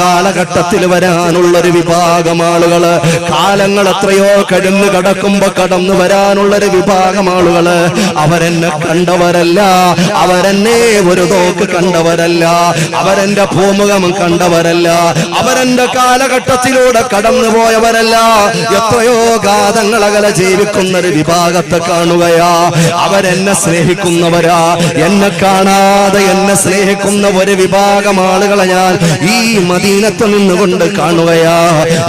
കാലഘട്ടത്തിൽ വരാനുള്ളൊരു വിഭാഗം ആളുകള്, കാലങ്ങൾ എത്രയോ കഴിഞ്ഞു കടക്കുമ്പോ കടന്നു വരാനുള്ളൊരു വിഭാഗം ആളുകള്, അവരെന്നെ കണ്ടവരല്ല, അവരെന്നെ ഒരു നോക്ക് കണ്ടവരല്ല, അവരെന്റെ ഭൂമുഖം കണ്ടവരല്ല, അവരെന്റെ കാലഘട്ടത്തിലൂടെ കടന്നുപോയവരല്ല. എത്രയോ ഗാതങ്ങളകലെ ജീവിക്കുന്നൊരു വിഭാഗത്തെ കാണുകയാ. അവരെന്നെ സ്നേഹിക്കുന്നവരാ. എന്നെ കാണാതെ എന്നെ സ്നേഹിക്കുന്ന ഒരു വിഭാഗം ആളുകളെ ഞാൻ ഈ മദീനത്ത് നിന്നുകൊണ്ട് കാണുകയാ.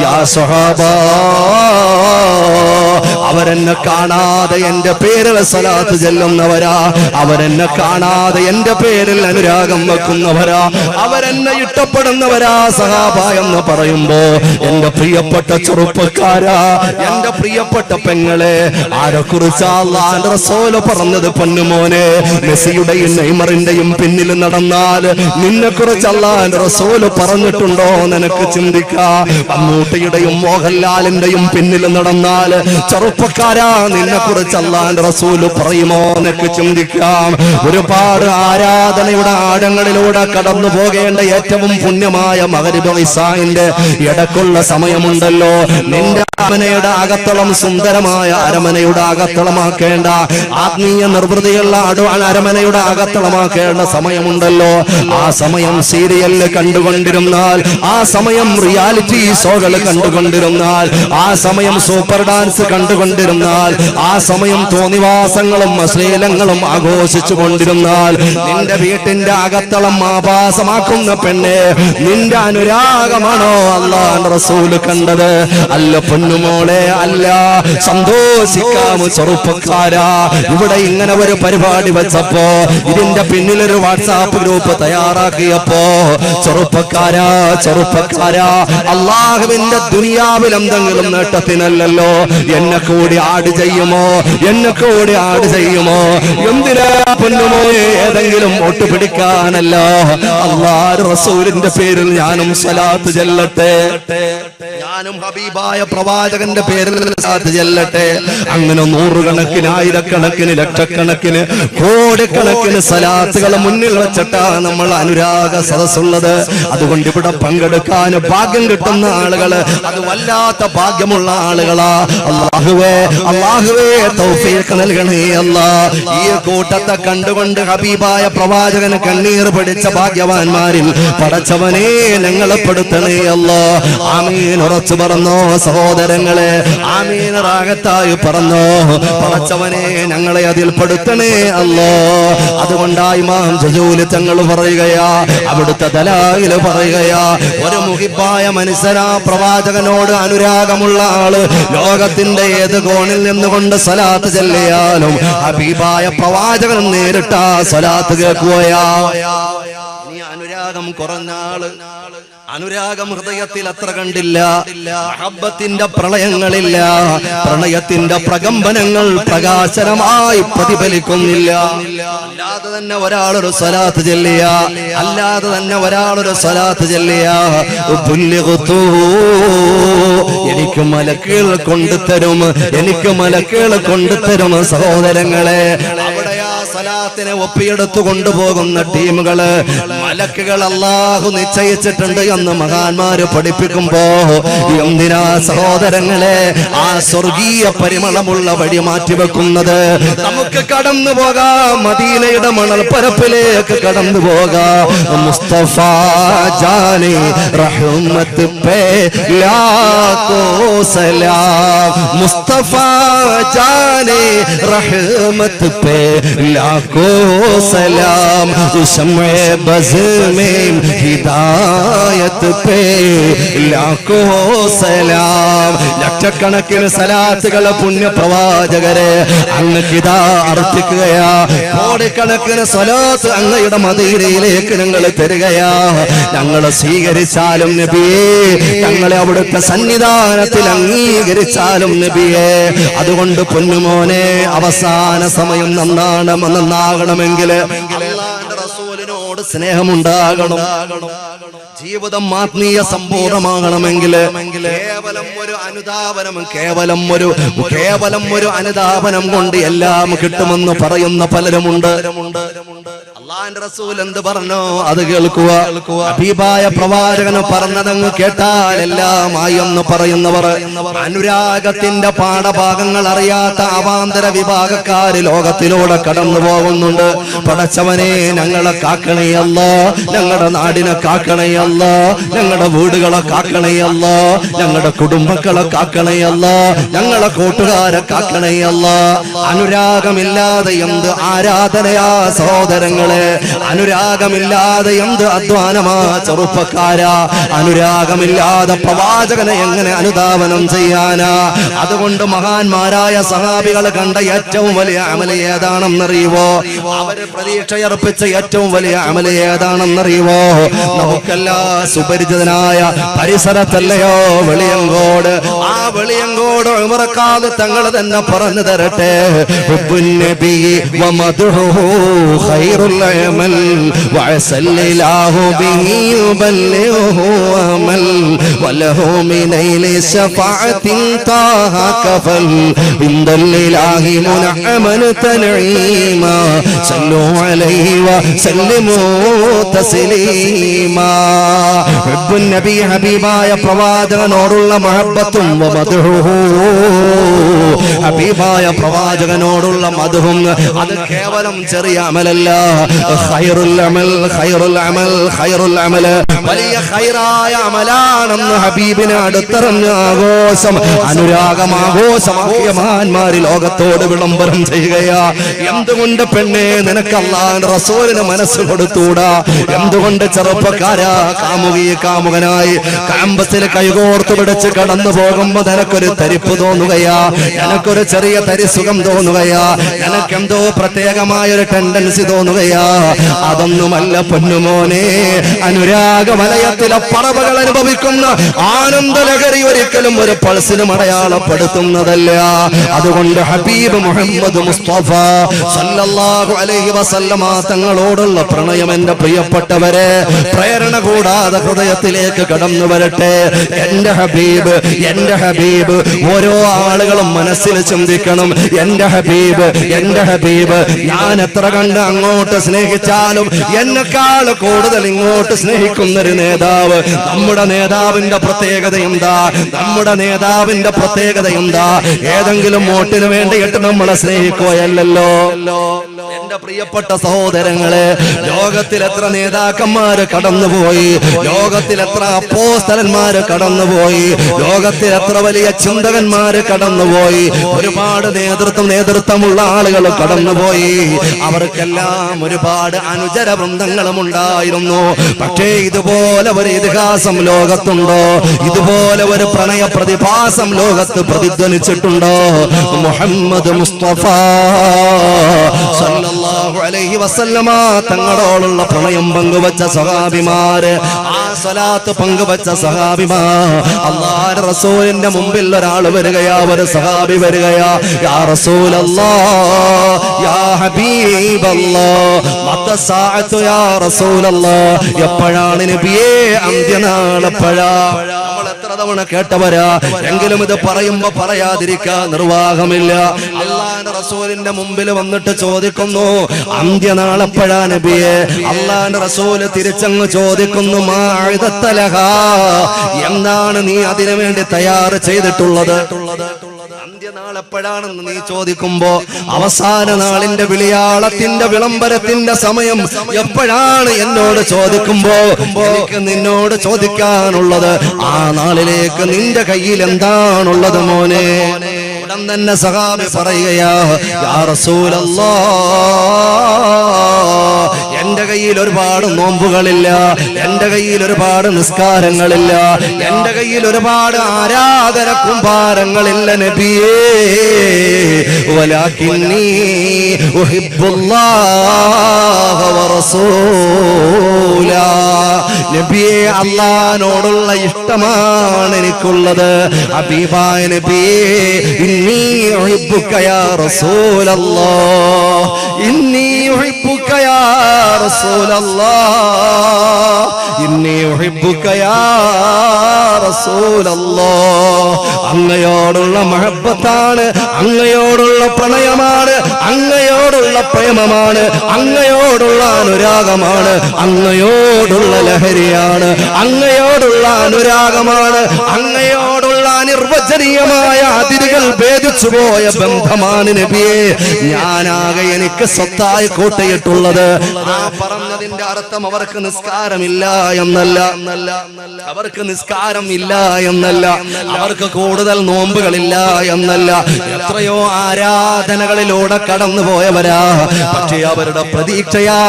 യാ സ്വഹാബാ, അവരെന്നെ കാണാതെ എന്റെ പേരിൽ സലാത്ത് ചെല്ലുന്നവരാ, അവരെന്നെ കാണാതെ എന്റെ പേരിൽ അനുരാഗം വെക്കുന്നവരാ, അവരെന്നെ ഇഷ്ടപ്പെടുന്നവരാ സഹാബ എന്ന് പറയുമ്പോ എന്റെ പ്രിയപ്പെട്ട ചെറുപ്പക്കാരാ, എന്റെ പ്രിയപ്പെട്ട പെങ്ങളെ, ആരെ കുറിച്ചാ അല്ലാഹുവിന്റെ റസൂൽ പറഞ്ഞത്? പൊന്നുമോനെ, മെസ്സിയുടെയും നെയ്മറിന്റെയും പിന്നിൽ നടന്നാൽ നിന്നെ കുറിച്ച് അല്ലാഹുവിന്റെ റസൂൽ പറഞ്ഞിട്ടുണ്ടോ നിനക്ക് ചിന്തിക്കാം. മമ്മൂട്ടിയുടെയും മോഹൻലാലിന്റെയും പിന്നിൽ നടന്നാൽ ചെറുപ്പക്കാരാ നിന്നെ കുറിച്ച് അല്ലാഹുവിന്റെ റസൂൽ പറയുമോ നിനക്ക് ചിന്തിക്കാം. ഒരുപാട് ആരാധനയുടെ ആഴങ്ങളിലൂടെ കടന്നു പോകേണ്ട ഏറ്റവും പുണ്യമായ മഗ്‌രിബ് ഇശാഇന്റെ ഇടക്കുള്ള സമയമുണ്ടല്ലോ. നിന്റെ അരമനയുടെ അകത്തളം സുന്ദരമായ അരമനയുടെ അകത്തളമാക്കേണ്ട, ആത്മീയ നിർവൃതിയുള്ള അരമനയുടെ അകത്തളമാക്കേണ്ട സമയമുണ്ടല്ലോ. ആ സമയം സീരിയലിൽ കണ്ടുകൊണ്ടിരുന്നാൽ, ആ സമയം റിയാലിറ്റി ഷോകൾ കണ്ടുകൊണ്ടിരുന്നാൽ, ആ സമയം സൂപ്പർ ഡാൻസ് കണ്ടുകൊണ്ടിരുന്നാൽ, ആ സമയം തോന്നിവാസങ്ങളും അശ്ലീലങ്ങളും ആഘോഷിച്ചു കൊണ്ടിരുന്നാൽ, നിന്റെ വീട്ടിന്റെ അകത്തളം ആഭാസമാക്കുന്ന പെണ്ണെ, നിന്റെ അനുരാഗമാണോ അല്ലാഹുവിന്റെ റസൂൽ കണ്ടത്? അല്ല പൊന്നുമോളെ, അല്ല. സന്തോഷിക്കാമോ ചെറുപ്പക്കാരാ? ഇവിടെ ഇങ്ങനെ ഒരു പരിപാടി വെച്ചപ്പോ, ഇതിന്റെ പിന്നിലൊരു വാട്സാപ്പ് ഗ്രൂപ്പ് തയ്യാറാക്കിയപ്പോ, ചെറുപ്പക്കാരാ അല്ലാഹുവിന്റെ ദുനിയാവിൽ എന്തെങ്കിലും നേട്ടത്തിനല്ലല്ലോ. എന്നെ കൂടി ആഡ് ചെയ്യുമോ? എന്തിനാ പൊന്നുമോനെ? ഏതെങ്കിലും ഒട്ടു പിടിക്കാനല്ല. അല്ലാഹുവിന്റെ റസൂലിന്റെ പേരിൽ ഞാനും സ്വലാത്ത് ചെല്ലട്ടെ, ഞാനും ഹബീബായ പ്രവാചകന്റെ പേരിൽ സ്വലാത്ത് ചെല്ലട്ടെ. അങ്ങനെ നൂറുകണക്കിന്, ആയിരക്കണക്കിന്, ലക്ഷക്കണക്കിന്, കോടിക്കണക്കിന് സ്വലാത്തുകൾ മുന്നിൽ വെച്ചിട്ടാ നമ്മൾ അനുരാഗ സദസ്സുള്ളത്. അതുകൊണ്ട് ഇവിടെ പങ്കെടുക്കാൻ ഭാഗ്യം കിട്ടുന്ന ആളുകള് അത് വല്ലാത്ത ഭാഗ്യമുള്ള ആളുകളാ. അല്ലാഹുവേ തൗഫീഖ് നൽകണേ അല്ലാ. ഈ കൂട്ടത്തെ കണ്ടുകൊണ്ട് ഹബീബായ പ്രവാചകന് കണ്ണീർ പിടിച്ച ഭാഗ്യവാന്മാരിൽ പടച്ചവനെ ഞങ്ങളെ പെടുത്തണേ അല്ലാ. ആമീൻ ഉറച്ചു പറഞ്ഞോ സഹോദരങ്ങളെ, ആമീൻ റാഹത്തായി പറഞ്ഞോ. പടച്ചവനെ ഞങ്ങളെ അതിൽ പെടുത്തണേ അല്ലാ. അതുകൊണ്ടായി ഇമാം ജസൂലി തങ്ങൾ പറയുകയാ, അവിടുത്തെ ദലായിൽ പറയുകയാ, ഒരു മുഹിബായ മനുഷ്യനാ പ്രവാചകനോട് അനുരാഗമുള്ള ആള് ലോകത്തിന്റെ ഏത് കോണിൽ നിന്നുകൊണ്ട് സ്വലാത്ത് ചെല്ലിയാലും ഹബീബായ പ്രവാചകൻ നേരിട്ടാ സ്വലാത്ത് കേൾക്കുകയാ. നീ അനുരാഗം കുറഞ്ഞ ആള്, അനുരാഗം ഹൃദയത്തിൽ അത്ര കണ്ടില്ല, മഹബ്ബത്തിന്റെ പ്രളയങ്ങളില്ല, പ്രണയത്തിന്റെ പ്രകമ്പനങ്ങൾ പ്രകാശനമായി പ്രതിഫലിക്കുന്നില്ല. അല്ലാതെ തന്നെ ഒരാളൊരു സ്വലാത്ത് ചെല്ലിയ, എനിക്ക് മലക്കുകൾ കൊണ്ടുതരും, സഹോദരങ്ങളെ. അവിടെ ആ സ്വലാത്തിനെ ഒപ്പിയെടുത്തു കൊണ്ടുപോകുന്ന ടീമുകള് മലക്കുകൾ അല്ലാഹു നിശ്ചയിച്ചിട്ടുണ്ട് എന്ന് മഹാന്മാര് പഠിപ്പിക്കുമ്പോ, എന്തിനാ സഹോദരങ്ങളെ ആ സ്വർഗീയ പരിമളമുള്ള വഴി മാറ്റിവെക്കുന്നത്? നമുക്ക് കടന്നു പോകാം, മദീനയുടെ മണൽപ്പരപ്പിലേക്ക് കടന്നു പോകാം. മുസ്തഫ ജാനെ റഹ്മത്ത് പേ ലാഖോ സലാം, മുസ്തഫ ജാനെ റഹ്മത്ത് പേ ലാഖോ സലാം, ശംഅ ബസ് മേ ഹിദായത്ത് പേ ലാഖോ സലാം. ലക്ഷക്കണക്കിന് സലാത്തുകൾ പുണ്യപ്രവാചകരെ അങ്ങക്കിതാ അർപ്പിക്കുകയാ. കോടിക്കണക്കിന് സ്വലാത്ത് അങ്ങയുടെ മദീനയിലേക്ക് ഞങ്ങൾ തരികയാ. ഞങ്ങളെ സ്വീകരിച്ചാലും നബിയേ, ഞങ്ങളെ അവിടുത്തെ സന്നിധാനത്തിൽ അംഗീകരിച്ചാലും നബിയേ. അതുകൊണ്ട് പൊന്നുമോനെ, അവസാന സമയം നന്നാകണമെങ്കിൽ അല്ലാഹുവിന്റെ റസൂലിനോട് സ്നേഹമുണ്ടാകണം. ജീവിതം ആത്മീയ സമ്പൂർണ്ണമാകണമെങ്കിൽ കേവലം ഒരു അനുധാവനം കൊണ്ട് എല്ലാം കിട്ടുമെന്ന് പറയുന്ന പലരുമുണ്ട്. അല്ലാഹുവിന്റെ റസൂൽ എന്ത് പറഞ്ഞു അത് കേൾക്കുക. ഹബീബായ പ്രവാചകൻ പറഞ്ഞതങ്ങ് കേട്ടാൽ എല്ലാമായി എന്ന് പറയുന്നവർ, അനുരാഗത്തിന്റെ പാഠഭാഗങ്ങൾ അറിയാത്ത അവാന്തര വിഭാഗക്കാര് ലോകത്തിലൂടെ കടന്നു പോകുന്നുണ്ട്. പടച്ചവനെ ഞങ്ങളെ കാക്കണയല്ല, ഞങ്ങളുടെ നാടിനെ കാക്കണയല്ല, ഞങ്ങളുടെ വീടുകളെ കാക്കണയല്ല, ഞങ്ങളുടെ കുടുംബങ്ങളെ കാക്കണയല്ല, ഞങ്ങളെ കൂട്ടുകാരെ കാക്കണയല്ല. അനുരാഗമില്ലാതെ എന്ത് ആരാധനയാ സഹോദരങ്ങളെ, അനുരാഗമില്ലാതെ എന്ത് അധ്വാനമാ ചെറുപ്പക്കാരാ, അനുരാഗമില്ലാതെ പ്രവാചകനെ എങ്ങനെ അനുധാവനം ചെയ്യാനാ? അതുകൊണ്ട് മഹാന്മാരായ സഹാബികൾ കണ്ട ഏറ്റവും വലിയ അമല് ഏതാണെന്നറിയുവോ? അവര് പ്രതീക്ഷയർപ്പിച്ച ഏറ്റവും വലിയ അമല് ഏതാണെന്നറിയുവോ? നമുക്കെല്ലാം സുപരിചിതനായ പരിസരത്തല്ലയോ വെളിയങ്കോട്? ആ വെളിയങ്കോട് ഉമറക്കാതെ തങ്ങൾ തന്നെ പറഞ്ഞു തരട്ടെ. ഹുബ്ബുന്നബി വമദ്ഹുഹു ഖൈറുൽ അമൽ വഅസല്ലല്ലാഹു ബിഹി യുബല്ലിഹു അമൽ വലഹു മിനൈലി ശഫാഅത്തിൻ താഹ കഫൽ ബിന്ദല്ലിലാഹി മുനഅമൻ തൻഈമാ സല്ലു അലൈഹി വസല്ലിമു തസ്ലീമാ. ഹുബ്ബുന്നബി ഹബീബായ പ്രവാചകനോടുള്ള മഹബ്ബത്തും വമദ്ഹുഹു, ഹബീബായ പ്രവാചകനോടുള്ള മദ്ഹും അത് കേവലം ചെറിയ അമലല്ല. ഖൈറുൽ അമൽ, ഖൈറുൽ അമൽ, ഖൈറുൽ അമൽ വലിയ ഖൈറായ അമലാണെന്ന് ഹബീബിനെ അടുത്തറിഞ്ഞ ആഘോഷം, അനുരാഗം ആഘോഷമാക്കിയ മഹാന്മാര് ലോകത്തോട് വിളംബരം ചെയ്യുകയാ. എന്തുകൊണ്ട് പെണ്ണെ നിനക്ക് അല്ലാഹുവിന്റെ റസൂലിന് മനസ്സ് കൊടുത്തൂടാ? എന്തുകൊണ്ട് ചെറുപ്പക്കാരാ കാമുകനായി കാമ്പസിൽ കൈകോർത്ത് പിടിച്ച് കടന്നു പോകുമ്പോ നിനക്കൊരു തരിപ്പ് തോന്നുകയാ, നിനക്കൊരു ചെറിയ തരിസുഖം തോന്നുകയാ, നിനക്കെന്തോ പ്രത്യേകമായൊരു ടെൻഡൻസി തോന്നുകയാ? അതൊന്നുമല്ല പൊന്നുമോനെ. അനുരാഗവലയത്തിലെ പറവകൾ അനുഭവിക്കുന്ന ആനന്ദലഹരി ഒരിക്കലും ഒരു പൾസിനും അടയാളപ്പെടുത്തുന്നതല്ല. അതുകൊണ്ട് ഹബീബ് മുഹമ്മദ് മുസ്തഫ സല്ലല്ലാഹു അലൈഹി വസല്ലമ തങ്ങളോടുള്ള പ്രണയം എന്റെ പ്രിയപ്പെട്ടവരെ പ്രേരണ കൂടാതെ ഹൃദയത്തിലേക്ക് കടന്നു വരട്ടെ. എന്റെ ഹബീബ്, എന്റെ ഹബീബ് ഓരോ ആളുകളും മനസ്സിൽ ചിന്തിക്കണം. എന്റെ ഹബീബ്, എന്റെ ഹബീബ് ഞാൻ എത്ര കണ്ട് അങ്ങോട്ട് സ്നേഹിച്ചാലും എന്നെക്കാൾ കൂടുതൽ ഇങ്ങോട്ട് സ്നേഹിക്കുന്നൊരു നേതാവ്. നമ്മുടെ നേതാവിന്റെ പ്രത്യേകത എന്താ? നമ്മുടെ നേതാവിന്റെ പ്രത്യേകത എന്താ? ഏതെങ്കിലും വോട്ടിന് വേണ്ടിയിട്ട് നമ്മളെ സ്നേഹിക്കുകയല്ലല്ലോ. എന്റെ പ്രിയപ്പെട്ട സഹോദരങ്ങളെ, ലോകത്തിൽ എത്ര നേതാക്കന്മാര് കടന്നുപോയി, ലോകത്തിൽ എത്ര അപ്പോസ്തലന്മാര് കടന്നുപോയി, ലോകത്തിൽ എത്ര വലിയ ചിന്തകന്മാര് കടന്നുപോയി, ഒരുപാട് നേതൃത്വമുള്ള ആളുകൾ കടന്നുപോയി. അവർക്കെല്ലാം ഒരുപാട് അനുചര വൃന്ദങ്ങളും ഉണ്ടായിരുന്നു. പക്ഷേ ഇതുപോലെ ഒരു ഇതിഹാസം ലോകത്തുണ്ടോ? ഇതുപോലെ ഒരു പ്രണയ പ്രതിഭാസം ലോകത്ത് പ്രതിധ്വനിച്ചിട്ടുണ്ടോ? മുഹമ്മദ് മുസ്തഫ സല്ലല്ലാഹു അലൈഹി വസല്ലമ തങ്ങളോടുള്ള പ്രണയം പങ്കുവച്ച സഹാബിമാര്, ആ സ്വലാത്ത് പങ്കുവച്ച സഹാബിമാർ, അല്ലാഹുവിന്റെ റസൂലിന്റെ മുമ്പിൽ ഒരാൾ വരികയാ, ഒരു സഹാബി വരികയാ. യാ റസൂലല്ലാഹ്, യാ ഹബീബല്ലാഹ്, മത്തസാഅതു യാ റസൂലല്ലാഹ്, എപ്പോഴാണ് നബിയേ അന്ത്യനാൾ എപ്പോഴാ? നമ്മൾ എത്ര തവണ കേട്ടവരാ, എങ്കിലും ഇത് പറയുമ്പോ പറയാതിരിക്കാൻ നിർവാഹമില്ല. അല്ലാഹുവിന്റെ റസൂലിന്റെ മുമ്പിൽ വന്നിട്ട് ചോദിക്കുന്നു അന്ത്യനാൾ എപ്പോഴാ നബിയേ? അല്ലാഹുവിന്റെ റസൂല് തിരിച്ചങ്ങ് ചോദിക്കുന്നു മാഇദത്തലഹാ, എന്താണ് നീ അതിനു വേണ്ടി തയ്യാർ ചെയ്തിട്ടുള്ളത്? അന്ത്യനാൾ എപ്പോഴാണെന്ന് നീ ചോദിക്കുമ്പോ, അവസാന നാളിന്റെ വിളിയാളത്തിന്റെ വിളംബരത്തിന്റെ സമയം എപ്പോഴാണ് എന്നോട് ചോദിക്കുമ്പോ, എനിക്ക് നിന്നോട് ചോദിക്കാനുള്ളത് ആ നാളിലേക്ക് നിന്റെ കയ്യിൽ എന്താണുള്ളത് മോനെ? ഉടൻ തന്നെ സഹാബി പറയുകയാ, യാ റസൂലല്ലാഹ്, എന്റെ കയ്യിൽ ഒരുപാട് നോമ്പുകളില്ല, എന്റെ കയ്യിൽ ഒരുപാട് നിസ്കാരങ്ങളില്ല, എന്റെ കയ്യിൽ ഒരുപാട് ആരാധന കുമ്പാരങ്ങളില്ല നബിയേ. വലാകിന്നി ഉഹിബ്ബുല്ലാഹ വറസൂല, നബിയേ അല്ലാഹുവിനോടുള്ള ഇഷ്ടമാണ് എനിക്കുള്ളത്. ഹബീബായ നബിയേ, ഇന്നി ഉഹിബ്ബുക യാ റസൂലല്ലാഹ്, ഇന്നി ഉഹിബ്ബുക യാ റസൂലല്ലാഹ്, ഇന്നി ഉഹിബ്ബുക യാ റസൂലല്ലാഹ്. അങ്ങയോടുള്ള മഹബ്ബത്താണ്, അങ്ങയോടുള്ള പ്രണയമാണ്, അങ്ങയോടുള്ള പ്രേമമാണ്, അങ്ങയോടുള്ള അനുരാഗമാണ്, അങ്ങയോടുള്ള ലഹരിയാണ്, അങ്ങയോടുള്ള അനുരാഗമാണ്, അങ്ങയോടുള്ള അനിർവചനീയമായ അതിരുകൾ ഭേദിച്ചു പോയ ബന്ധമാണ് നബിയെ. ഞാനാകെ എനിക്ക് സ്വത്തായി കൂട്ടിയിട്ടുള്ളത്. ആ പറഞ്ഞതിന്റെ അർത്ഥം അവർക്ക് നിസ്കാരമില്ല എന്നല്ല, അവർക്ക് നിസ്കാരം ഇല്ല എന്നല്ല, അവർക്ക് കൂടുതൽ നോമ്പുകളില്ല എന്നല്ല. എത്രയോ ആരാധനകളിലൂടെ കടന്നു പോയവരാ. പക്ഷേ അവരുടെ പ്രതീക്ഷയാ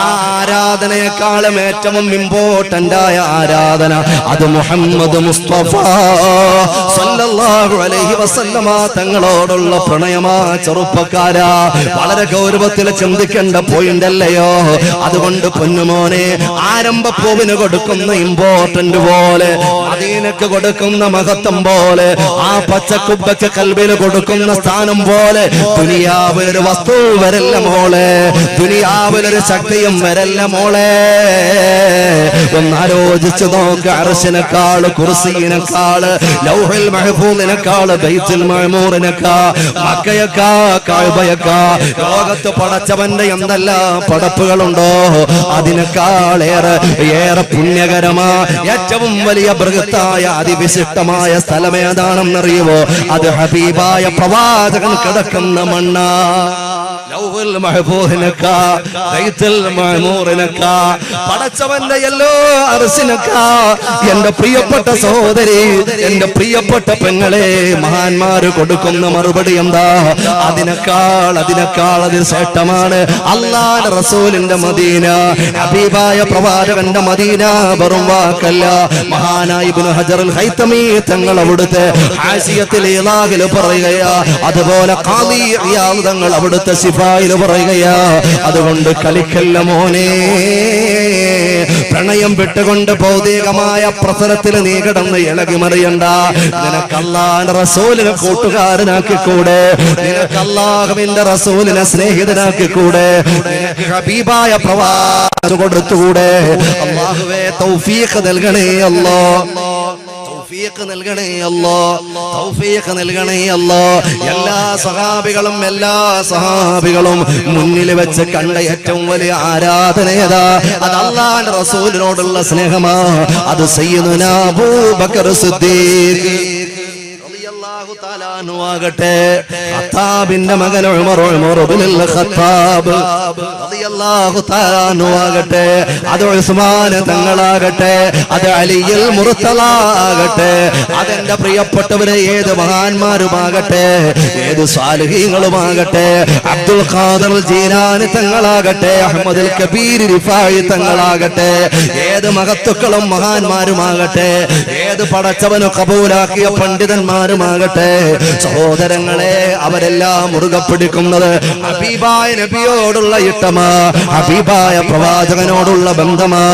ആ ആരാധനയെക്കാളും ഏറ്റവും ഇമ്പോർട്ടന്റ് ആയ ആരാധന അത് മുഹമ്മദ് മുസ്തഫ സല്ലല്ലാഹു അലൈഹി വസല്ലമ തങ്ങളോടുള്ള പ്രണയമാ. ചെറുപ്പക്കാരാ, വളരെ ഗൗരവത്തിൽ ചിന്തിക്കേണ്ട പോയിന്റ് അല്ലയോ? അതുകൊണ്ട് പൊന്നുമോനെ, ആരംഭപ്പൂവിന് കൊടുക്കുന്ന ഇമ്പോർട്ടന്റ് പോലെ, മദീനക്ക് കൊടുക്കുന്ന മഹത്വം പോലെ, ആ പച്ചക്കുബ്ബയ്ക്ക് കൽബിന് കൊടുക്കുന്ന സ്ഥാനം പോലെ ദുനിയാവിലൊരു വസ്തു വരല്ല മോളെ, ദുനിയാവിലൊരു ശക്തിയും വരല്ല മോളെ. ഒന്നാലോചിച്ചു നോക്ക്. അർശിനെക്കാള്, കുർസിയിനെക്കാള്, ലൗഹുൽ മഹ്ഫൂദിനെക്കാള്, ബൈത്തുൽ മഅമൂറിനെക്കാ, മക്കയക്കാ, കഅബയക്കാ, ലോകത്ത് പടച്ചവന്റെ എന്തെല്ലാം പടപ്പുകളുണ്ടോ അതിനേക്കാളേറെ പുണ്യകരമാ ഏറ്റവും വലിയ ബൃഹത്തായ അതിവിശിഷ്ടമായ സ്ഥലം ഏതാണെന്നറിയുമോ? അത് ഹബീബായ പ്രവാചകൻ കിടക്കുന്ന മണ്ണാ. ലൗഹുൽ മഹ്ഫൂദിനെക്കാ, ബൈത്തുൽ മഅമൂറിനെക്കാ, പടച്ചവന്റെ എല്ലോ അർശിനെക്കാ. എന്റെ പ്രിയപ്പെട്ട സഹോദരി, എന്റെ പ്രിയപ്പെട്ട പെങ്ങളെ, മഹാന്മാര് കൊടുക്കുന്ന മറുപടി എന്താ? അതിനേക്കാൾ അതിൽ ശ്രേഷ്ഠമാണ് അല്ലാഹുവിന്റെ റസൂലിന്റെ മദീന, ഹബീബായ പ്രവാചകന്റെ മദീന. വെറും വാക്കല്ല. മഹാനായ ഇബ്നു ഹജറുൽ ഹൈതമി തങ്ങൾ അവിടുത്തെ ഹാസിയത്തിൽ ഇലാഹിൽ പറയുകയാ, അതുപോലെ ഖാദി ഇയാദ് തങ്ങൾ അവിടുത്തെ സിഫായിൽ പറയുകയാ. അതുകൊണ്ട് കളിക്കല്ല മോനെ, പ്രണയം വിട്ടുകൊണ്ട് ഭൗതികമായ പ്രസരത്തിൽ നീ കിടന്ന് ഇളകി മറിയണ്ട. നിനക്ക് അല്ലാഹുവിന്റെ റസൂലിനെ കൂട്ടുകാരനാക്കിക്കൂടെ? നിനക്ക് അല്ലാഹുവിന്റെ റസൂലിനെ സ്നേഹിതനാക്കിക്കൂടെ? നിനക്ക് ഹബീബായ പ്രവാചകൻ കൊടുത്തുകൂടെ? അല്ലാഹുവേ തൗഫീഖ് നൽകണേ അല്ലാഹ്, തൗഫീഖ് നൽകണേ അല്ലാഹ്, തൗഫീഖ് നൽകണേ അല്ലാഹ്. എല്ലാ സഹാബികളും മുന്നിൽ വെച്ച് കണ്ട ഏറ്റവും വലിയ ആരാധന ഏതാ? അത് അല്ലാഹുവിന്റെ റസൂലിനോടുള്ള സ്നേഹമാ. അത് സയ്യിദുനാ അബൂബക്കർ സിദ്ദീഖ് റളിയല്ലാഹു തആല അൻഹു ആകട്ടെ, ഖത്താബിന്റെ മകൻ ഉമർ ഇബ്നുൽ ഖത്താബ് റളിയല്ലാഹു തആല അൻഹു ആകട്ടെ, അത് ഉസ്മാൻ തങ്ങളാകട്ടെ, അത് അലിയുൽ മുർത്തള ആകട്ടെ, അതെന്റെ പ്രിയപ്പെട്ടവരെ ഏത് മഹാന്മാരുമാകട്ടെ, ഏത് സാലിഹീങ്ങളുമാകട്ടെ, അബ്ദുൽ ഖാദിർ ജീലാനി തങ്ങളാകട്ടെ, അഹ്മദുൽ കബീർ റിഫായി തങ്ങളാകട്ടെ, ഏത് മഹത്തുക്കളും മഹാന്മാരുമാകട്ടെ, ഏത് പടച്ചവനു കബൂലാക്കിയ പണ്ഡിതന്മാരുമാകട്ടെ, സഹോദരങ്ങളെ, അവരെല്ലാം മുറുകെ പിടിക്കുന്നത് ഹബീബായ നബിയോടുള്ള ഇഷ്ടമാ, ഹബീബായ പ്രവാചകനോടുള്ള ബന്ധമാ.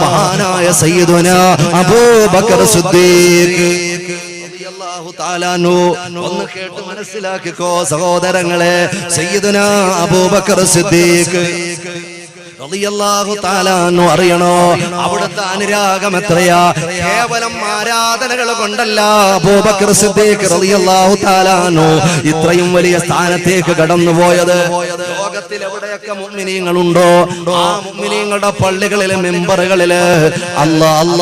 മഹാനായ സയ്യിദുനാ അബൂബക്കർ സിദ്ദീഖ് റളിയല്ലാഹു തആല അൻഹു, ഒന്ന് കേട്ട് മനസ്സിലാക്കിക്കോ സഹോദരങ്ങളെ. സയ്യിദുനാ അബൂബക്കർ സിദ്ദീഖ് റളിയല്ലാഹു തആല അൻഹു അറിയണോ? അവിടുത്തെ അനുരാഗം എത്രയാ! കേവലം ആരാധനകൾ കൊണ്ടല്ല അബൂബക്കർ സിദ്ദീഖ് റളിയല്ലാഹു തആല അൻഹു ഇത്രയും വലിയ സ്ഥാനത്തേക്ക് കടന്നുപോയത്. ലോകത്തിൽ എവിടെയൊക്കെ മുഅ്മിനീങ്ങളുണ്ടോ ആ മുഅ്മിനീങ്ങളുടെ പള്ളികളിലെ മെമ്പറുകളില് അല്ലാഹ്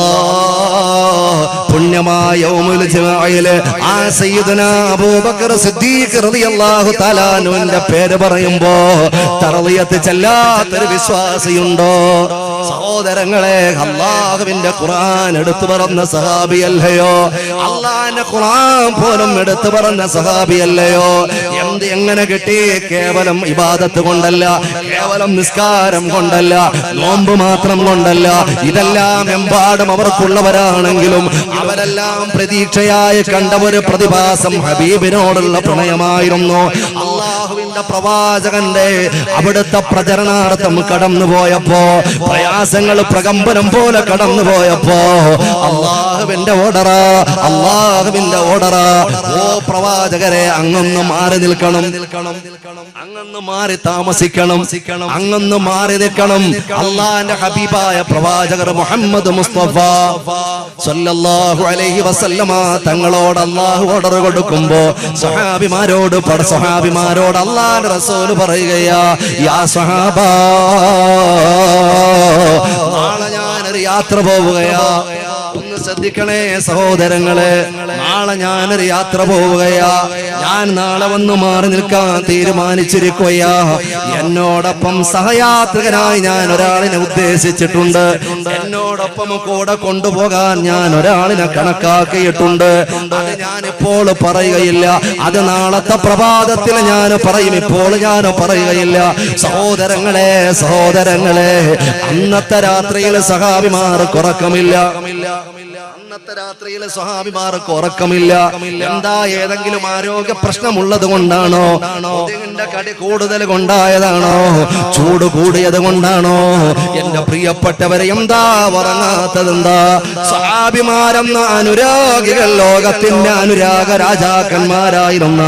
പുണ്യമായ യൗമുൽ ജുമുഅയില് ആ സയ്യിദുനാ അബൂബക്കർ സിദ്ദീഖ് റളിയല്ലാഹു തആല അൻഹുവിന്റെ പേര് പറയുമ്പോ തർളിയത്ത് ചെല്ലാത്തൊരു വിശ്വാസിയുണ്ടോ? സഹോദരങ്ങളെ, അല്ലാഹുവിന്റെ ഖുർആൻ എടുത്തു പറഞ്ഞ സഹാബിയല്ലയോ? അല്ലാഹുവിന്റെ ഖുർആൻ പോലും എടുത്തു പറഞ്ഞ സഹാബിയല്ലയോ? എങ്ങനെ കിട്ടി? കേവലം ഇബാദത്ത് കൊണ്ടല്ല, കേവലം നിസ്കാരം കൊണ്ടല്ല, നോമ്പ് മാത്രം കൊണ്ടല്ല. ഇതെല്ലാം എമ്പാടും അവർക്കുള്ളവരാണെങ്കിലും അവരെല്ലാം പ്രതീക്ഷയായി കണ്ട ഒരു പ്രതിഭാസം ഹബീബിനോടുള്ള പ്രണയമായിരുന്നു. അള്ളാഹുവിന്റെ പ്രവാചകന്റെ അവിടുത്തെ പ്രചരണാർത്ഥം കടന്നുപോയപ്പോ, പ്രയാസങ്ങൾ പ്രകമ്പനം പോലെ കടന്നുപോയപ്പോ അള്ളാഹുവിന്റെ ഓർഡറാ, അള്ളാഹുവിന്റെ ഓർഡറാ, ഓ പ്രവാചകരെ അങ്ങൊന്ന് മാറി നിൽക്കണം, അങ്ങൊന്ന് മാറി താമസിക്കണം, അങ്ങൊന്ന് മാറി നിൽക്കണം. അള്ളാന്റെ ഹബീബായ പ്രവാചകർ മുഹമ്മദ് മുസ്തഫ സല്ലല്ലാഹു അലൈഹി വസല്ലമ തങ്ങളോട് അള്ളാഹു ഓർഡർ കൊടുക്കുമ്പോ സ്വഹാബിമാരോട് അള്ളാഹുവിന്റെ റസൂൽ പറയുകയാ, യാ സ്വഹാബാ, നാളെ ഞാനൊരു യാത്ര പോവുകയാ. ഒന്ന് ശ്രദ്ധിക്കണേ സഹോദരങ്ങളെ, നാളെ ഞാനൊരു യാത്ര പോവുകയാ. ഞാൻ നാളെ വന്ന് മാറി നിൽക്കാൻ തീരുമാനിച്ചിരിക്കുകയാ. എന്നോടൊപ്പം സഹയാത്രികനായി ഞാൻ ഒരാളിനെ ഉദ്ദേശിച്ചിട്ടുണ്ട്. എന്നോടൊപ്പം കൂടെ കൊണ്ടുപോകാൻ ഞാൻ ഒരാളിനെ കണക്കാക്കിയിട്ടുണ്ട്. അത് ഞാനിപ്പോൾ പറയുകയില്ല, അത് നാളത്തെ പ്രഭാതത്തിൽ ഞാൻ പറയും, ഇപ്പോൾ ഞാൻ പറയുകയില്ല. സഹോദരങ്ങളെ, അന്നത്തെ രാത്രിയിൽ സഹാബിമാർക്ക് ഉറക്കമില്ല. അന്നത്തെ രാത്രിയിലെ സ്വഹാബിമാർക്ക് ഉറക്കമില്ല. എന്താ? ഏതെങ്കിലും ആരോഗ്യ പ്രശ്നമുള്ളത് കൊണ്ടാണോ? ഇതിന്റെ കടി കൂടുതൽ കൊണ്ടായതാണോ? ചൂട് കൂടിയത് കൊണ്ടാണോ? എന്റെ പ്രിയപ്പെട്ടവരെ, എന്താ ഉറങ്ങാത്തതെന്താ? സ്വഹാബിമാരെന്ന അനുരാഗികൾ, ലോകത്തിന്റെ അനുരാഗ രാജാക്കന്മാരായിരുന്ന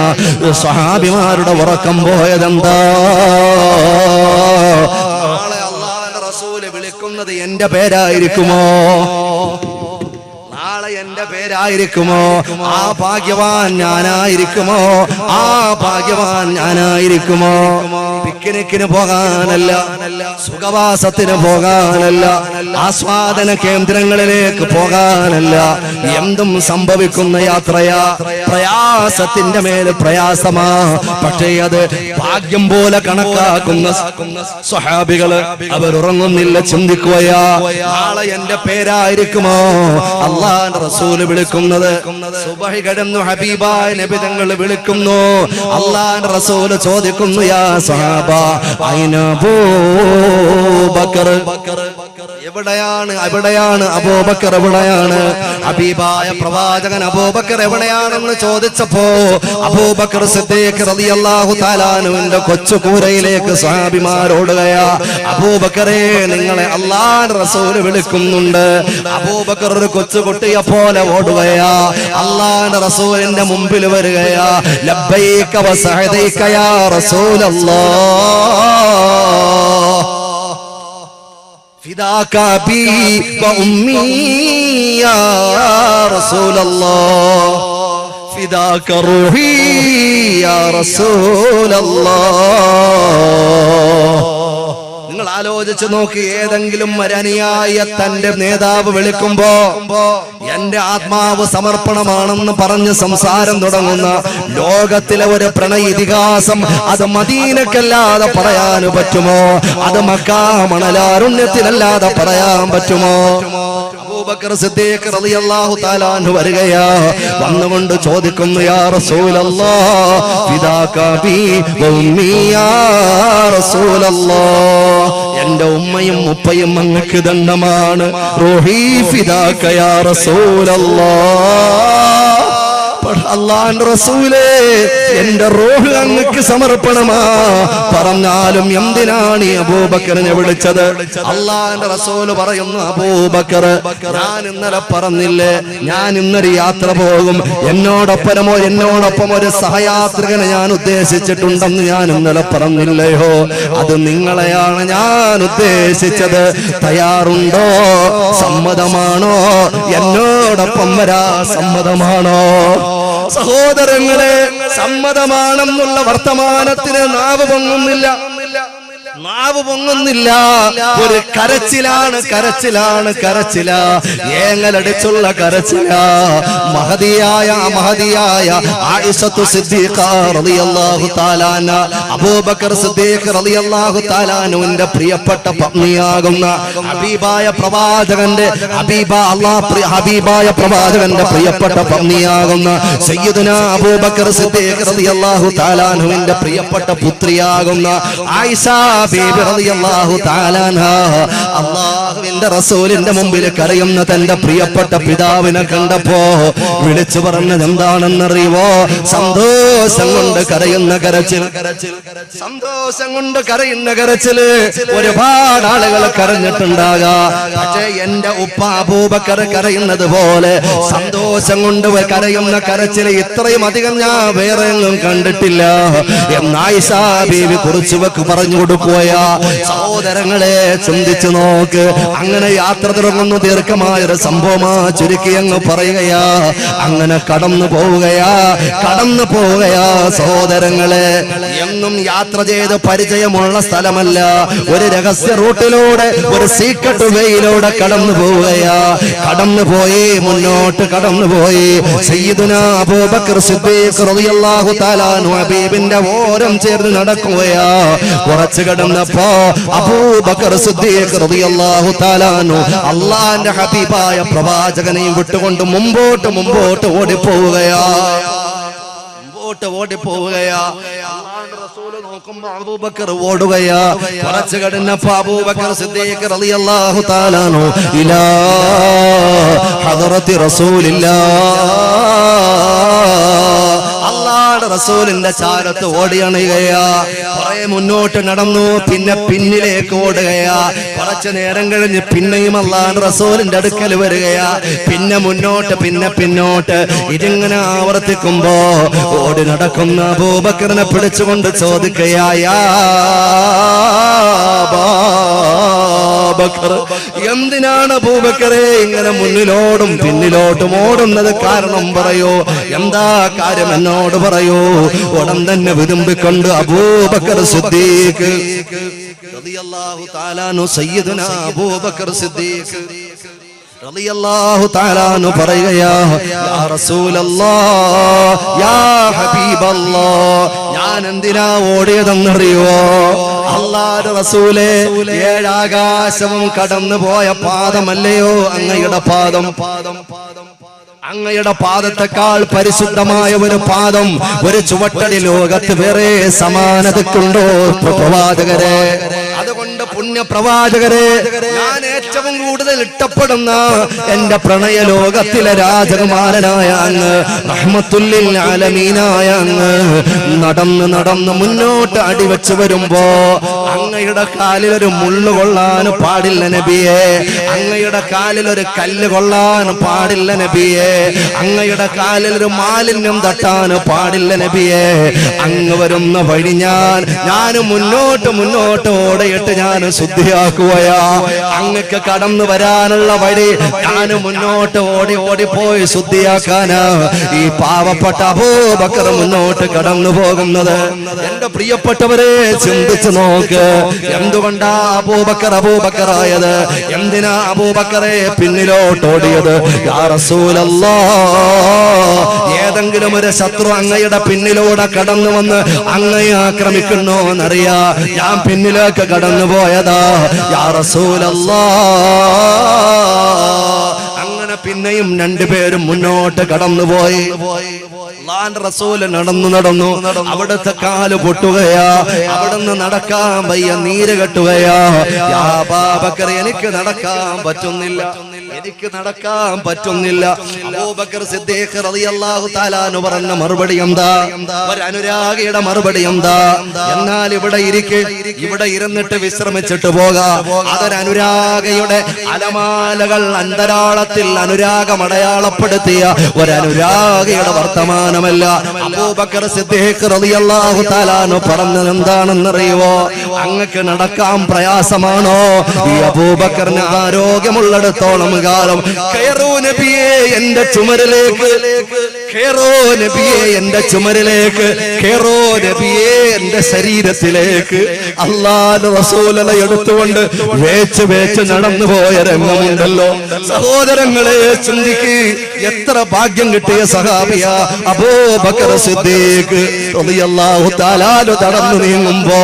സ്വഹാബിമാരുടെ ഉറക്കം പോയതെന്താ? നാളെ അല്ലാഹുവിന്റെ റസൂൽ വിളിക്കുന്നത് എന്റെ പേരായിരിക്കുമോ? നാളെ എന്റെ പേരായിരിക്കുമോ? ആ ഭാഗ്യവാൻ ഞാനായിരിക്കുമോ? ആ ഭാഗ്യവാൻ ഞാനായിരിക്കുമോ? പിക്നിക്കിന് പോകാനല്ല, സുഖവാസത്തിന് പോകാനല്ല, ആസ്വാദന കേന്ദ്രങ്ങളിലേക്ക് പോകാനല്ല, എന്തും സംഭവിക്കുന്ന യാത്രയാ. പ്രയാസത്തിന്റെ മേല് പ്രയാസമാ. പക്ഷേ അത് ഭാഗ്യം പോലെ കണക്കാക്കുന്ന സ്വഹാബികള് അവരുറങ്ങുന്നില്ല, ചിന്തിക്കുകയാ, നാളെ എന്റെ പേരായിരിക്കുമോ അല്ലാഹുവിന്റെ റസൂല് വിളിക്കുന്നത്? സുബഹി കടന്നു, ഹബീബായ നബി തങ്ങൾ വിളിക്കുന്നു. അല്ലാഹുവിന്റെ റസൂല് ചോദിക്കുന്നു, യാ സ്വഹാബാ അയ്ന അബൂബക്കർ, എവിടെയാണ് അബൂബക്കർ, എവിടെയാണ്? ഹബീബായ പ്രവാചകൻ അബൂബക്കർ എവിടെയാണെന്ന് ചോദിച്ചപ്പോ അബൂബക്കർ സിദ്ദീഖ് റളിയല്ലാഹു തആല അൻഹുവിന്റെ കൊച്ചു കൂരയിലേക്ക് സ്വഹാബിമാരോടുകയാ, അബൂബക്കറെ, നിങ്ങളെ അല്ലാഹുവിന്റെ റസൂൽ വിളിക്കുന്നുണ്ട്. അബൂബക്കർ ഒരു കൊച്ചുകുട്ടിയെ പോലെ ഓടുകയാ. അല്ലാഹുവിന്റെ റസൂലിന്റെ മുമ്പിൽ വരികയാ. ലബ്ബൈക വസഅദൈക യാ റസൂലല്ലാഹ്, ഫിദാക ബി വഉമ്മി യാ റസൂലല്ലാഹ്, ഫിദാക റൂഹി യാ റസൂലല്ലാഹ്. നിങ്ങൾ ആലോചിച്ച് നോക്കി, ഏതെങ്കിലും മരനിയായ തന്റെ നേതാവ് വിളിക്കുമ്പോ എന്റെ ആത്മാവ് സമർപ്പണമാണെന്ന് പറഞ്ഞ് സംസാരം തുടങ്ങുന്ന ലോകത്തിലെ ഒരു പ്രണയ ഇതിഹാസം അത് മദീനക്കല്ലാതെ പറയാൻ പറ്റുമോ? അത് മക്കാ മണലാരുണ്യത്തിലല്ലാതെ പറയാൻ പറ്റുമോ? അബൂബക്കർ സിദ്ദീഖ് റളിയല്ലാഹു തആല അൻഹു വരികയാ. വന്നുകൊണ്ട് ചോദിക്കുന്നു, യാ റസൂലല്ലാഹ്, ഫിദാക ബി വഉമ്മി യാ റസൂലല്ലാഹ്, എന്റെ ഉമ്മയും ഉപ്പയും അങ്ങക്ക് ദണ്ഡമാണ്. റൂഹി ഫിദാക യാ റസൂലല്ലാഹ്, അല്ലാഹുവിന്റെ റസൂലേ, എന്റെ റൂഹ് അങ്ങക്ക് സമർപ്പണമാ. പറഞ്ഞാലും എന്തിനാണ് ഈ അബൂബക്കറിനെ വിളിച്ചത്? അല്ലാഹുവിന്റെ റസൂല് പറയുന്നു, അബൂബക്കർ, ഞാൻ ഇന്നലെ പറഞ്ഞില്ലേ, ഞാൻ ഇന്നൊരു യാത്ര പോകും, എന്നോടൊപ്പം ഒരു സഹയാത്രികനെ ഞാൻ ഉദ്ദേശിച്ചിട്ടുണ്ടെന്ന് ഞാൻ ഇന്നലെ പറഞ്ഞില്ലയോ? അത് നിങ്ങളെയാണ് ഞാൻ ഉദ്ദേശിച്ചത്. തയ്യാറുണ്ടോ? സമ്മതമാണോ? എന്നോടൊപ്പം വരാ സമ്മതമാണോ? സഹോദരങ്ങളെ, സമ്മതമാണെന്നുള്ള വർത്തമാനത്തിന് നാവ് പൊങ്ങുന്നില്ല. നാവ് പൊങ്ങുന്നില്ല. ഒരു കരച്ചിലാണ്, കരച്ചിലാണ്, കരച്ചില, ഏങ്ങലടിച്ചുള്ള കരച്ചില. മഹദിയായ ആയിഷത്തു സിദ്ദീഖ റളിയല്ലാഹു തആല അൻഹ, അബൂബക്കർ സിദ്ദീഖ് റളിയല്ലാഹു തആല അൻഹുവിന്റെ പ്രിയപ്പെട്ട പത്നിയാകുന്ന ഹബീബായ പ്രവാചകന്റെ ഹബീബായ പ്രവാചകന്റെ പ്രിയപ്പെട്ട പത്നിയാകുന്ന സയ്യിദുനാ അബൂബക്കർ സിദ്ദീഖ് റളിയല്ലാഹു തആല അൻഹുവിന്റെ പ്രിയപ്പെട്ട പുത്രിയാകുന്ന ആയിഷ ബീബി റളിയല്ലാഹു തആല അൻഹ അല്ലാഹുവിന്റെ റസൂലിന്റെ മുമ്പിൽ കരയുന്ന തന്റെ പ്രിയപ്പെട്ട പിതാവിനെ കണ്ടപ്പോ വിളിച്ചു പറഞ്ഞത് എന്താണെന്നറിയുവോ? സന്തോഷം കൊണ്ട് കരയുന്ന കരച്ചിൽ, സന്തോഷം കൊണ്ട് കരയുന്ന കരച്ചില്. ഒരുപാട് ആളുകൾ കരഞ്ഞിട്ടുണ്ടാകാം, പക്ഷേ എന്റെ ഉപ്പ അബൂബക്കർ കരയുന്നത് പോലെ സന്തോഷം കൊണ്ട് കരയുന്ന കരച്ചിൽ ഇത്രയും അധികം ഞാൻ വേറെ ഒന്നും കണ്ടിട്ടില്ല എന്ന് ആയിഷ ബീവി കുറിച്ച് പറഞ്ഞു കൊടുക്കുകയാ. സഹോദരങ്ങളെ, ചിന്തിച്ചു നോക്ക്. അങ്ങനെ യാത്ര തുടങ്ങുന്നു. ദീർഘമായൊരു സംഭവമാ ചുരുക്കി അങ്ങ് പറയുകയാ. അങ്ങനെ കടന്നു പോവുകയാ സഹോദരങ്ങളെ. എന്നും യാത്ര ചെയ്ത് പരിചയമുള്ള സ്ഥലമല്ല. ഒരു രഹസ്യ റൂട്ടിലൂടെ, ഒരു സീക്രട്ട് വേയിലൂടെ കടന്നു പോവുകയാ. കടന്നുപോയി, മുന്നോട്ട് കടന്നുപോയി. സയ്യിദുനാ അബൂബക്കർ സിദ്ദീഖ് റളിയല്ലാഹു തആല അൻഹു ഹബീബിന്റെ ഓരം ചേർന്ന് നടക്കുകയാ. കുറച്ച് കടന്നപ്പോ അബൂബക്കർ സിദ്ദീഖ് റളിയല്ലാഹു തആല അൻഹു അല്ലാഹുവിന്റെ ഹബീബായ പ്രവാചകനെയും വിട്ടുകൊണ്ട് മുമ്പോട്ട് ഓടിപ്പോവുകയാ. അല്ലാഹുവിന്റെ റസൂൽ നോക്കുമ്പോ അബൂബക്കർ ഓടുകയാ. കുറച്ച് കടന്നപ്പോ അബൂബക്കർ സിദ്ദീഖ് റളിയല്ലാഹു തആല അൻഹു ഇലാ ഹദറത്തി റസൂലില്ലാഹ്, അല്ലാഹുവിന്റെ റസൂലിന്റെ ചാരത്ത് ഓടിയണയുകയാ. കുറെ മുന്നോട്ട് നടന്നു, പിന്നെ പിന്നിലേക്ക് ഓടുകയാ. കുറച്ചു നേരം കഴിഞ്ഞ് പിന്നെയും അല്ലാഹുവിന്റെ റസൂലിന്റെ അടുക്കൽ വരികയാ. പിന്നെ മുന്നോട്ട്, പിന്നെ പിന്നോട്ട്. ഇതിങ്ങനെ ആവർത്തിക്കുമ്പോ ഓടി നടക്കുന്ന അബൂബക്കറിനെ പിടിച്ചുകൊണ്ട് ചോദിക്കുകയാ, യാ അബൂബക്കർ, എന്തിനാണ് അബൂബക്കറെ ഇങ്ങനെ മുന്നിലോടും പിന്നിലോട്ടും ഓടുന്നത്? കാരണം പറയൂ, എന്താ കാര്യം എന്നോട് പറയൂ. ഉടൻ തന്നെ വിതുമ്പിക്കൊണ്ട് അബൂബക്കർ സിദ്ദീഖ് റളിയല്ലാഹു തആല അൻഹു, സയ്യിദുനാ അബൂബക്കർ സിദ്ദീഖ് റളിയല്ലാഹു തആല അൻഹു പറയുകയാ, യാ റസൂലല്ലാഹ്, യാ ഹബീബല്ലാഹ്, ഞാൻ എന്തിനാ ഓടിയതെന്നറിയോ? അല്ലാഹുവിന്റെ റസൂലേ, ഏഴാകാശവും കടന്നു പോയ പാദമല്ലയോ അങ്ങയുടെ പാദം? അങ്ങയുടെ പാദത്തെക്കാൾ പരിശുദ്ധമായ ഒരു പാദം, ഒരു ചുവട്ടടി ലോകത്ത് വേറെ സമാനതക്കുണ്ടോ പ്രവാചകരെ? അതുകൊണ്ട് പുണ്യ പ്രവാചകരെ, ഞാൻ ഏറ്റവും കൂടുതൽ ഇഷ്ടപ്പെടുന്ന എന്റെ പ്രണയ ലോകത്തിലെ രാജകുമാരനായ അങ്ങ്, റഹ്മത്തുല്ലിൽ ആലമീനായ അങ്ങ് നടന്ന് മുന്നോട്ട് അടിവെച്ച് വരുമ്പോ അങ്ങയുടെ കാലിൽ ഒരു മുള്ളു കൊള്ളാൻ പാടില്ല നബിയെ. അങ്ങയുടെ കാലിൽ ഒരു കല്ല് കൊള്ളാൻ പാടില്ല നബിയെ. അങ്ങയുടെ കാലിൽ ഒരു മാലിന്യം തട്ടാൻ പാടില്ല നബിയെ. അങ്ങ് വരുന്ന വഴി ഞാൻ മുന്നോട്ട് ഓടിയിട്ട് ഞാൻ ശുദ്ധിയാക്കുകയാ. അങ്ങക്ക് കടന്നു വരാനുള്ള വഴി ഞാൻ മുന്നോട്ട് ഓടിപ്പോയി ശുദ്ധിയാക്കാനാ ഈ പാവപ്പെട്ട അബൂബക്കർ മുന്നോട്ട് കടന്നു പോകുന്നത്. എന്റെ പ്രിയപ്പെട്ടവരെ, ചിന്തിച്ചു നോക്ക്. എന്തുകൊണ്ടാ അബൂബക്കറായത്? എന്തിനാ അബൂബക്കറെ പിന്നിലോട്ട് ഓടിയത്? യാ റസൂലല്ലാഹ്, ഏതെങ്കിലും ഒരു ശത്രു അങ്ങയുടെ പിന്നിലൂടെ കടന്നു വന്ന് അങ്ങയെ ആക്രമിക്കുന്നോ എന്നറിയാ. ഞാൻ പിന്നിലേക്ക് കടന്നു പോയതാ യാ റസൂലല്ലാഹ്. അങ്ങനെ പിന്നെയും രണ്ടുപേരും മുന്നോട്ട് കടന്നുപോയി. അല്ലാഹുവിന്റെ റസൂൽ നടന്നു. അവിടുത്തെ കാല് പൊട്ടുകയാ. അവിടുന്ന് നടക്കാൻ വയ്യ, നീര് കെട്ടുകയാ. യാ അബൂബക്കർ, എനിക്ക് നടക്കാൻ പറ്റുന്നില്ല. അബൂബക്കർ സിദ്ദീഖ് റളിയല്ലാഹു തആല അൻഹു പറഞ്ഞ മറുപടി എന്താ? ഒരു അനുരാഗിയുടെ മറുപടി എന്താ? എന്നാൽ ഇവിടെ ഇരുന്നിട്ട് വിശ്രമിച്ചിട്ട് പോകാം. അതൊരു അനുരാഗയുടെ അലമാലകൾ അന്തരാളത്തിൽ അനുരാഗം അടയാളപ്പെടുത്തിയ ഒരു അനുരാഗിയുടെ വർത്തമാനമല്ല. അബൂബക്കർ സിദ്ദീഖ് റളിയല്ലാഹു തആല പറഞ്ഞത് എന്താണെന്നറിയുവോ? അങ്ങക്ക് നടക്കാൻ പ്രയാസമാണോ? ഈ അബൂബക്കറിന് ആരോഗ്യമുള്ളിടത്തോളം കാലം ഖൈറു നബിയെ എന്റെ ചുമരിലേക്ക്, ഖൈറു നബിയെ എന്റെ ചുമരിലേക്ക്, ഖൈറു നബിയെ എന്റെ ശരീരത്തിലേക്ക് അല്ലാഹുവിന്റെ റസൂലിനെ എടുത്തുകൊണ്ട് വേച്ച് വേച്ച് നടന്നു പോയ രംഗമുണ്ടല്ലോ. സഹോദരങ്ങളെ ചിന്തിക്ക്, എത്ര ഭാഗ്യം കിട്ടിയ സഹാബിയ അബൂബക്കർ സിദ്ദീഖ് റളിയല്ലാഹു തആല നടന്നു നീങ്ങുമ്പോ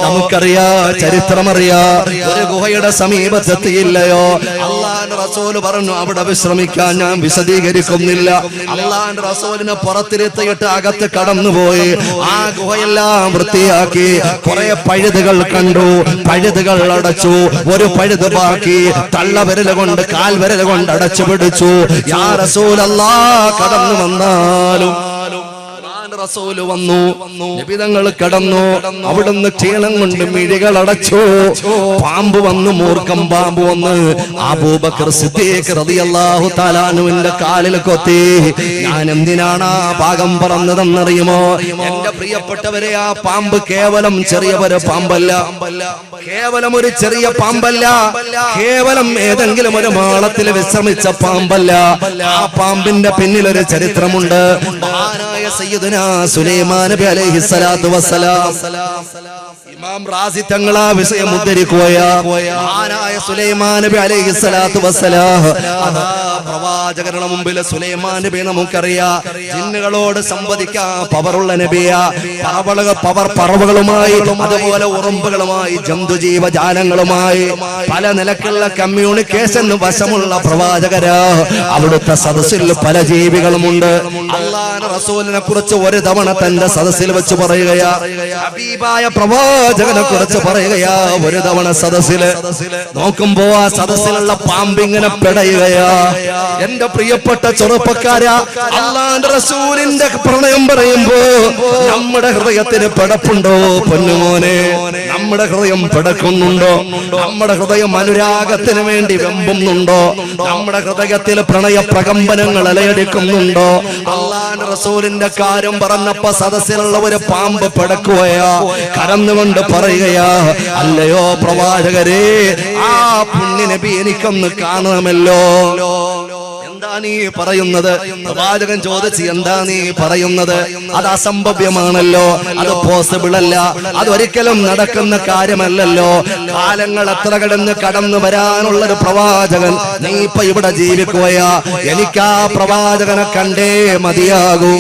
നമുക്കറിയാ, ചരിത്രമറിയാ, ഒരു ഗുഹയുടെ സമീപത്തെത്തിയില്ലയോ. അല്ലാഹുവിന്റെ റസൂൽ പറഞ്ഞു അവിടെ വിശ്രമിക്കാൻ ഞാൻ വിശദീകരിക്കുന്നില്ല. അല്ലാഹുവിന്റെ റസൂലിനെ പുറത്തിരുത്തിയിട്ട് അകത്ത് കടന്നുപോയി ആ ഗുഹയെല്ലാം വൃത്തിയാക്കി കുറെ പഴുതുകൾ കണ്ടു, പഴുതുകൾ അടച്ചു, ഒരു പഴുത് ബാക്കി തള്ളവിരൽ കൊണ്ട് കാൽവിരൽ കൊണ്ട് അടച്ചു പിടിച്ചു. യാ റസൂലല്ലാഹ് കടന്നു വന്നാലും റസൂല് വന്നു, നബിതങ്ങൾ കടന്നു, അവിടുന്ന് ക്ഷീണം കൊണ്ട് മിഴികൾ അടച്ചു. പാമ്പ് വന്നു, മൂർഖം പാമ്പ് വന്ന് അബൂബക്കർ സിദ്ദീഖ് റളിയല്ലാഹു തആല അൻഹുവിന്റെ കാലിൽ കൊത്തി. ഞാൻ എന്തിനാണ് ആ ഭാഗം പറഞ്ഞതെന്നറിയുമോ? എന്റെ പ്രിയപ്പെട്ടവരെ, ആ പാമ്പ് കേവലം ചെറിയൊരു പാമ്പല്ല, കേവലം ഒരു ചെറിയ പാമ്പല്ല, കേവലം ഏതെങ്കിലും ഒരു മാളത്തിൽ വിശ്രമിച്ച പാമ്പല്ല. ആ പാമ്പിന്റെ പിന്നിൽ ഒരു ചരിത്രമുണ്ട്. മഹാനായ സയ്യിദുനാ സുലൈമാൻ നബി അലൈഹിസ്സലാത്തു വസ്സലാം, ഇമാം റാസി തങ്ങൾ ആ വിഷയം ഉദ്ധരിക്കുകയാണ്. മഹാനായ സുലൈമാൻ നബി അലൈഹിസ്സലാത്തു വസ്സലാം, പ്രവാചകരുടെ മുമ്പിൽ സുലൈമാൻ നബി നമുക്കറിയാം ജിന്നുകളോട് സംവദിക്കാൻ പവറുള്ള നബിയാ. പറവകളുമായി, അതുപോലെ ഉറുമ്പുകളുമായി, ജന്തുജീവജാലങ്ങളുമായി പല നിലക്കുള്ള കമ്മ്യൂണിക്കേഷൻ വശമുള്ള പ്രവാചകരാ. അവിടുത്തെ സദസ്സിൽ പല ജീവികളുമുണ്ട്. അല്ലാഹുവിന്റെ റസൂലിനെ കുറിച്ച് ഒരു തവണ തന്റെ സദസ്സിൽ വെച്ച് പറയുകയാ, ഹബീബായ പ്രവാചകനെ കുറിച്ച് പറയുകയാ. ഒരു തവണ സദസ്സില് നോക്കുമ്പോ ആ സദസ്സിലുള്ള പാമ്പിങ്ങനെ പെടയുകയാ. എന്റെ പ്രിയപ്പെട്ട ചെറുപ്പക്കാരാ, അല്ലാഹുവിന്റെ റസൂലിന്റെ പ്രണയം പറയുമ്പോ നമ്മുടെ ഹൃദയത്തിന് പിടപ്പുണ്ടോ പൊന്നുമോനെ? നമ്മുടെ ഹൃദയം പിടക്കുന്നുണ്ടോ? നമ്മുടെ ഹൃദയം അനുരാഗത്തിന് വേണ്ടി വെമ്പുന്നുണ്ടോ? നമ്മുടെ ഹൃദയത്തിൽ പ്രണയ പ്രകമ്പനങ്ങൾ അലയടിക്കുന്നുണ്ടോ? അല്ലാഹുവിന്റെ റസൂലിന്റെ കാര്യം പറഞ്ഞപ്പോ സദസ്സിലുള്ള ഒരു പാമ്പ് പിടക്കുകയാ, കരന്നുകൊണ്ട് പറയുകയാ, അല്ലയോ പ്രവാചകരെ, ആ പുണ്യ നബി എനിക്കൊന്ന് കാണണമല്ലോ. എന്താ നീ പറയുന്നത്? പ്രവാചകൻ ചോദിച്ചു, എന്താ നീ പറയുന്നത്? അത് അസംഭവ്യമാണല്ലോ, അത് പോസിബിൾ അല്ല, അതൊരിക്കലും നടക്കുന്ന കാര്യമല്ലല്ലോ. കാലങ്ങൾ എത്ര കടന്നു വരാനുള്ളൊരു പ്രവാചകൻ നീ ഇപ്പൊ ഇവിടെ ജീവിക്കുകയാ. എനിക്ക് ആ പ്രവാചകനെ കണ്ടേ മതിയാകൂ,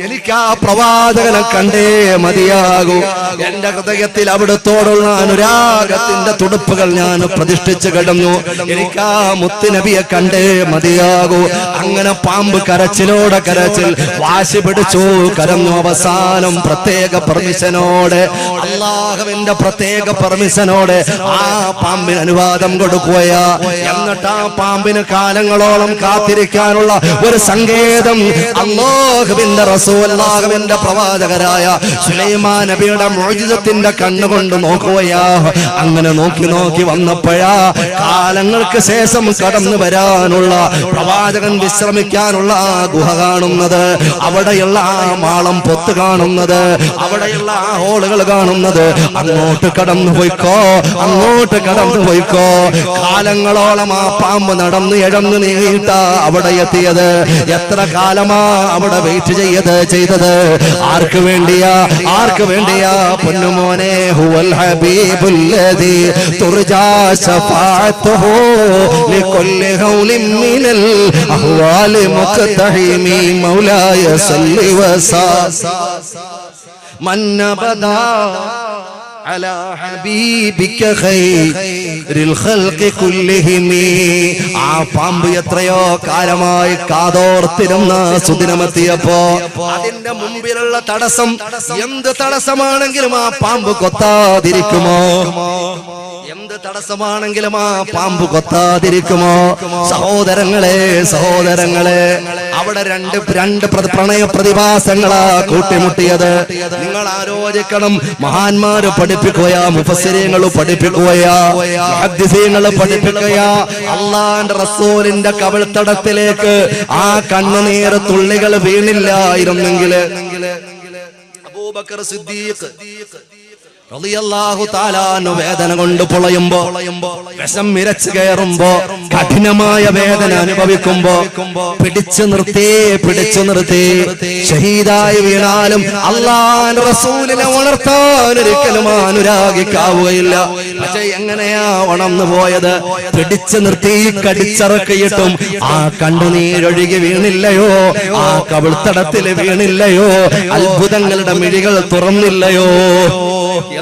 എനിക്ക് ആ പ്രവാചകനെ കണ്ടേ മതിയാകൂ. എന്റെ ഹൃദയത്തിൽ അവിടുത്തോടുള്ള അനുരാഗത്തിന്റെ തുടുപ്പുകൾ ഞാൻ പ്രതിഷ്ഠിച്ചു കിടന്നു. എനിക്ക് ആ മുത്തുനബിയെ കണ്ടേ മതിയാകൂ. അങ്ങനെ പാമ്പ് കരച്ചിലോടെ കരച്ചിൽ, വാശി പിടിച്ചു, കരഞ്ഞു. അവസാനം പ്രത്യേക പെർമിഷനോടെ, അല്ലാഹുവിന്റെ പ്രത്യേക പെർമിഷനോടെ ആ പാമ്പിന് അനുവാദം കൊടുക്കുകയാ. എന്നിട്ട് ആ പാമ്പിന് കാലങ്ങളോളം കാത്തിരിക്കാനുള്ള ഒരു സങ്കേതം അല്ലാഹുവിന്റെ റസൂലുള്ളാഹിന്റെ പ്രവാചകരായ സുലൈമാൻ നബിയുടെ മുഅ്ജിസത്തിന്റെ കണ്ണുകൊണ്ട് നോക്കുകയാ. അങ്ങനെ നോക്കി നോക്കി വന്നപ്പോഴാ കാലങ്ങൾക്ക് ശേഷം കടന്നു വരാനുള്ള, പ്രവാചകൻ വിശ്രമിക്കാനുള്ള ആ ഗുഹ കാണുന്നത്, അവിടെയുള്ള ആ മാളം പൊത്ത് കാണുന്നത്, അവിടെയുള്ള ആ ഹോളുകൾ കാണുന്നത്. അങ്ങോട്ട് കടന്നു പോയിക്കോ, അങ്ങോട്ട് കടന്നു പോയിക്കോ. കാലങ്ങളോളം ആ പാമ്പ് നടന്ന് ഇഴന്നു നീങ്ങിയിട്ടാ അവിടെ എത്തിയത്. എത്ര കാലമാ അവിടെ വെയിറ്റ് ചെയ്തത്? ആർക്ക് വേണ്ടിയാ? ആർക്ക് വേണ്ടിയാ പൊന്നുമോനെ? ഹുവൽ ഹബീബുല്ലദീ തുർജാ ശഫാഅത്തുഹു ലികുല്ലി ഹൗലിൻ മിനൽ അഹ്വാലി മുഖ്തഹിമി മൗലായ സല്ലി വസല്ലം മൻ അബദാ അലാ ഹബീബിക ഖൈറിൽ ഖൽഖി കുല്ലിഹിം. ആ പാമ്പ് എത്രയോ കാലമായി കാതോർത്തിരുന്ന സുദിനമെത്തിയപ്പോ അതിന്റെ മുമ്പിലുള്ള തടസ്സം എന്ത് തടസ്സമാണെങ്കിലും ആ പാമ്പ് കൊത്താതിരിക്കുമോ? എന്ത് തടസ്സമാണെങ്കിലും ആ പാമ്പ് കൊത്താതിരിക്കുമോ? സഹോദരങ്ങളെ, സഹോദരങ്ങളെ, അവിടെ രണ്ട് പ്രണയ പ്രതിഭാസങ്ങളാ കൂട്ടിമുട്ടിയത്. നിങ്ങൾ ആലോചിക്കണം. മഹാന്മാര് പഠിപ്പിക്കുകയാ, മുഫസ്സിരീങ്ങൾ പഠിപ്പിക്കുകയാ, മുഹദ്ദിസീങ്ങൾ പഠിപ്പിക്കുകയാ. അല്ലാഹുവിന്റെ റസൂലിന്റെ കവിൾത്തടത്തിലേക്ക് ആ കണ്ണുനീർ തുള്ളികൾ വീണില്ലായിരുന്നെങ്കിൽ, അബൂബക്കർ സിദ്ദീഖ് റളിയല്ലാഹു തആല അൻഹു വേദന കൊണ്ട് പൊളയുമ്പോ, വിഷം ഇരച്ചു കയറുമ്പോ, കഠിനമായ വേദന അനുഭവിക്കുമ്പോ പിടിച്ചു നിർത്തി ഷഹീദായി വീണാലും അല്ലാഹുവിന്റെ റസൂലിനെ ഉണർത്താൻ ഒരിക്കലും അനുരാഗിക്കാവുകയില്ല. പക്ഷേ എങ്ങനെയാ ഉണർന്നു പോയത്? പിടിച്ചു നിർത്തി കടിച്ചിറക്കിയിട്ടും ആ കണ്ണുനീരൊഴുകി വീണില്ലയോ? ആ കവിൾത്തടത്തിൽ വീണില്ലയോ? അത്ഭുതങ്ങളുടെ മിഴികൾ തുറന്നില്ലയോ?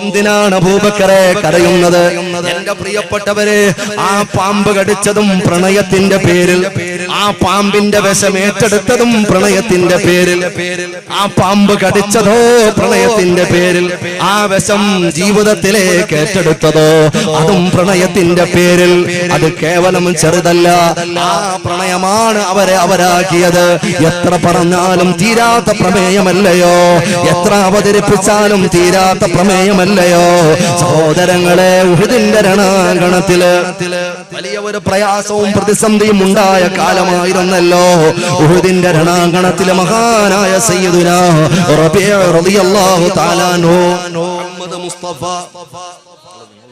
എന്തിനാണ് അബൂബക്കറെ കരയുന്നത്? എന്റെ പ്രിയപ്പെട്ടവരെ, ആ പാമ്പ് കടിച്ചതും പ്രണയത്തിന്റെ പേരിൽ, ആ പാമ്പിന്റെ വിഷം ഏറ്റെടുത്തതും പ്രണയത്തിന്റെ പേരിൽ, ആ പാമ്പ് കടിച്ചതോ പ്രണയത്തിന്റെ പേരിൽ, ആ വിഷം ജീവിതത്തിലേക്ക് ഏറ്റെടുത്തതോ അതും പ്രണയത്തിന്റെ പേരിൽ. അത് കേവലം ചെറുതല്ല, ആ പ്രണയമാണ് അവരെ അവരാക്കിയത്. എത്ര പറഞ്ഞാലും തീരാത്ത പ്രമേയമല്ലയോ? എത്ര അവതരിപ്പിച്ചാലും തീരാത്ത പ്രമേയമല്ലയോ? സഹോദരങ്ങളെ, ഉഹുദിന്റെ രണാങ്കണത്തില് വലിയ ഒരു പ്രയാസവും പ്രതിസന്ധിയും ഉണ്ടായ കാലമായിരുന്നല്ലോ. ഉഹുദിന്റെ രണാങ്കണത്തിലെ മഹാനായ സയ്യിദുനാ റബീഅ റളിയല്ലാഹു തആല അൻഹു മുഹമ്മദ് മുസ്തഫ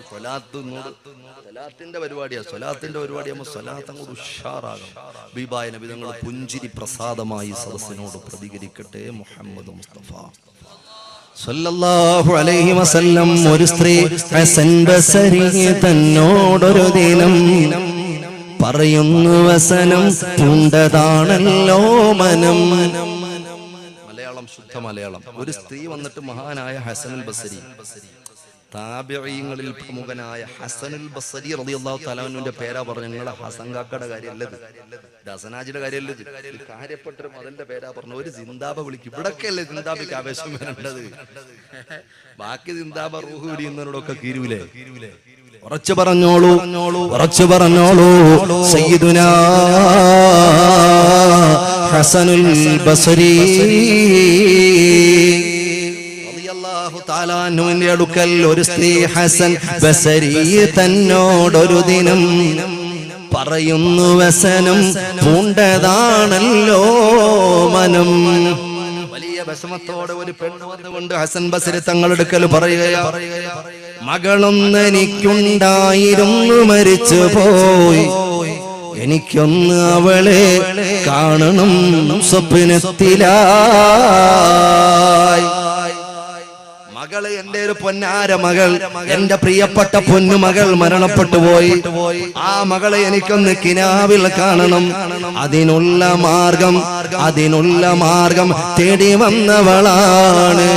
സ്വലാത്തിന്റെ പരിപാടിയാകുമ്പോൾ സ്വലാത്ത് അങ്ങോട്ട് ഉഷാറാകും. ബീബായ നബി തങ്ങൾ പുഞ്ചിരി പ്രസാദമായി സദസ്സിനോട് പ്രതികരിക്കട്ടെ. മുഹമ്മദ് മുസ്തഫ സല്ലല്ലാഹു അലൈഹി വസല്ലം ഒരു സ്ത്രീ ഹസൻ ബസരി തന്നോടൊരു ദിനം പറയുന്നു വസനം പൂണ്ടതാണല്ലോ മനം. മലയാളം, ശുദ്ധ മലയാളം. ഒരു സ്ത്രീ വന്നിട്ട് മഹാനായ ഹസനുൽ ബസരി, താബിഈങ്ങളിൽ പ്രമുഖനായ ഹസനുൽ ബസരി റളിയല്ലാഹു തആല അൻഹുവിന്റെ പേരാ പറഞ്ഞു. നിങ്ങളുടെ ഹസൻ കാക്കയുടെ കാര്യമല്ലത്, ഹസനാജിയുടെ കാര്യമല്ലത്, കാര്യപ്പെട്ടൊരു മതന്റെ പേരാ പറഞ്ഞു. ഒരു സിന്ദാബ വിളിക്കും. ഇവിടൊക്കെയല്ലേ സിന്ദാബിക്ക് ആവേശം വരേണ്ടത്? ബാക്കി സിന്ദാബ റൂഹ് പിടിയുന്നവരോടൊക്കെ കീരൂലേ? ഉറച്ചു പറഞ്ഞോളൂ സയ്യിദുനാ ഹസനുൽ ബസരി ന്റെ അടുക്കൽ ഒരു സ്ത്രീ ഹസൻ ബസരി തന്നോടൊരു ദിനം പറയുന്നു വസനം പൂണ്ടതാണല്ലോ മനം. വലിയ വിഷമത്തോടെ ഒരു പെണ്ണ് വന്നുകൊണ്ട് ഹസൻ ബസരി തങ്ങളെടുക്കൽ പറയുകയാ, മകളൊന്നെനിക്കുണ്ടായിരുന്നു മരിച്ചു പോയി, എനിക്കൊന്ന് അവളെ കാണണം സ്വപ്നത്തിലായി. മകള്, എന്റെ ഒരു പൊന്നാര മകൾ, എന്റെ പ്രിയപ്പെട്ട പൊന്നുമകൾ മരണപ്പെട്ടു പോയി. ആ മകളെ എനിക്കൊന്ന് കിനാവിൽ കാണണം. അതിനുള്ള മാർഗം തേടി വന്നവളാണ്.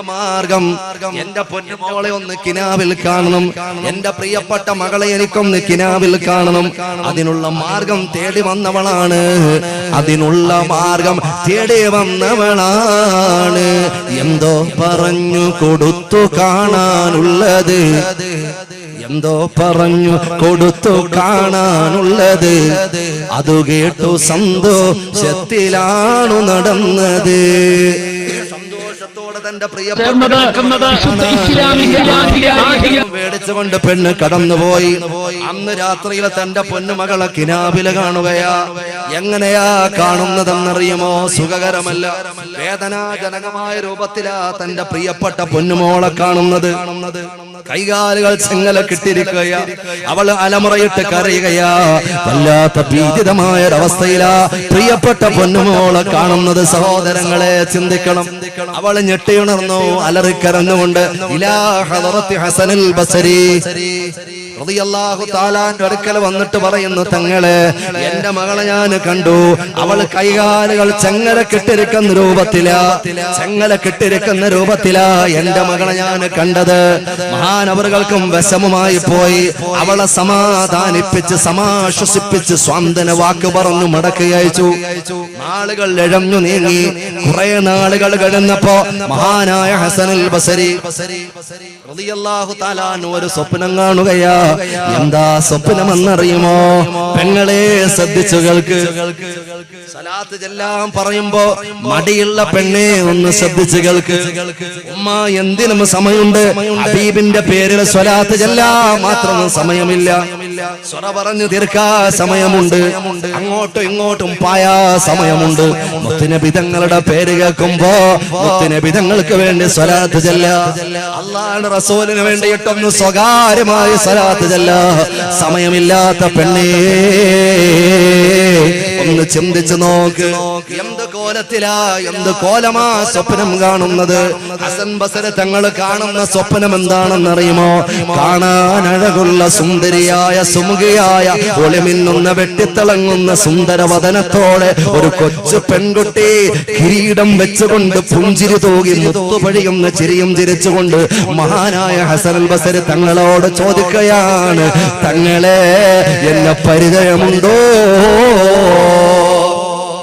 മാർഗം എന്റെ പൊന്നുമോളെ ഒന്ന് കിനാവിൽ കാണണം, എന്റെ പ്രിയപ്പെട്ട മകളെ എനിക്കൊന്ന് കിനാവിൽ കാണണം. അതിനുള്ള മാർഗം തേടി വന്നവളാണ്. എന്തോ പറഞ്ഞു കൊടുത്തു കാണാനുള്ളത്, അതു കേട്ടു സന്തോഷത്തിലാണു നടന്നത്. തന്റെ മേടിച്ചുകൊണ്ട് പെണ്ണ് കടന്നുപോയി. അന്ന് രാത്രിയിൽ തന്റെ പൊന്നുമകളെ കിനാവില് കാണുകയാ. എങ്ങനെയാ കാണുന്നതെന്നറിയുമോ? സുഖകരമല്ല, വേദനാജനകമായ രൂപത്തിലാ തന്റെ പ്രിയപ്പെട്ട പൊന്നുമോളെ കാണുന്നത്. കൈകാലുകൾ ചെങ്ങല കിട്ടിയിരിക്കുകയാ. അവൾ അലമുറയിട്ട് കരയുകയാ. വല്ലാത്ത ഭീതിതമായ ഒരവസ്ഥയിലാ പ്രിയപ്പെട്ട പൊന്നുമോളെ കാണുന്നത്. സഹോദരങ്ങളെ, ചിന്തിക്കണം. അവൾ ഞെട്ടിയുണർന്നു, അലറിക്കരഞ്ഞുകൊണ്ട് ഇലാ ഹളറത്തി ഹസനുൽ ബസരി റളിയല്ലാഹു തആല അടുക്കൽ വന്നിട്ട് പറയുന്നു, തങ്ങളെ, എന്റെ മകളെ ഞാൻ കണ്ടു. അവൾ കൈകാലുകൾ ചെങ്ങല കെട്ടിരിക്കുന്ന രൂപത്തിലാ എന്റെ മകളെ ഞാൻ കണ്ടത്. മഹാനവറുകൾക്കും വിഷമമായി പോയി. അവളെ സമാധാനിപ്പിച്ച് സമാശ്വസിപ്പിച്ച് സ്വാന്തന വാക്ക് പറഞ്ഞു മടക്കി അയച്ചു. നാളുകൾ ഇഴഞ്ഞു നീങ്ങി. കുറെ നാളുകൾ കഴിഞ്ഞപ്പോ മഹാനായ ഹസനുൽ ബസരി റളിയല്ലാഹു തആല ഒരു സ്വപ്നം കാണുകയാ. എന്താ സ്വപ്നമെന്നറിയുമോ? പെങ്ങളെ ശ്രദ്ധിച്ചു കേൾക്ക്. സലാത്ത് ചെല്ലാൻ പറയുമ്പോ മടിയുള്ള പെണ്ണെ ഒന്ന് ശ്രദ്ധിച്ചു കേൾക്ക്. ഉമ്മ എന്തിനും സമയമുണ്ട്. ഹബീബിന്റെ പേരിൽ സ്വലാത്ത് ചെല്ലാൻ മാത്രം സമയമില്ല. സ്വറ പറഞ്ഞു തീർക്കാ സമയമുണ്ട്. അങ്ങോട്ടും ഇങ്ങോട്ടും പായാ സമയമുണ്ട്. മുത്തുനബി തങ്ങളുടെ പേര് കേൾക്കുമ്പോ മുത്തുനബി തങ്ങൾക്ക് വേണ്ടി സ്വലാത്ത് ചെല്ല. അല്ലാഹുവിന്റെ റസൂലിന് വേണ്ടിയിട്ടൊന്ന് സ്വകാര്യമായി സ്വലാത്ത് ചെല്ല. സമയമില്ലാത്ത പെണ്ണേ ഒന്ന് ചിന്തിച്ചു നോക്ക്. എന്ത് കോലത്തിലാ, എന്ത് കോലമാ സ്വപ്നം കാണുന്നത്? ഹസൻ ബസരി തങ്ങൾ കാണുന്ന സ്വപ്നം എന്താണെന്നറിയുമോ? കാണാൻ അഴകുള്ള സുന്ദരിയായ സുമുഖിയായ ഒളിമിന്നുന്ന വെട്ടിത്തിളങ്ങുന്ന സുന്ദരവദനത്തോടെ ഒരു കൊച്ചു പെൺകുട്ടി കിരീടം വെച്ചുകൊണ്ട് പുഞ്ചിരി തൂകി മുത്തുപഴിയുന്ന ചിരിയും ചിരിച്ചുകൊണ്ട് മഹാനായ ഹസൻ ബസരി തങ്ങളോട് ചോദിക്കുകയാണ്, തങ്ങളെ എന്നെ പരിചയമുണ്ടോ?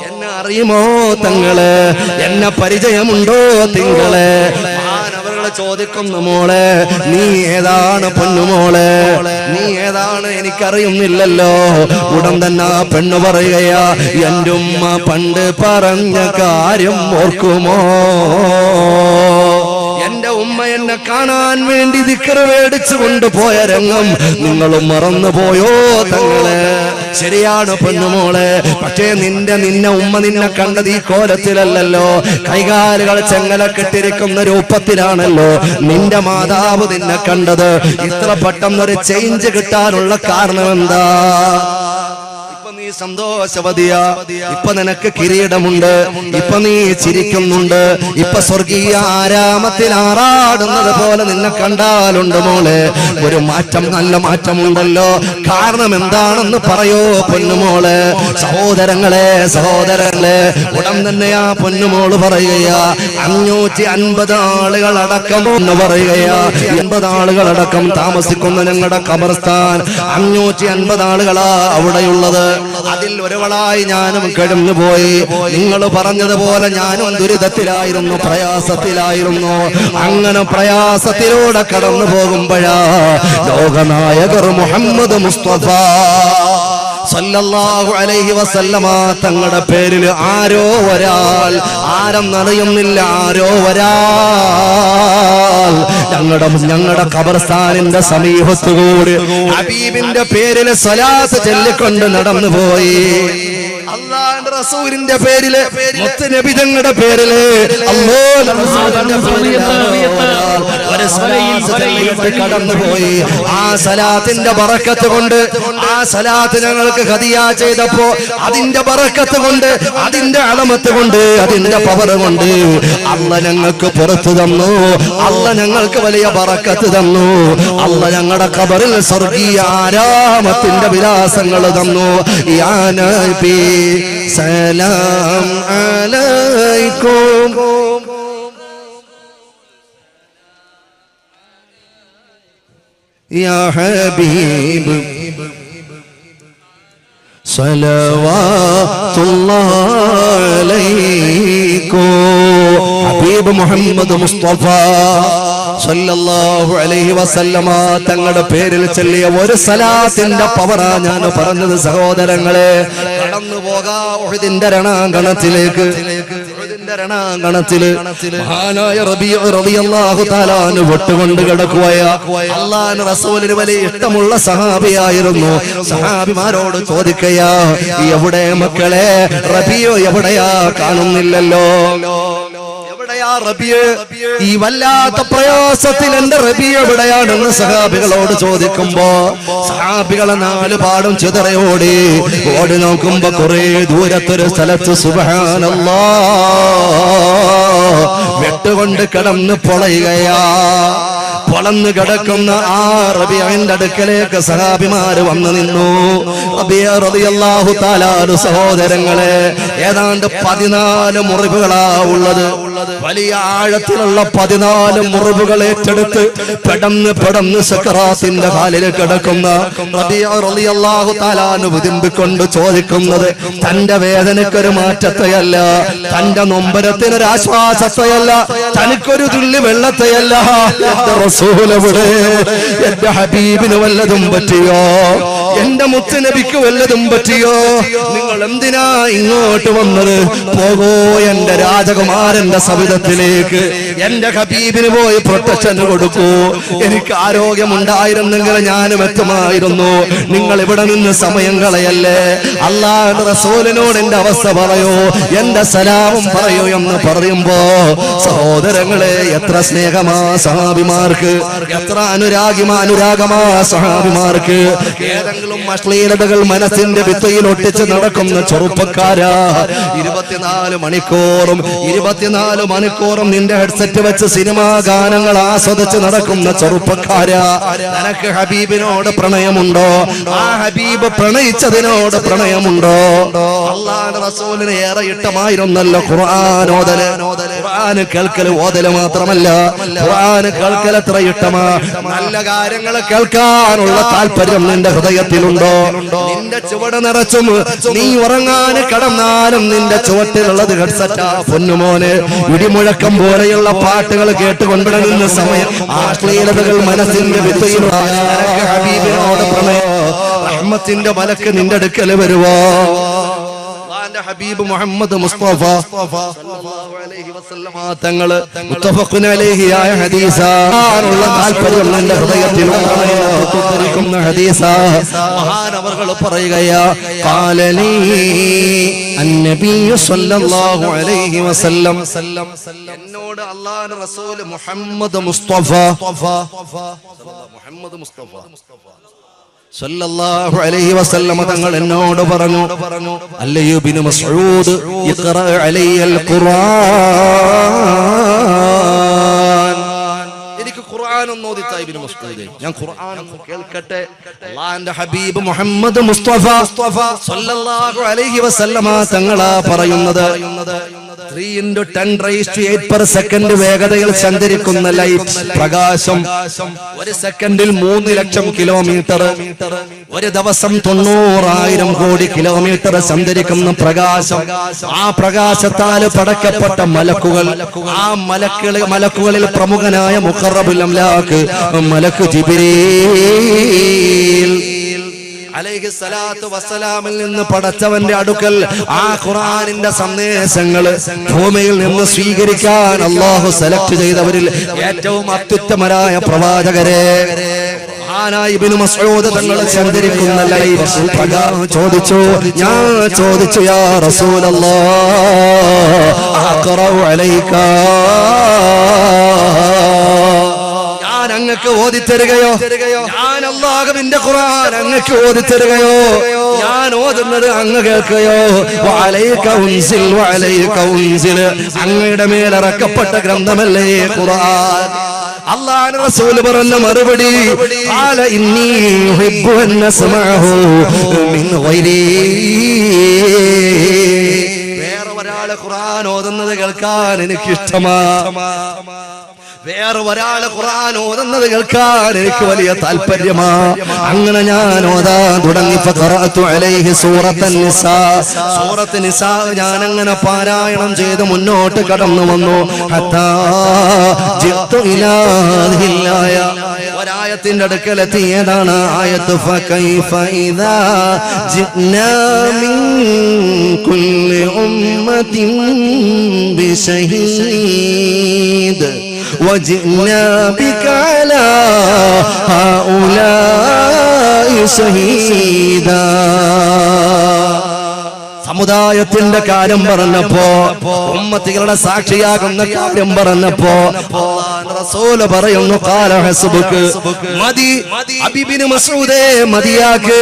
എന്നെ അറിയുമോ തങ്ങള്? എന്നെ പരിചയമുണ്ടോ തിങ്കളെ? അവരുടെ ചോദിക്കുന്നു, മോളെ നീ ഏതാണ് പൊന്നുമോളെ? നീ ഏതാണ്? എനിക്കറിയുന്നില്ലല്ലോ. ഉടൻ തന്നെ ആ പെണ്ണ് പറയുകയാ, എൻ്റെ ഉമ്മ പണ്ട് പറഞ്ഞ കാര്യം ഓർക്കുമോ? എന്റെ ഉമ്മ എന്നെ കാണാൻ വേണ്ടി ദിക്ർ മേടിച്ചു കൊണ്ടുപോയ രംഗം നിങ്ങളും മറന്നുപോയോ തങ്ങളെ? ശരിയാണ് പൊന്നുമോളെ, പക്ഷേ നിന്നെ ഉമ്മ നിന്നെ കണ്ടത് ഈ കോലത്തിലല്ലല്ലോ. കൈകാലുകൾ ചെങ്ങല കെട്ടിരിക്കുന്ന രൂപത്തിലാണല്ലോ നിന്റെ മാതാവ് നിന്നെ കണ്ടത്. ഇത്ര പെട്ടെന്നൊരു ചേഞ്ച് കിട്ടാനുള്ള കാരണം എന്താ? നീ സന്തോഷവതിയാ, ഇപ്പൊ നിനക്ക് കിരീടമുണ്ട്, ഇപ്പൊ നീ ചിരിക്കുന്നുണ്ട്, ഇപ്പൊ സ്വർഗീയ ആരാമത്തിൽ ആറാടുന്നത് പോലെ നിന്നെ കണ്ടാലുണ്ട് മോളെ. ഒരു മാറ്റം, നല്ല മാറ്റമുണ്ടല്ലോ. കാരണം എന്താണെന്ന് പറയോ പൊന്നുമോളെ? സഹോദരങ്ങളെ ഉടൻ തന്നെ ആ പൊന്നുമോള് പറയുകയാ, 550 ആളുകളടക്കം എന്ന് പറയുകയാ. 80 ആളുകളടക്കം താമസിക്കുന്ന ഞങ്ങളുടെ ഖബർസ്ഥാൻ 550 ആളുകളാ അവിടെയുള്ളത്. അതിൽ ഒരുവളായി ഞാനും കഴിഞ്ഞുപോയി. നിങ്ങൾ പറഞ്ഞതുപോലെ ഞാനും ദുരിതത്തിലായിരുന്നു, പ്രയാസത്തിലായിരുന്നു. അങ്ങനെ പ്രയാസത്തിലൂടെ കടന്നു പോകുമ്പോഴാ ലോകനായകർ മുഹമ്മദ് മുസ്തഫ സല്ലല്ലാഹു അലൈഹി വസല്ലമ തങ്ങളുടെ പേരിൽ ആരോ ഒരാൾ, ആരെന്നറിയുന്നില്ല, ആരോ ഒരാൾ ഞങ്ങളുടെ ഖബർസ്ഥാനിന്റെ സമീപത്തുകൂടി ഹബീബിന്റെ പേരിൽ സ്വലാത്ത് ചൊല്ലിക്കൊണ്ട് നടന്നുപോയി. അല്ലാഹുവിന്റെ റസൂലിന്റെ പേരില്, മുത്തുനബി തങ്ങളുടെ പേരില് കടന്നുപോയി. ആ സലാത്തിന്റെ ബറക്കത്ത് കൊണ്ട്, ആ സലാത്ത് ഞങ്ങൾക്ക് ഹദിയ ചെയ്തപ്പോ അതിന്റെ ബറക്കത്ത് കൊണ്ട്, അതിന്റെ അളമത്ത് കൊണ്ട്, അതിന്റെ പവർ കൊണ്ട് അല്ലാഹ് ഞങ്ങൾക്ക് പുറത്തു തന്നു. അല്ലാഹ് ഞങ്ങൾക്ക് വലിയ ബറക്കത്ത് തന്നു. അല്ലാഹ് ഞങ്ങളുടെ ഖബറിൽ സ്വർഗീയ ആരാമത്തിന്റെ വിലാസങ്ങൾ തന്നു. യാ നബി സലാം അലൈക്കും യാ ഹബീബ് സ്വലവാത്തുല്ലാഹി അലൈക്കും. ഹബീബ് മുഹമ്മദ് മുസ്തഫ സല്ലല്ലാഹു അലൈഹി വസല്ലമ തങ്ങളുടെ പേരിൽ ചൊല്ലിയ ഒരു സലാത്തിന്റെ പവറാ ഞാൻ പറഞ്ഞത്. സഹോദരങ്ങളെ, കടന്നു പോകാ ഉഹദിന്റെ രണാങ്കണത്തിലേക്ക്. മഹാനായ റബീഉ റളിയല്ലാഹു തആല അൻഹു വെട്ടുകൊണ്ട് കിടക്കുകയാ. അല്ലാഹുവിന്റെ റസൂലിന് വലിയ ഇഷ്ടമുള്ള സഹാബിയായിരുന്നു. സഹാബിമാരോട് ചോദിക്കയാ, എവിടെ മക്കളെ? റബീഉ എവിടെയാ? കാണുന്നില്ലല്ലോ. ഈ വല്ലാത്ത പ്രയാസത്തിൽ എന്റെ റബീഉ എവിടെയാണെന്ന് സഹാബികളോട് ചോദിക്കുമ്പോ സഹാബികളെ 4 പാടും ചിതറയോടി ഓടി നോക്കുമ്പോ കുറെ ദൂരത്തൊരു സ്ഥലത്ത് സുബ്ഹാനല്ലാഹ് വെട്ടുകൊണ്ട് കിടന്ന് പൊളയുകയാ. പൊളന്ന് കിടക്കുന്ന ആ റബീഇന്റെ അടുക്കലേക്ക് സഹാബിമാര് വന്നു നിന്നു. റബീഉ റളിയല്ലാഹു തആല സഹോദരങ്ങളെ, ഏതാണ്ട് 14 മുറിവുകളാ ഉള്ളത്. വലിയ ആഴത്തിലുള്ള 14 മുറിവുകൾ ഏറ്റെടുത്ത് പെടന്ന് സക്കറാത്തിന്റെ കാലിൽ കിടക്കുന്ന റബീഉ റളിയല്ലാഹു തആല വിതുമ്പിക്കൊണ്ട് ചോദിക്കുന്നത് തന്റെ വേദനയ്ക്കൊരു മാറ്റത്തെയല്ല, തന്റെ നൊമ്പരത്തിനൊരു ആശ്വാസത്തെയല്ല, തനിക്കൊരു തുള്ളി വെള്ളത്തെയല്ല, റസൂൽ എവിടെ? എന്റെ ഹബീബിന് വല്ലതും പറ്റിയോ? എന്റെ മുത്തുനബിക്ക് വല്ലതും പറ്റിയോ? നിങ്ങൾ എന്തിനാ ഇങ്ങോട്ട് വന്നത്? പോകൂ എന്റെ രാജകുമാരന്റെ സവിധത്തിലേക്ക്. എന്റെ ഹബീബിന് പോയി പ്രൊട്ടക്ഷൻ കൊടുക്കൂ. എനിക്ക് ആരോഗ്യമുണ്ടായിരുന്നെങ്കിൽ ഞാനും എത്തുമായിരുന്നു. നിങ്ങൾ ഇവിടെ നിന്ന് സമയം കളയല്ലേ. അല്ലാഹുവിന്റെ റസൂലിനോട് എന്റെ അവസ്ഥ പറയൂ, എന്റെ സലാമും പറയൂ എന്ന് പറയുമ്പോ സഹോദരങ്ങളെ, എത്ര സ്നേഹമാ സഹാബിമാർക്ക്, എത്ര അനുരാഗമാ സഹാബിമാർക്ക്. ഏതെങ്കിലും അശ്ലീലതകൾ മനസ്സിന്റെ ഭിത്തിയിൽ ഒട്ടിച്ച് നടക്കുന്ന ചെറുപ്പക്കാരാ, 24 മണിക്കൂറും നിന്റെ ഹെഡ്സെറ്റ് വെച്ച് സിനിമാ ഗാനങ്ങൾ ആസ്വദിച്ച് നടക്കുന്ന ചെറുപ്പക്കാരാ, നിനക്ക് ഹബീബിനോട് പ്രണയമുണ്ടോ? ആ ഹബീബ് പ്രണയിച്ചതിനോട് പ്രണയമുണ്ടോ? അല്ലാഹുവിന്റെ റസൂലിന് ഏറെ ഇഷ്ടമായിരുന്നല്ലോ ഖുർആൻ ഓതല്. ഖുർആൻ കേൾക്കൽ ഓതല് മാത്രമല്ല, ഖുർആൻ കേൾക്കൽ എത്ര ഇഷ്ടമാ. നല്ല കാര്യങ്ങൾ കേൾക്കാനുള്ള താല്പര്യം നിന്റെ ഹൃദയത്തിലുണ്ടോ? നിന്റെ ചുവട് നിറച്ചും നീ ഉറങ്ങാൻ കടന്നാലും നിന്റെ ചുവട്ടിലുള്ളത് ഹെഡ്സെറ്റാ പൊന്നുമോനെ. ഇടിമുഴക്കം പോലെയുള്ള പാട്ടുകൾ കേട്ടുകൊണ്ടിരുന്ന സമയം അശ്ലീലതകൾ മനസ്സിന്റെ ഭിത്തിയിലുള്ള ഹബീബിനോട് പ്രണയം, റഹ്മത്തിന്റെ മലക്ക് നിന്റെ അടുക്കൽ വരുവോ? ഹബീബ് മുഹമ്മദ് മുസ്തഫ സല്ലല്ലാഹു അലൈഹി വസല്ലമ തങ്ങള് മുത്തഫഖുൻ അലൈഹിയായ ഹദീസാനുള്ള താൽപര്യം നിന്റെ ഹൃദയത്തിൽ ഉണർത്തുന്ന ഹദീസാ. മഹാനവർകൾ പറയുകയാ, ഖാലലി അന്നബിയു സല്ലല്ലാഹു അലൈഹി വസല്ലം, എന്നോട് അല്ലാഹുവിന്റെ റസൂൽ മുഹമ്മദ് മുസ്തഫ സല്ലല്ലാഹു അലൈഹി വസല്ലം തങ്ങൾ എന്നോട് പറഞ്ഞു, അല്ലയോ ഇബ്നു മസ്ഊദ്, ഇഖ്റ അലയ്യൽ ഖുർആൻ. എനിക്ക് ഖുർആൻ ഒന്ന് ഓതിത്താ ഇബ്നു മസ്ഊദ്, ഞാൻ ഖുർആൻ ഒന്ന് കേൾക്കട്ടെ. അല്ലാഹുവിന്റെ ഹബീബ് മുഹമ്മദ് മുസ്തഫ സല്ലല്ലാഹു അലൈഹി വസല്ലം തങ്ങളാ പറയുന്നത്, 3x10⁸ വേഗതയിൽ സഞ്ചരിക്കുന്ന ലൈറ്റ് പ്രകാശം, ഒരു സെക്കൻഡിൽ 3 ലക്ഷം കിലോമീറ്റർ, ഒരു ദിവസം 90,000 കോടി കിലോമീറ്റർ സഞ്ചരിക്കുന്ന പ്രകാശം. ആ പ്രകാശത്താൽ പടക്കപ്പെട്ട മലക്കുകൾ, ആ മലക്കുകളിൽ പ്രമുഖനായ മുഖറബുൽ അംലാക്ക് മലക്ക് ജിബ്രീൽ അലൈഹി സ്വലാത്തു വസ്സലാമിൽ നിന്ന് പടച്ചവന്റെ അടുക്കൽ ആ ഖുർആനിന്റെ സന്ദേശങ്ങൾ ഭൂമിയിൽ നിന്ന് സ്വീകരിക്കാൻ അല്ലാഹു സെലക്ട് ചെയ്തവരിൽ ഏറ്റവും അത്യുത്തമരായ പ്രവാചകരെ ഇബ്നു മസ്ഊദ് തങ്ങൾ സഞ്ചരിക്കുന്ന ലൈറ്റ് ചോദിച്ചു, ഞാൻ ചോദിച്ചു, യാ റസൂലല്ലാഹ് അഖറഉ അലൈക, ഞാൻ അങ്ങക്ക് ഓതിത്തരുകയോ? ഞാൻ അല്ലാഹുവിന്റെ ഖുർആൻ അങ്ങക്ക് ഓതിത്തരുകയോ? ഞാൻ ഓതുന്നത് അങ്ങ് കേൾക്കുകയോ? വഅലൈക ഉൻസിൽ വഅലൈക ഉൻസിൽ, അങ്ങയുടെ മേൽ ഇറക്കപ്പെട്ട ഗ്രന്ഥമല്ലേ ഖുർആൻ. അല്ലാഹുവിന്റെ റസൂൽ പറഞ്ഞ മറുപടി, ഖാല ഇന്നി ഉഹിബ്ബു അൻ അസ്മഅഹു മിൻ ഗൈരി, വേറെ ഒരാളെ ഖുർആൻ ഓതുന്നത് കേൾക്കാൻ എനിക്ക് ഇഷ്ടമാ, വേറെ ഒരാള് ഖുർആൻ ഓതുന്നത് കേൾക്കാൻ എനിക്ക് വലിയ താല്പര്യമാ. അങ്ങനെ ഞാൻ ഓതാൻ തുടങ്ങി. ഫഖറഅതു അലൈഹി സൂറത്തുൻ നിസാ, സൂറത്ത് നിസാ ഞാൻ അങ്ങനെ പാരായണം ചെയ്ത് മുന്നോട്ട് കടന്നു വന്നു. ഹത്താ ജിത്തു ഇലാ ഹിൽ ആയ, ഒരായത്തിന്റെ അടുക്കൽ എത്തിയതാണ് ആയത്ത്, ഫകൈഫ ഇദാ ജിനാ മിൻ കുല്ലി ഉമ്മത്തിൻ ബിശഹീദ് وجئنا بك على هؤلاء شهيدا. സമുദായത്തിന്റെ കാര്യം പറഞ്ഞപ്പോ, ഉമ്മത്തികളുടെ സാക്ഷിയാകുന്ന കാര്യം പറഞ്ഞപ്പോ റസൂല് പറയുന്നു, ഖാല ഹസ്ബുക്, മതി ഇബ്നു മസ്ഊദേ മതിയാക്ക്,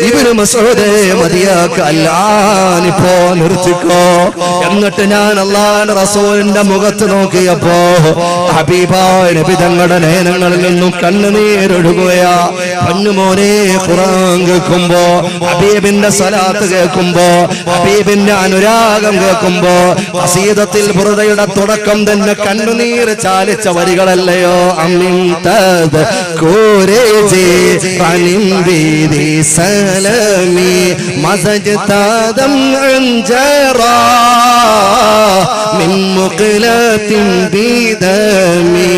ഇബ്നു മസ്ഊദേ മതിയാക്ക്, അല്ലാനിപ്പോ നിർത്തിക്കോ. എന്നിട്ട് ഞാൻ അല്ലാഹുവിന്റെ റസൂലിന്റെ മുഖത്ത് നോക്കിയപ്പോ ഹബീബായ നബി തങ്ങളുടെ നയനങ്ങളിൽ നിന്നും കണ്ണുനീരൊഴുകുകയാ. പൊന്നുമോനെ, ഖുർആൻ കേൾക്കുമ്പോ, ഹബീബിന്റെ സ്വലാത്ത് കേൾക്കുമ്പോ ഹബീബിന്റെ അനുരാഗം കേൾക്കുമ്പോ ഖസീദത്തിൽ ബുർദയുടെ തുടക്കം തന്നെ കണ്ണുനീർ ചാലിച്ച വരികളല്ലയോ അമിൻതദ് കൂരേജി റനിം ബിദി സലമി മസജ്തദം അൻജറാ മിൻ മുഖലത്തിൻ ബിദമി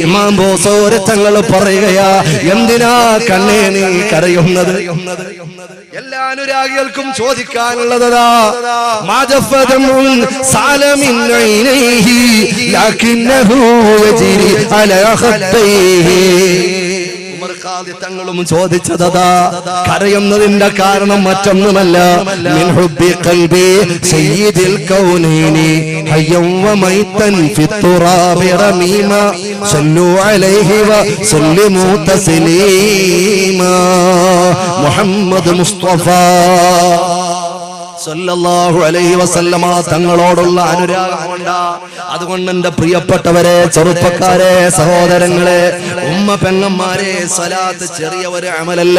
ഇമാം ബോസോര് തങ്ങൾ പറയുകയാ എന്തിനാ കണ്ണേ നീ കരയുന്നത്? എല്ലാ അനുരാഗികൾക്കും ചോദിക്കാനുള്ളതാ മാജഫദമുൻ സാലമിൻ ഐനൈഹി ലകിന്നഹു യജ്രി അലാ ഖത്തൈഹി തങ്ങളും ചോദിച്ചതാ കരയുന്നതിന്റെ കാരണം മറ്റൊന്നുമല്ല മിൻ ഹുബ്ബി ഖൽബി സയ്യിദിൽ കൗനൈനി ഹയ്യം വമൈതൻ ഫിത്തുറാബി റമീമ സല്ലു അലൈഹി വസല്ലിമു തസ്ലീമാ മുഹമ്മദ് മുസ്തഫ സല്ലല്ലാഹു അലൈഹി വസല്ലമ തങ്ങളോടുള്ള അനുരാഗം കൊണ്ടാ. അതുകൊണ്ട് എന്റെ പ്രിയപ്പെട്ടവരെ, ചെറുപ്പക്കാരെ, സഹോദരങ്ങളെ, ഉമ്മ പെങ്ങന്മാരെ, സ്വലാത്ത് ചെറിയ ഒരു അമലല്ല.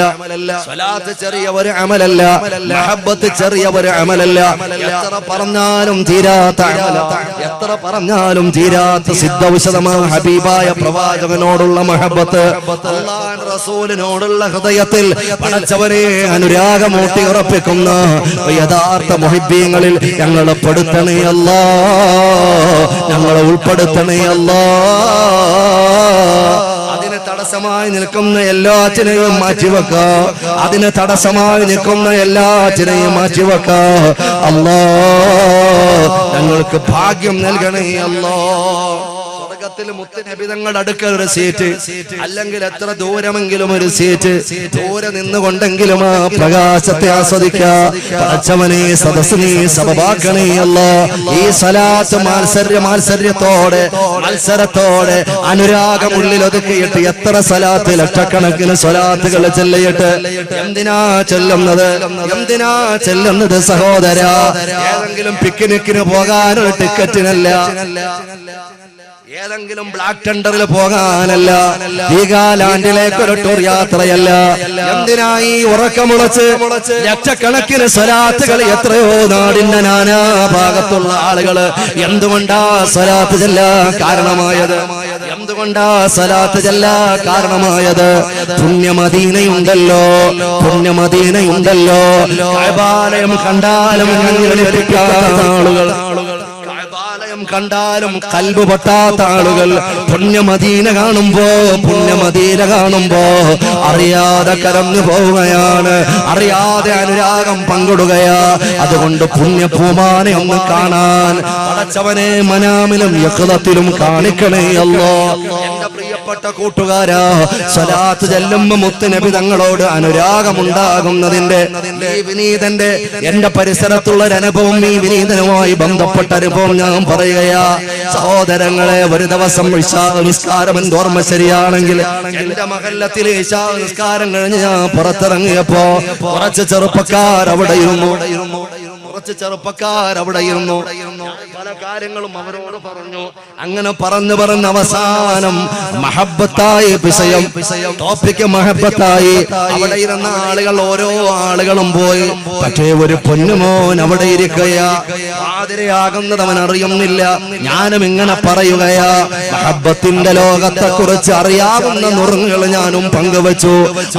സ്വലാത്ത് ചെറിയ ഒരു അമലല്ല. മഹബ്ബത്ത് ചെറിയ ഒരു അമലല്ല. എത്ര പറഞ്ഞാലും തീരാത്ത അമല, എത്ര പറഞ്ഞാലും തീരാത്ത സിദ്ധൌഷധമായ ഹബീബായ പ്രവാചകനോടുള്ള മഹബ്ബത്ത്, അല്ലാഹുവിന്റെ റസൂലിനോടുള്ള ഹൃദയത്തിൽ പടച്ചവനെ അനുരാഗമൂട്ടി ഉറപ്പിക്കുന്ന യഥാർത്ഥ മുഹിബ്ബീങ്ങളിൽ ഞങ്ങളെ പെടുത്തണേ അല്ലാ, ഞങ്ങളെ ഉൾപ്പെടുത്തണേ അല്ലാ. അതിന് തടസ്സമായി നിൽക്കുന്ന എല്ലാറ്റിനെയും മാറ്റിവെക്ക, അതിന് തടസ്സമായി നിൽക്കുന്ന എല്ലാറ്റിനെയും മാറ്റിവെക്ക അല്ലാ. ഞങ്ങൾക്ക് ഭാഗ്യം നൽകണേ അല്ലാ. മുത്തുനബി തങ്ങളുടെ അടുക്കൽ ഒരു സീറ്റ്, അല്ലെങ്കിൽ എത്ര ദൂരമെങ്കിലും ഒരു സീറ്റ്, ദൂരെ നിന്നുകൊണ്ടെങ്കിലും ആ പ്രകാശത്തെ ആസ്വദിക്കവനെ സദസ്സിനെ സബബാക്കണേ അല്ലാ. ഈ സലാത്ത് മത്സരത്തോടെ അനുരാഗമുള്ളിൽ ഒതുക്കിയിട്ട് എത്ര സലാത്ത്, ലക്ഷക്കണക്കിന് സ്വലാത്തുകൾ ചെല്ലയിട്ട് എന്തിനാ ചെല്ലുന്നത്? എന്തിനാ ചെല്ലുന്നത് സഹോദര? ഏതെങ്കിലും പിക്നിക്കിന് പോകാനൊരു ടിക്കറ്റിനല്ല, ഏതെങ്കിലും ബ്ലാക്ക് ടെൻഡറിൽ പോകാനല്ല, വീഗാലാൻഡിലേക്ക് ഒരു ടൂർ യാത്രയല്ല. എന്തിനായി ഉറക്കമുളച്ച് ലക്ഷക്കണക്കിന് സ്വലാത്തുകൾ എത്രയോ നാടിന്റെ നാനാ ഭാഗത്തുള്ള ആളുകള് എന്തുകൊണ്ടാ സ്വലാത്ത് ചെല്ലാൻ കാരണമായത്? എന്തുകൊണ്ടാ സ്വലാത്ത് ചെല്ലാൻ കാരണമായത്? പുണ്യമദീനയുണ്ടല്ലോ, പുണ്യമദീനയുണ്ടല്ലോ. കഅബാലയം കണ്ടാലും ആളുകൾ, കണ്ടാലും കൽബ് പൊട്ടാത്ത ആളുകൾ പുണ്യമദീന കാണുമ്പോ, പുണ്യമദീന കാണുമ്പോ അറിയാതെ കരഞ്ഞു പോവുകയാണ്, അറിയാതെ അനുരാഗം പങ്കിടുകയാ. അതുകൊണ്ട് പുണ്യപൂമാനെ ഒന്ന് കാണാൻ പടച്ചവനെ മനാമിലും യഖ്ളത്തിലും കാണിക്കണേ അല്ലാ. എന്റെ പ്രിയപ്പെട്ട കൂട്ടുകാരാ, സ്വലാത്ത് ചെല്ലുമ്പോ മുത്തുനബി തങ്ങളോട് അനുരാഗമുണ്ടാകുന്നതിന്റെ ഈ വിനീതന്റെ എന്റെ പരിസരത്തുള്ള ഒരു അനുഭവം, ഈ വിനീതനുമായി ബന്ധപ്പെട്ട അനുഭവം ഞാൻ പറയുകയാ. സഹോദരങ്ങളെ, ഒരു ദിവസം ഇശാ നിസ്കാരം എന്റെ ഓർമ്മ ശരിയാണെങ്കിൽ എന്റെ മഹല്ലത്തിൽ ഇശാ നിസ്കാരം കഴിഞ്ഞ് ഞാൻ പുറത്തിറങ്ങിയപ്പോ കുറച്ച് ചെറുപ്പക്കാർ അവിടെ ഇരുന്നു. പല കാര്യങ്ങളും അവരോട് പറഞ്ഞു. അങ്ങനെ പറഞ്ഞു അവസാനം മഹബത്തായി വിഷയം ടോപ്പിക്ക് മഹബത്തായി അവിടെ ഇരുന്ന ആളുകൾ, ഓരോ ആളുകളും പോയി. പക്ഷേ ഒരു പൊന്നുമോൻ അവിടെ ഇരിക്കുകയാ. ആതിരയാകുന്നത് അവൻ അറിയുന്നില്ല. ഞാനും ഇങ്ങനെ പറയുകയാ. മഹബത്തിന്റെ ലോകത്തെ കുറിച്ച് അറിയാവുന്ന നുറുങ്ങുകൾ ഞാനും പങ്കുവച്ചു.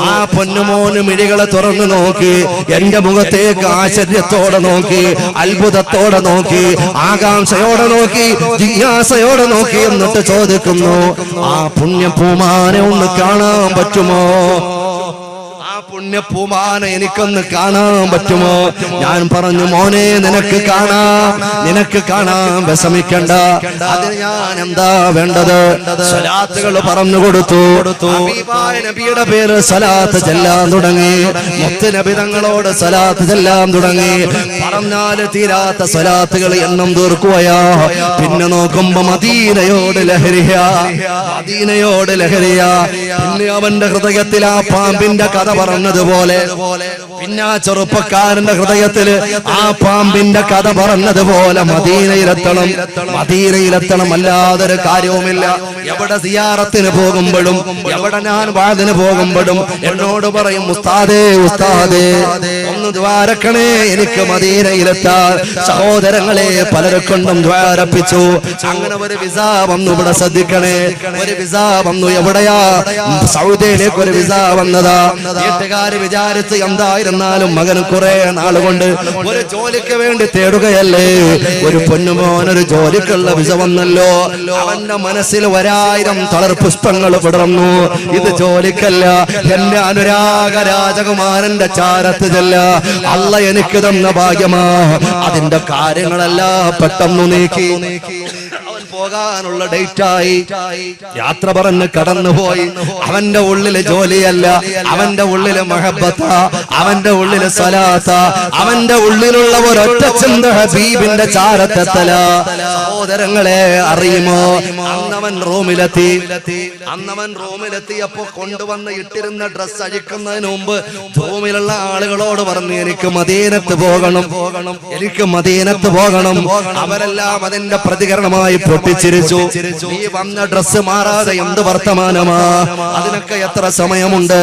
ആ പൊന്നുമോന് മിഴികളെ തുറന്നു നോക്കി, എന്റെ മുഖത്തേക്ക് ആശ്ചര്യത്തോടെ നോക്കി, അത്ഭുതത്തോടെ നോക്കി, ആകാംക്ഷയോടെ നോക്കി, ജിജ്ഞാസയോടെ നോക്കി. എന്നിട്ട് ചോദിക്കുന്നു, ആ പുണ്യപൂമാനെ ഒന്ന് കാണാൻ പറ്റുമോ? പുണ്യപൂമാന എനിക്കൊന്ന് കാണാൻ പറ്റുമോ? ഞാൻ പറഞ്ഞു, മോനെ നിനക്ക് കാണാൻ വിഷമിക്കണ്ട. അതിന് ഞാൻ എന്താ വേണ്ടത്? സ്വലാത്തുകൾ പറഞ്ഞു കൊടുത്തു. നബിയുടെ പേര് സ്വലാത്ത് ചെല്ലാൻ തുടങ്ങി. മുത്തുനബി തങ്ങളോട് സ്വലാത്ത് ചെല്ലാൻ തുടങ്ങി. പറഞ്ഞാല് തീരാത്ത സ്വലാത്തുകൾ എണ്ണം തീർക്കുകയാ. പിന്നെ നോക്കുമ്പോ മദീനയോട് ലഹരിയാ. പിന്നെ അവന്റെ ഹൃദയത്തിൽ ആ പാമ്പിന്റെ കഥ പറഞ്ഞതുപോലെ പിന്നെ ആ ചെറുപ്പക്കാരന്റെ ഹൃദയത്തില് ആ പാമ്പിന്റെ കഥ പറഞ്ഞതുപോലെ മദീനയിലെത്തണം, അല്ലാതൊരു കാര്യവുമില്ല. എവിടെ സിയാറത്തിന് പോകുമ്പോഴും എവിടെ ഞാൻ വാദിന് പോകുമ്പോഴും എന്നോട് പറയും, ഉസ്താദേ ഒന്ന് ദ്വാരക്കണേ, എനിക്ക് മദീനയിലെത്താൻ. സഹോദരങ്ങളെ, പലരെ കൊണ്ടും ദ്വാരപ്പിച്ചു. അങ്ങനെ ഒരു വിസ വന്നു, ഇവിടെ ശ്രദ്ധിക്കണേ, ഒരു വിസ വന്നു. എവിടെയാ? സൗദിയിലേക്ക് ഒരു വിസ വന്നതാ. വീട്ടുകാര് വിചാരിച്ച് എന്തായിരുന്നാലും മകന് കുറെ നാളുകൊണ്ട് ഒരു ജോലിക്ക് വേണ്ടി തേടുകയല്ലേ, ഒരു പൊന്നുമോനൊരു ജോലിക്കുള്ള വിസ വന്നല്ലോ. അവന്റെ മനസ്സിൽ 1000 തളർപുഷ്പങ്ങൾ വിടർന്നു. ഇത് ജോലിക്കല്ല, എന്റെ അനുരാഗ രാജകുമാരന്റെ ചാരത്ത് ചെല്ല, അല്ല എനിക്ക് തന്ന ഭാഗ്യമാ. അതിന്റെ കാര്യങ്ങളെല്ലാം പെട്ടെന്ന് നീക്കി. അവൻ പോകാനുള്ള ഡേറ്റായി. യാത്ര പറഞ്ഞ് കടന്നുപോയി. അവന്റെ ഉള്ളില് ജോലിയല്ല, അവന്റെ ഉള്ളില് മഹബത്ത, അവന്റെ ഉള്ളില് സലാത്ത, അവന്റെ ഉള്ളിലുള്ള ഒരൊറ്റ ചിന്ത ഹബീബിന്റെ ചാരത്തെത്തല. സഹോദരങ്ങളെ, അറിയുമോ, അന്നവൻ റൂമിലെത്തിയപ്പോ കൊണ്ടുവന്ന് ഇട്ടിരുന്ന ഡ്രസ് അഴിക്കുന്നതിന് മുമ്പ് റൂമിലുള്ള ആളുകളോട് പറഞ്ഞു, എനിക്ക് മദീനത്ത് പോകണം. അവരെല്ലാം അതിന്റെ പ്രതികരണമായി പൊട്ടിച്ചിരിച്ചു. നീ വന്ന ഡ്രസ് മാറാതെ എന്ത് വർത്തമാനമാ? അതിനൊക്കെ എത്ര സമയമുണ്ട്?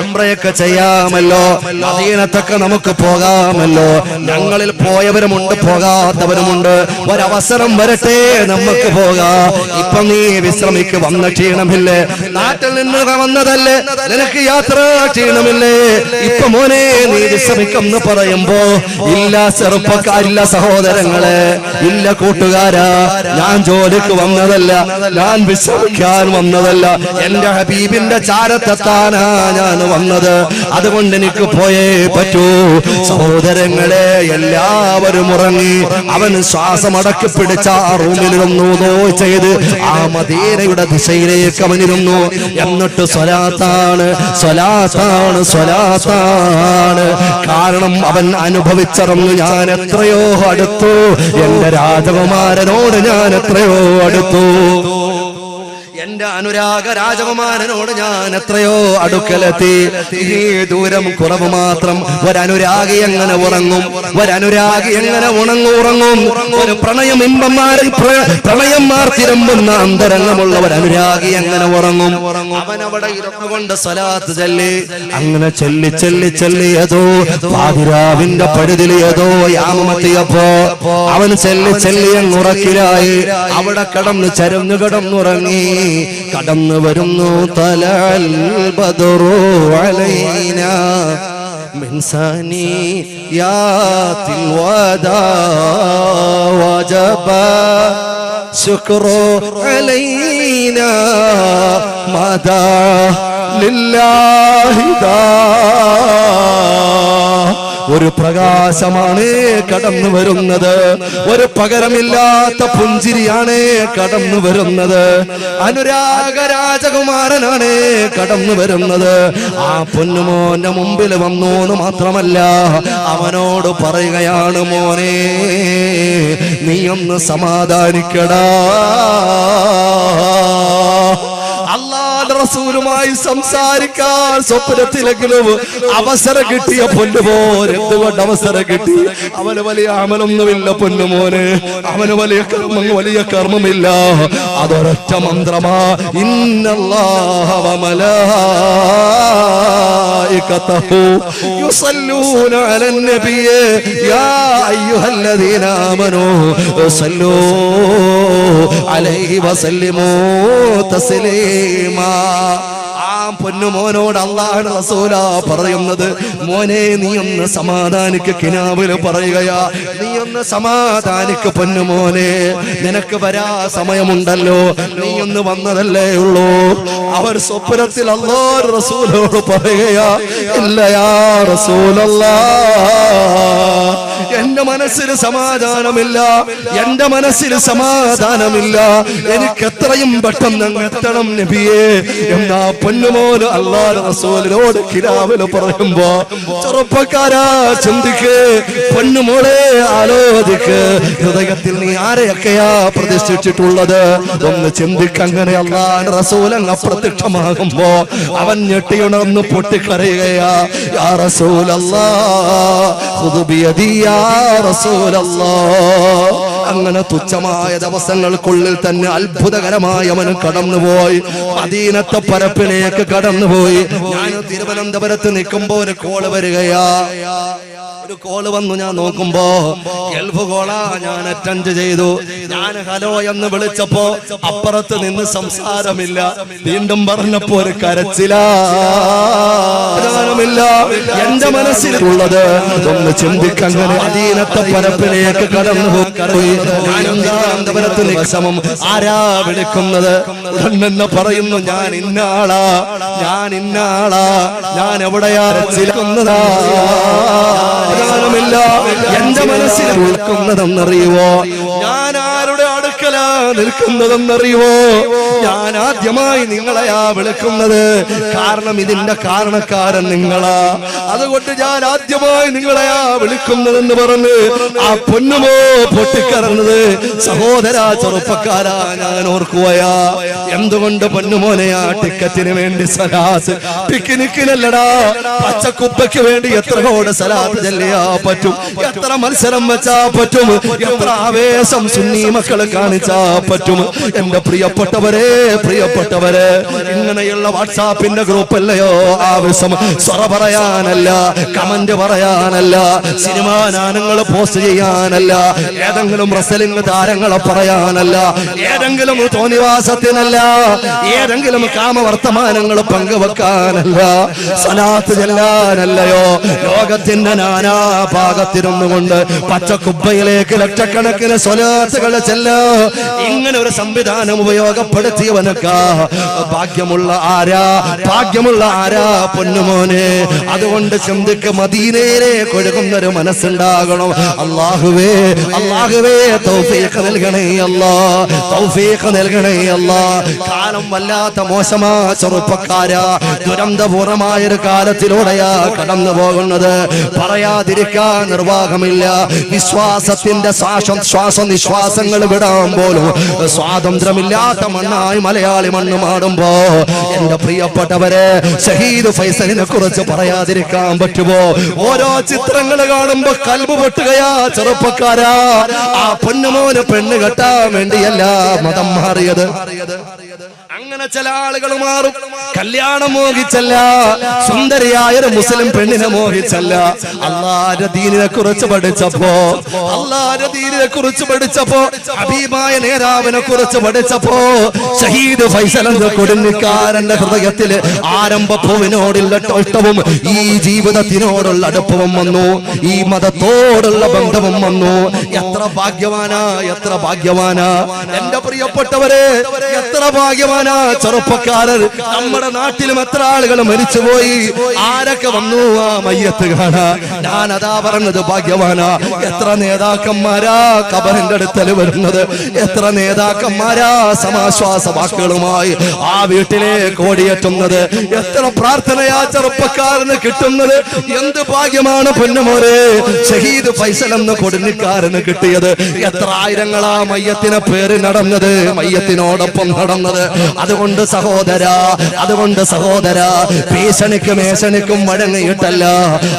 ഉംറയൊക്കെ ചെയ്യാമല്ലോ, മദീനത്തൊക്കെ നമുക്ക് പോകാമല്ലോ. ഞങ്ങളിൽ പോയവരുമുണ്ട്, പോകാത്തവരുമുണ്ട്. ഒരവസരം വരട്ടെ, നമുക്ക് പോകാം. ഇപ്പൊ നീ വിശ്രമിക്ക്, വന്ന ക്ഷീണമില്ലേ? നാട്ടിൽ നിന്ന് വന്നതല്ലേ, നിനക്ക് യാത്ര ക്ഷീണമില്ലേ? ഇപ്പൊ മോനെ നീ വിശ്രമിക്കെന്ന് പറയുമ്പോ, ഇല്ല ചെറുപ്പക്കാരില്ല, സഹോദരങ്ങളെ, ഇല്ല കൂട്ടുകാരാ, ഞാൻ ജോലിക്ക് വന്നതല്ല, ഞാൻ വിശ്രമിക്കാൻ വന്നതല്ല, എന്റെ ഹബീബിന്റെ ചാരത്തെത്താനാ ഞാൻ വന്നത്. അതുകൊണ്ട് എനിക്ക് പോയേ പറ്റൂ. സഹോദരങ്ങളെ, എല്ലാവരും ഉറങ്ങി. അവൻ ശ്വാസമടക്കി പിടിച്ച ആ റൂമിലിരുന്നു ചെയ്ത് ആ മദീനയുടെ ദിശയിലേക്ക് അവനിരുന്നു. എന്നിട്ട് സ്വലാത്താണ്. കാരണം അവൻ അനുഭവിച്ചറിഞ്ഞു, ഞാൻ എത്രയോ അടുത്തു, എന്റെ രാജകുമാരനോട് ഞാൻ എത്രയോ അടുത്തു, എന്റെ അനുരാഗ രാജകുമാരനോട് ഞാൻ എത്രയോ അടുക്കലെത്തി. ഈ ദൂരം കുറവ് മാത്രം. ഒരനുരാഗി എങ്ങനെ ഉറങ്ങും? ഉറങ്ങും? ഒരു പ്രണയം പ്രണയം മാർത്തിരമ്പുന്ന അന്തരംഗമുള്ള ഒരു അനുരാഗി എങ്ങനെ ഉറങ്ങും? അവൻ അവിടെ ഇരുന്നുകൊണ്ട് സ്വലാത്ത് ചൊല്ലി. അങ്ങനെ ചെല്ലിയതോ പാതിരാവിന്റെ പഴുതിലിയതോ യാമമെത്തിയപ്പോ അവൻ ചെല്ലി അങ്ങുറക്കിലായി. അവിടെ ചരഞ്ഞു കിടന്നുറങ്ങി. കടന്നു വരുന്നു തലൽ ബദറു അലൈനാ മിൻ സനിയാതിൽ വദാ വജബ ശുക്രു അലൈനാ മദാ ലില്ലാഹി ദാ. ഒരു പ്രകാശമാണ് കടന്നു വരുന്നത്, ഒരു പകരമില്ലാത്ത പുഞ്ചിരിയാണ് കടന്നു വരുന്നത്, അനുരാഗ രാജകുമാരനാണ് കടന്നു വരുന്നത്. ആ പൊന്നുമോന്റെ മുമ്പിൽ വന്നു എന്ന് മാത്രമല്ല, അവനോട് പറയുകയാണ്, മോനെ നീ ഒന്ന് സമാധാനിക്കടാ. അല്ലാഹുവിന്റെ റസൂലുമായി സംസാരിക്കാൻ സ്വപ്നത്തിലെങ്കിലും അവസരം കിട്ടിയ പൊന്നുമോൻ. എന്തുകൊണ്ട് അവസരം കിട്ടി? അവന് വലിയ അമലൊന്നുമില്ല പൊന്നുമോന്, അവന് വലിയ കർമ്മമില്ല. അതൊരൊറ്റ മന്ത്രമാ, ഇന്നല്ലാഹ വ മലായികതഹു യുസല്ലൂന അലൻ നബിയ്യ യാ അയ്യുഹല്ലദീന ആമനൂ സല്ലൂ അലൈഹി വസല്ലിമൂ തസ്ലീമാ. ആ പൊന്നുമോനോട് അല്ലാഹുവിന്റെ റസൂലാ പറയുന്നത്, മോനെ നീ ഒന്ന് സമാധാനിക്ക്. കിനാവില് പറയുകയാ, നീ ഒന്ന് സമാധാനിക്ക് പൊന്നുമോനെ, നിനക്ക് വരാ സമയമുണ്ടല്ലോ, നീ ഒന്ന് വന്നതല്ലേ ഉള്ളൂ. അവർ സ്വപ്നത്തിൽ അല്ലാഹുവിന്റെ റസൂലോട് പറയുകയാ, ഇല്ല യാ റസൂലല്ലാഹ്, എന്നെ എന്റെ മനസ്സിന് സമാധാനമില്ല, എന്റെ മനസ്സിന് സമാധാനമില്ല, എനിക്ക് എത്രയും പെട്ടെന്ന് അങ്ങ് എത്തണം നബിയേ എന്നാ പൊന്നുമോന് അല്ലാഹുവിന്റെ റസൂലിനോട് കിനാവില് പറയുമ്പോ ചെറുപ്പക്കാരാ ചിന്തിക്ക്, പൊന്നുമോളെ ആലോചിക്ക്, ഹൃദയത്തിൽ നീ ആരെയൊക്കെയാ പ്രതിഷ്ഠിച്ചിട്ടുള്ളത് ഒന്ന് ചിന്തിക്ക്. അങ്ങനെ അല്ലാഹുവിന്റെ റസൂൽ അങ്ങ് അപ്രത്യക്ഷമാകുമ്പോ അവൻ ഞെട്ടിയുണർന്ന് പൊട്ടിക്കരയുകയാ, യാ റസൂലല്ലാഹ് ഖുദ് ബിയദി യാ റസൂലല്ലാഹ്. അങ്ങനെ തുച്ഛമായ ദിവസങ്ങൾക്കുള്ളിൽ തന്നെ അത്ഭുതകരമായ അവൻ കടന്നുപോയി, മദീനത്തെ പരപ്പിലേക്ക് കടന്നുപോയി. ഞാൻ തിരുവനന്തപുരത്ത് നിൽക്കുമ്പോ ഒരു കോള് വരികയാ, ഒരു കോള് വന്നു. ഞാൻ നോക്കുമ്പോ ഗൾഫ് കോളാ. ഞാൻ അറ്റൻഡ് ചെയ്തു. ഞാൻ ഹലോ എന്ന് വിളിച്ചപ്പോ അപ്പുറത്ത് നിന്ന് സംസാരമില്ല. വീണ്ടും പറഞ്ഞപ്പോ ഒരു കരച്ചിലാ. എന്റെ മനസ്സിലുള്ളത് ഒന്ന് ചിന്തിക്കങ്ങനെ മദീനത്തെ പരപ്പിലേക്ക് കടന്നുപോയി. ഞാനും തിരുവനന്തപുരത്ത് നിക്ഷമം ആരാ വിളിക്കുന്നത് എന്ന് പറയുന്നു. ഞാൻ ഇന്നാളാ, ഞാൻ ഇന്നാളാ, ഞാൻ എവിടെയാ ചിലക്കുന്നതാ. എന്റെ മനസ്സിൽ ഉൾക്കുന്നതെന്നറിയുവോ, ഞാൻ ആരുടെ അടുക്കലാ നിൽക്കുന്നതെന്നറിയുവോ, ഞാൻ ആദ്യമായി നിങ്ങളെയാ വിളിക്കുന്നത്. കാരണം ഇതിന്റെ കാരണക്കാരൻ നിങ്ങളാ, അതുകൊണ്ട് ഞാൻ ആദ്യമായി നിങ്ങളെയാ വിളിക്കുന്നതെന്ന് പറഞ്ഞ് ആ പൊന്നുമോ പൊട്ടിക്കറന്നത്. സഹോദരാ ചെറുപ്പക്കാരാ ഞാൻ ഓർക്കുകയാ, എന്തുകൊണ്ട് പൊന്നുമോനെയാ ടിക്കറ്റിന് വേണ്ടി സലാത്ത്, പിക്നിക്കിനല്ലടാ പച്ചക്കുപ്പയ്ക്ക് വേണ്ടി എത്ര കോടി സലാത്ത് ചൊല്ലിയാ പറ്റും, എത്ര മത്സരം വെച്ചാ പറ്റും, എത്ര ആവേശം സുന്നി മക്കളെ കാണിച്ചാ പറ്റും. എന്റെ പ്രിയപ്പെട്ടവരെ, പ്രിയപ്പെട്ടവരെ, ഇങ്ങനെയുള്ള വാട്സാപ്പിന്റെ ഗ്രൂപ്പല്ലയോ ആവശ്യം. സ്വറ പറയാനല്ല, കമന്റ് പറയാനല്ല, സിനിമാ ഗാനങ്ങൾ പോസ്റ്റ് ചെയ്യാനല്ല, ഏതെങ്കിലും റെസ്ലിംഗ് താരങ്ങളെ പറയാനല്ല, ഏതെങ്കിലും തോന്നിവാസത്തിനല്ല, ഏതെങ്കിലും കാമവർത്തമാനങ്ങൾ പങ്കുവെക്കാനല്ല, സലാത്ത് ചെല്ലാനല്ലയോ. ലോകത്തിന്റെ നാനാ ഭാഗത്തിരുന്നുകൊണ്ട് പച്ചക്കുബ്ബയിലേക്ക് ലക്ഷക്കണക്കിന് സ്വലാത്തുകൾ ചെല്ലോ. ഇങ്ങനെ ഒരു സംവിധാനം ഉപയോഗപ്പെടുത്തിയവനൊക്കെ ഭാഗ്യമുള്ള ആരാ, ഭാഗ്യമുള്ള ആരാ പൊന്നുമോനെ. അതുകൊണ്ട് ചിന്തിക്ക്, മദീനയിലേക്ക് ഒഴുകുന്നൊരു മനസ്സുണ്ടാകണം. അല്ലാഹുവേ, അല്ലാഹുവേ തൗഫീഖ് നൽകണേ അല്ലാ, തൗഫീഖ് നൽകണേ അല്ലാ. കാലം വല്ലാത്ത മോശമാ ചെറുപ്പക്കാരാ, ദുരന്തപൂർണമായൊരു കാലത്തിലൂടെയാ കടന്നു പോകുന്നത്. പറയാതിരിക്കാൻ നിർവാഹമില്ല. വിശ്വാസത്തിന്റെ ശ്വാസനിശ്വാസങ്ങൾ വിടാൻ പോലും സ്വാതന്ത്ര്യമില്ലാത്ത മണ്ണായി മലയാളി മണ്ണ് മാറുമ്പോ എന്റെ പ്രിയപ്പെട്ടവരെ, ഷഹീദ് ഫൈസലിനെ കുറിച്ച് പറയാതിരിക്കാൻ പറ്റുമോ? ഓരോ ചിത്രങ്ങൾ കാണുമ്പോ കൽബ് പൊട്ടുകയാ ചെറുപ്പക്കാരാ. ആ പൊന്നുമോന് പെണ്ണ് കെട്ടാൻ വേണ്ടിയല്ല മതം മാറിയത്. അങ്ങനെ ചില ആളുകൾ മാറും. കല്യാണം മോഹിച്ചല്ല, സുന്ദരിയായൊരു മുസ്ലിം പെണ്ണിനെ മോഹിച്ചല്ല, അല്ലാഹുവിന്റെ ദീനിനെ കുറിച്ച് പഠിച്ചപ്പോ, അല്ലാഹുവിന്റെ ദീനിനെ കുറിച്ച് പഠിച്ചപ്പോ, ഹബീബായ നേതാവിനെ കുറിച്ച് പഠിച്ചപ്പോ, ഷഹീദ് ഫൈസൽ എന്ന കൊടുന്നിക്കാരന്റെ ഹൃദയത്തിൽ ആരംഭപ്പൂവിനോടുള്ള ഇഷ്ടവും ഈ ജീവിതത്തിനോടുള്ള അടുപ്പവും വന്നു, ഈ മതത്തോടുള്ള ബന്ധവും വന്നു. എത്ര ഭാഗ്യവാനാ, എത്ര ഭാഗ്യവാനാ എന്റെ പ്രിയപ്പെട്ടവരെ, എത്ര ഭാഗ്യവാനാ ചെറുപ്പക്കാരൻ. നമ്മുടെ നാട്ടിലും എത്ര ആളുകൾ മരിച്ചുപോയി, ആരൊക്കെ വന്നു ആ മയ്യത്ത് കാണാ. ഞാൻ അതാ പറഞ്ഞത്, ഭാഗ്യവാനാ. എത്ര നേതാക്കന്മാരാ ഖബറിന്റെ അടുത്തൽ വരുന്നത്, എത്ര നേതാക്കന്മാരാ സമാശ്വാസ വാക്കുകളുമായി ആ വീട്ടിലേക്ക് ഓടിയെത്തുന്നത്, എത്ര പ്രാർത്ഥനയാ ചെറുപ്പക്കാരന് കിട്ടുന്നത്. എന്ത് ഭാഗ്യമാണ് പൊന്നുമോരെ ഷഹീദ് ഫൈസൽ എന്ന കൊടുന്നിക്കാരന് കിട്ടിയത്. എത്ര ആയിരങ്ങളാ മയ്യത്തിനെ പേര് നടന്നത്, മയ്യത്തിനോടൊപ്പം നടന്നത്. അതുകൊണ്ട് സഹോദരാ, അതുകൊണ്ട് സഹോദരാ, ഭീഷണിക്കും മേശണിക്കും വഴങ്ങിയിട്ടല്ല,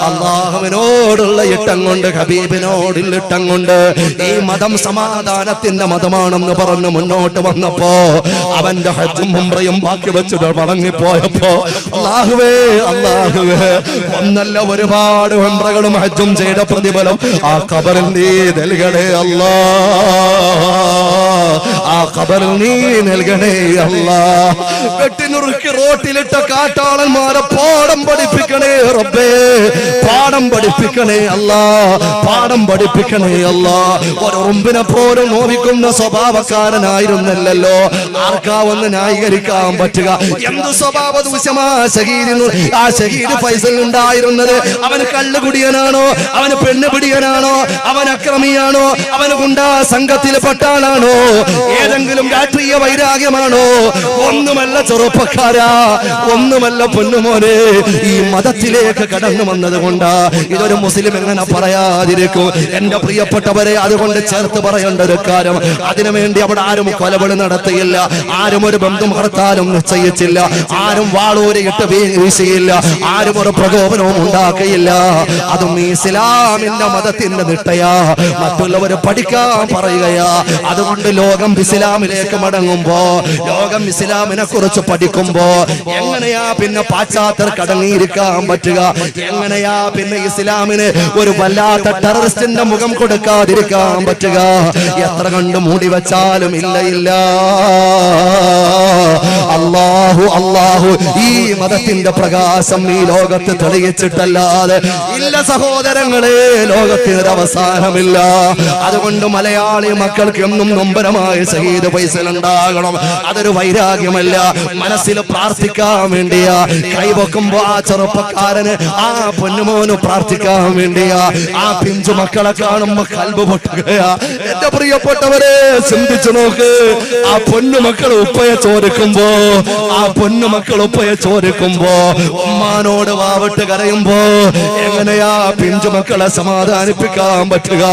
അള്ളാഹുവിനോടുള്ള ഇട്ടം കൊണ്ട്, ഹബീബിനോടുള്ള ഇട്ടം കൊണ്ട്. ഈ മതം സമാധാനത്തിന്റെ മതമാണെന്ന് പറഞ്ഞ് മുന്നോട്ട് വന്നപ്പോ അവന്റെ ഹജ്ജും ഉംറയും ബാക്കി വെച്ചിട്ട് മടങ്ങിപ്പോയപ്പോ, അല്ലാഹുവേ, അല്ലാഹുവേ, ഒന്നല്ല ഒരുപാട് ഉംറകളും ഹജ്ജും ചെയ്ത പ്രതിഫലം ആ ഖബറിൽ നീ നൽകണേ അല്ലാ, ആ ഖബറിൽ നീ നൽകണേ അല്ലാ. വെട്ടിനുറുക്കി റോട്ടിലിട്ട കാട്ടാളന്മാരെ പാഠം പഠിപ്പിക്കണേ റബ്ബേ, പാഠം പഠിപ്പിക്കണേ അല്ലാ, പാഠം പഠിപ്പിക്കണേ അല്ലാ. ഒരു ഉറുമ്പിനെ പോലും നോവിക്കുന്ന സ്വഭാവക്കാരനായിരുന്നല്ലോ. ആർക്കാവൊന്ന് ന്യായീകരിക്കാൻ പറ്റുക? എന്ത് സ്വഭാവ ദൂഷ്യമാ ആ ഷഹീദ് ഫൈസൽ ഉണ്ടായിരുന്നത്? അവന് കള്ളുകുടിയനാണോ? അവന് പെണ്ണുപിടിയനാണോ? അവൻ അക്രമിയാണോ? അവന് ഗുണ്ടാ സംഘത്തിൽ പെട്ടാളാണോ? ഏതെങ്കിലും രാഷ്ട്രീയ വൈരാഗ്യമാണോ? ഒന്നുമല്ല ചെറുപ്പക്കാരാ, ഒന്നുമല്ല പൊന്നുമോനെ. ഈ മതത്തിലേക്ക് കടന്നു വന്നത് കൊണ്ടാ. ഇതൊരു മുസ്ലിം എങ്ങനെ പറയാതിരിക്കും? എന്റെ പ്രിയപ്പെട്ടവരെ, അതുകൊണ്ട് ചേർത്ത് പറയേണ്ട ഒരു കാര്യം, അതിനുവേണ്ടി അവിടെ ആരും കൊലവിളി നടത്തിയില്ല, ആരും ഒരു ബന്ധു ഹർത്താലും നിശ്ചയിച്ചില്ല, ആരും വാളൂരിയിട്ട് വീശിയില്ല, ആരും ഒരു പ്രകോപനവും ഉണ്ടാക്കിയില്ല. അതും ഇസ്ലാമിന്റെ മതത്തിന്റെ നിട്ടയാ, മറ്റുള്ളവർ പഠിക്കാൻ പറയുകയാ. അതുകൊണ്ട് ലോകം ഇസ്ലാമിലേക്ക് മടങ്ങുമ്പോ, ലോകം ഇസ്ലാമിനെ കുറിച്ച് പഠിക്കുമ്പോ എങ്ങനെയാ പിന്നെ പാശ്ചാത്യർ കടങ്ങിയിരിക്കാൻ പറ്റുക? എങ്ങനെയാ പിന്നെ ഇസ്ലാമിന് ഒരു വല്ലാത്ത ടെററിസ്റ്റിന്റെ മുഖം കൊടുക്കാതിരിക്കാൻ പറ്റുക? എത്ര കണ്ട് മൂടി വെച്ചാലും ഇല്ല ഇല്ല. അല്ലാഹു അല്ലാഹു ഈ മതത്തിന്റെ പ്രകാശം ഈ ലോകത്ത് തെളിയിച്ചിട്ടല്ലാതെ ഇല്ല സഹോദരങ്ങളെ, ലോകത്തിനൊരു അവസാനമില്ല. അതുകൊണ്ട് മലയാളി മക്കൾക്ക് എന്നും നൊമ്പരമായ ഷഹീദ് ഫൈസൽ ഉണ്ടാകണം. അതൊരു വൈരാഗ്യമല്ല, മനസ്സിൽ പ്രാർത്ഥിക്കാൻ വേണ്ടിയാ. കൈവെക്കുമ്പോ ആ ചെറുപ്പക്കാരന്, ആ പൊന്നുമോന് പ്രാർത്ഥിക്കാൻ വേണ്ടിയാ. ആ പിഞ്ചു മക്കളെ കാണുമ്പോ കൽബ് പൊട്ടുകയാ. എന്റെ പ്രിയപ്പെട്ടവരെ, ചിന്തിച്ചു നോക്ക്. ആ പൊന്നുമക്കൾ ഉപ്പയെ ചോദിക്കുമ്പോ, ആ പൊന്നുമക്കൾ ഉപ്പയെ ചോദിക്കുമ്പോ, ഉമ്മാനോട് വാവിട്ട് കരയുമ്പോ എങ്ങനെയാ പിഞ്ചു മക്കളെ സമാധാനിപ്പിക്കാൻ പറ്റുക?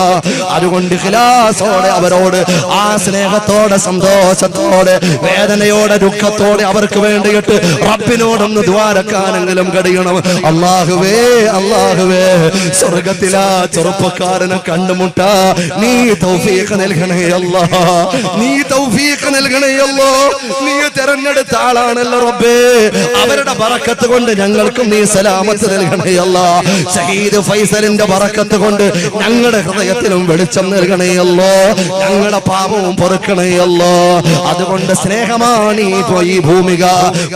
അതുകൊണ്ട് ഇഖ്ലാസോടെ അവരോട്, ആ സ്നേഹത്തോടെ, സന്തോഷത്തോടെ, വേദനയോടെ, ദുഃഖത്തോടെ അവർക്ക് വേണ്ടിയിട്ട് റബ്ബിനോടൊന്ന് ദ്വാരക്കാനെങ്കിലും കഴിയണം. അല്ലാഹുവേ, അല്ലാഹുവേ, സ്വർഗത്തിലാ ചെറുപ്പക്കാരനെ കണ്ടുമുട്ടാ നീ തൗഫീഖ് നൽകണേ അല്ലാ, നീ തൗഫീഖ് നൽകണേ അല്ലാ. നീ തെരഞ്ഞെടുത്ത ആളാണല്ലോ റബ്ബേ, അവരുടെ ബറക്കത്ത് കൊണ്ട് ഞങ്ങൾക്കും നീ സലാമത്ത് നൽകണേ അല്ലാ. ഷഹീദ് ഫൈസലിന്റെ ബറക്കത്ത് കൊണ്ട് ഞങ്ങളുടെ ഹൃദയത്തിലും വെളിച്ചം നൽകണേ അല്ലാ, ഞങ്ങളുടെ പാപവും പൊറുക്കണേ അല്ലാ. അതുകൊണ്ട് സ്നേഹമാണ് ഈ ഭൂമിക,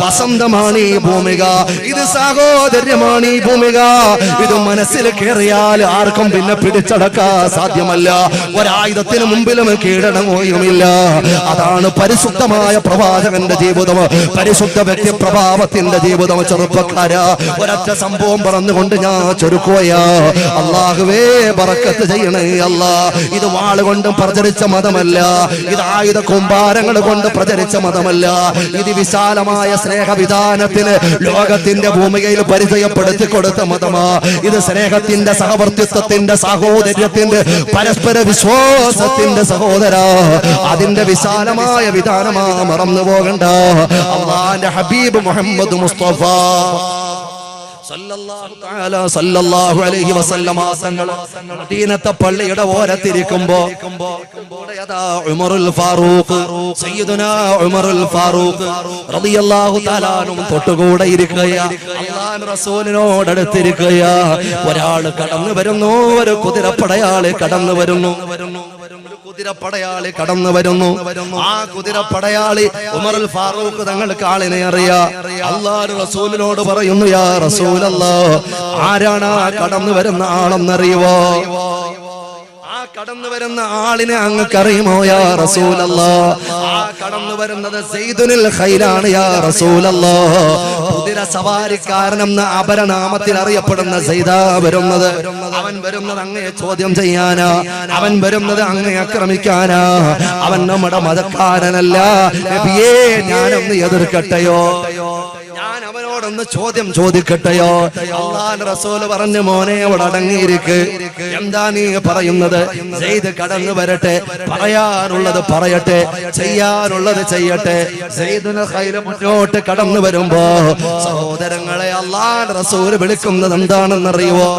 വസന്തമാണ് ഈ ഭൂമിക, ഇത് സാഹോദര്യമാണ് ഈ ഭൂമിക. ഇത് മനസ്സിൽ കയറിയാൽ ആർക്കും പിന്നെ പിടിച്ചടക്കാൻ സാധ്യമല്ല. ഒരായുധത്തിന് മുമ്പിലും കീഴടങ്ങുകയുമില്ല. അതാണ് പരിശുദ്ധമായ പ്രവാചകന്റെ ജീവിതം, പരിശുദ്ധ വ്യക്തി പ്രഭാവത്തിന്റെ ജീവിതം. ചെറുപ്പക്കാരാ, ഒരൊറ്റ സംഭവം പറഞ്ഞുകൊണ്ട് ഞാൻ ചുരുക്കുകയാ. അല്ലാഹുവേ, ബറക്കത്ത് ചെയ്യണേ അല്ലാ. ഇത് വാളുകൊണ്ട് പ്രചരിച്ച മതമല്ല, ഇത് ആയുധ കുമ്പാരങ്ങൾ കൊണ്ട് പ്രചരിച്ച മതമല്ല. ഇത് വിശാലമായ സ്നേഹവിധാനത്തിന് ലോകത്തിന്റെ ഭൂമികയിൽ പരിചയപ്പെടുത്തി കൊടുത്ത മതമാ. ഇത് സ്നേഹത്തിന്റെ, സഹവർത്തിത്വത്തിന്റെ, സഹോദര്യത്തിന്റെ, പരസ്പര വിശ്വാസത്തിന്റെ സഹോദര, അതിന്റെ വിശാലമായ വിധാനമാ. മറന്നു പോകണ്ട. അല്ലാഹുവിന്റെ ഹബീബ് മുഹമ്മദ് മുസ്തഫ സല്ലല്ലാഹു അലൈഹി വസല്ലമ തങ്ങൾ മദീനത്തെ പള്ളിയുടെ ഓരത്തിരിക്കുമ്പോ ഉമറുൽ ഫാറൂഖ്, സയ്യിദുനാ ഉമറുൽ ഫാറൂഖ് റളിയല്ലാഹു തആല അൻഹു തൊട്ടുകൂടെ ഇരിക്കുകയാ. അല്ലാഹുവിന്റെ റസൂലിനോട് അടുത്തിരിക്കുകയാ. ഒരാൾ കടന്നു വരുന്നു, ഒരു കുതിരപ്പടയാളി കടന്നു വരുന്നു, കുതിരപ്പടയാളി കടന്നു വരുന്നു. ആ കുതിരപ്പടയാളി ഉമറുൽ ഫാറൂഖ് തങ്ങൾക്ക് ആളിനെ അറിയാ. അല്ലാഹുവിന്റെ റസൂലിനോട് പറയുന്നു, യാ റസൂലല്ലാഹ്, ആരാണ് ആ കടന്നു വരുന്ന ആളെന്നറിയുവോ? ആ കടന്നു വരുന്ന ആളിനെ അങ്ങക്കറിയുമോ യാ റസൂലല്ലാഹ്? ആ കടന്നു വരുന്നത് സയ്യിദുൽ ഖൈലാണ് യാ റസൂലല്ലാഹ്. കുതിര സവാരിക്കാരനെന്ന അപരനാമത്തിൽ അറിയപ്പെടുന്ന സയ്യിദാ വരുന്നത്. അവൻ വരുന്നത് അങ്ങയെ ചോദ്യം ചെയ്യാനാ, അവൻ വരുന്നത് അങ്ങയെ ആക്രമിക്കാനാ. അവൻ നമ്മുടെ മതക്കാരനല്ല നബിയേ, ഞാനൊന്ന് എതിർക്കട്ടെയോ? ഞാൻ അവനോടൊന്ന് ചോദ്യം ചോദിക്കട്ടെയോ? അല്ലാഹുവിന്റെ റസൂല് പറഞ്ഞു, മോനെ അവിടെ അടങ്ങിയിരിക്ക്. എന്താ നീ പറയുന്നത്? സെയ്ദ് കടന്നു വരട്ടെ, പറയാനുള്ളത് പറയട്ടെ, ചെയ്യാനുള്ളത് ചെയ്യട്ടെ. സെയ്ദുൽ ഖൈൽ മുന്നോട്ട് കടന്നു വരുമ്പോ സഹോദരങ്ങളെ, അല്ലാഹുവിന്റെ റസൂല് വിളിക്കുന്നത് എന്താണെന്നറിയുവോ?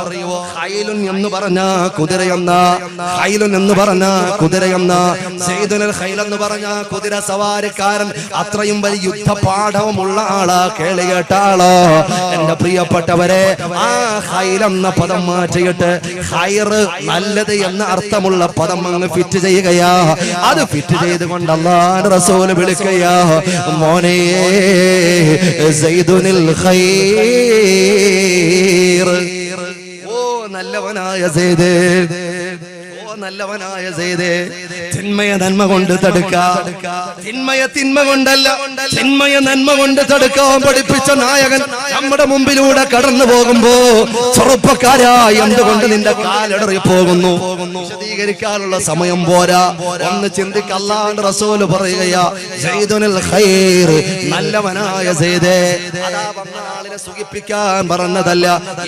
ഖൈലുൻ എന്ന് പറഞ്ഞ കുതിരയെന്ന, ഖൈലുൻ എന്ന് പറഞ്ഞ കുതിരയെന്ന. സെയ്ദുൽ ഖൈൽ എന്ന് പറഞ്ഞ കുതിര സവാരിക്കാരൻ അത്രയും വലിയ യുദ്ധ പാഠവുമുള്ള ആളാ, കേളികേട്ട ആളാ. എന്റെ പ്രിയപ്പെട്ടവരെ, ആ ഖൈർ എന്ന പദം മാറ്റിയിട്ട് ഖൈർ നല്ലത് എന്ന അർത്ഥമുള്ള പദം അങ്ങ് ഫിറ്റ് ചെയ്യുകയാ. അത് ഫിറ്റ് ചെയ്തുകൊണ്ട് അല്ലാഹുവിന്റെ റസൂൽ വിളിക്കുകയാ, മോനെ സയ്യിദുൽ ഖൈർ. ഓ നല്ലവനായ സെയ്ദ്, നല്ലവനായ സെയ്ദേ, തിന്മയെ നന്മ കൊണ്ട് തടുക്കാം, തിന്മയെ തിന്മ കൊണ്ടല്ല തിന്മയെ നന്മ കൊണ്ട് തടുക്കാൻ പഠിപ്പിച്ച നായകൻ നമ്മുടെ മുമ്പിലൂടെ കടന്നു പോകുമ്പോ ചെറുപ്പക്കാരാ, എന്തുകൊണ്ട് നിന്റെ കാലിടറി പോകുന്നു? വിശദീകരിക്കാനുള്ള സമയം പോരാ. ഒന്ന് ചിന്തിക്ക. അല്ലാഹുവിന്റെ റസൂല് പറയുകയാ, സയ്യിദുൽ ഖൈർ, നല്ലവനായ സെയ്ദേ. അതാ വന്ന ആളിനെ സുഖിപ്പിക്കാൻ പറഞ്ഞതല്ല.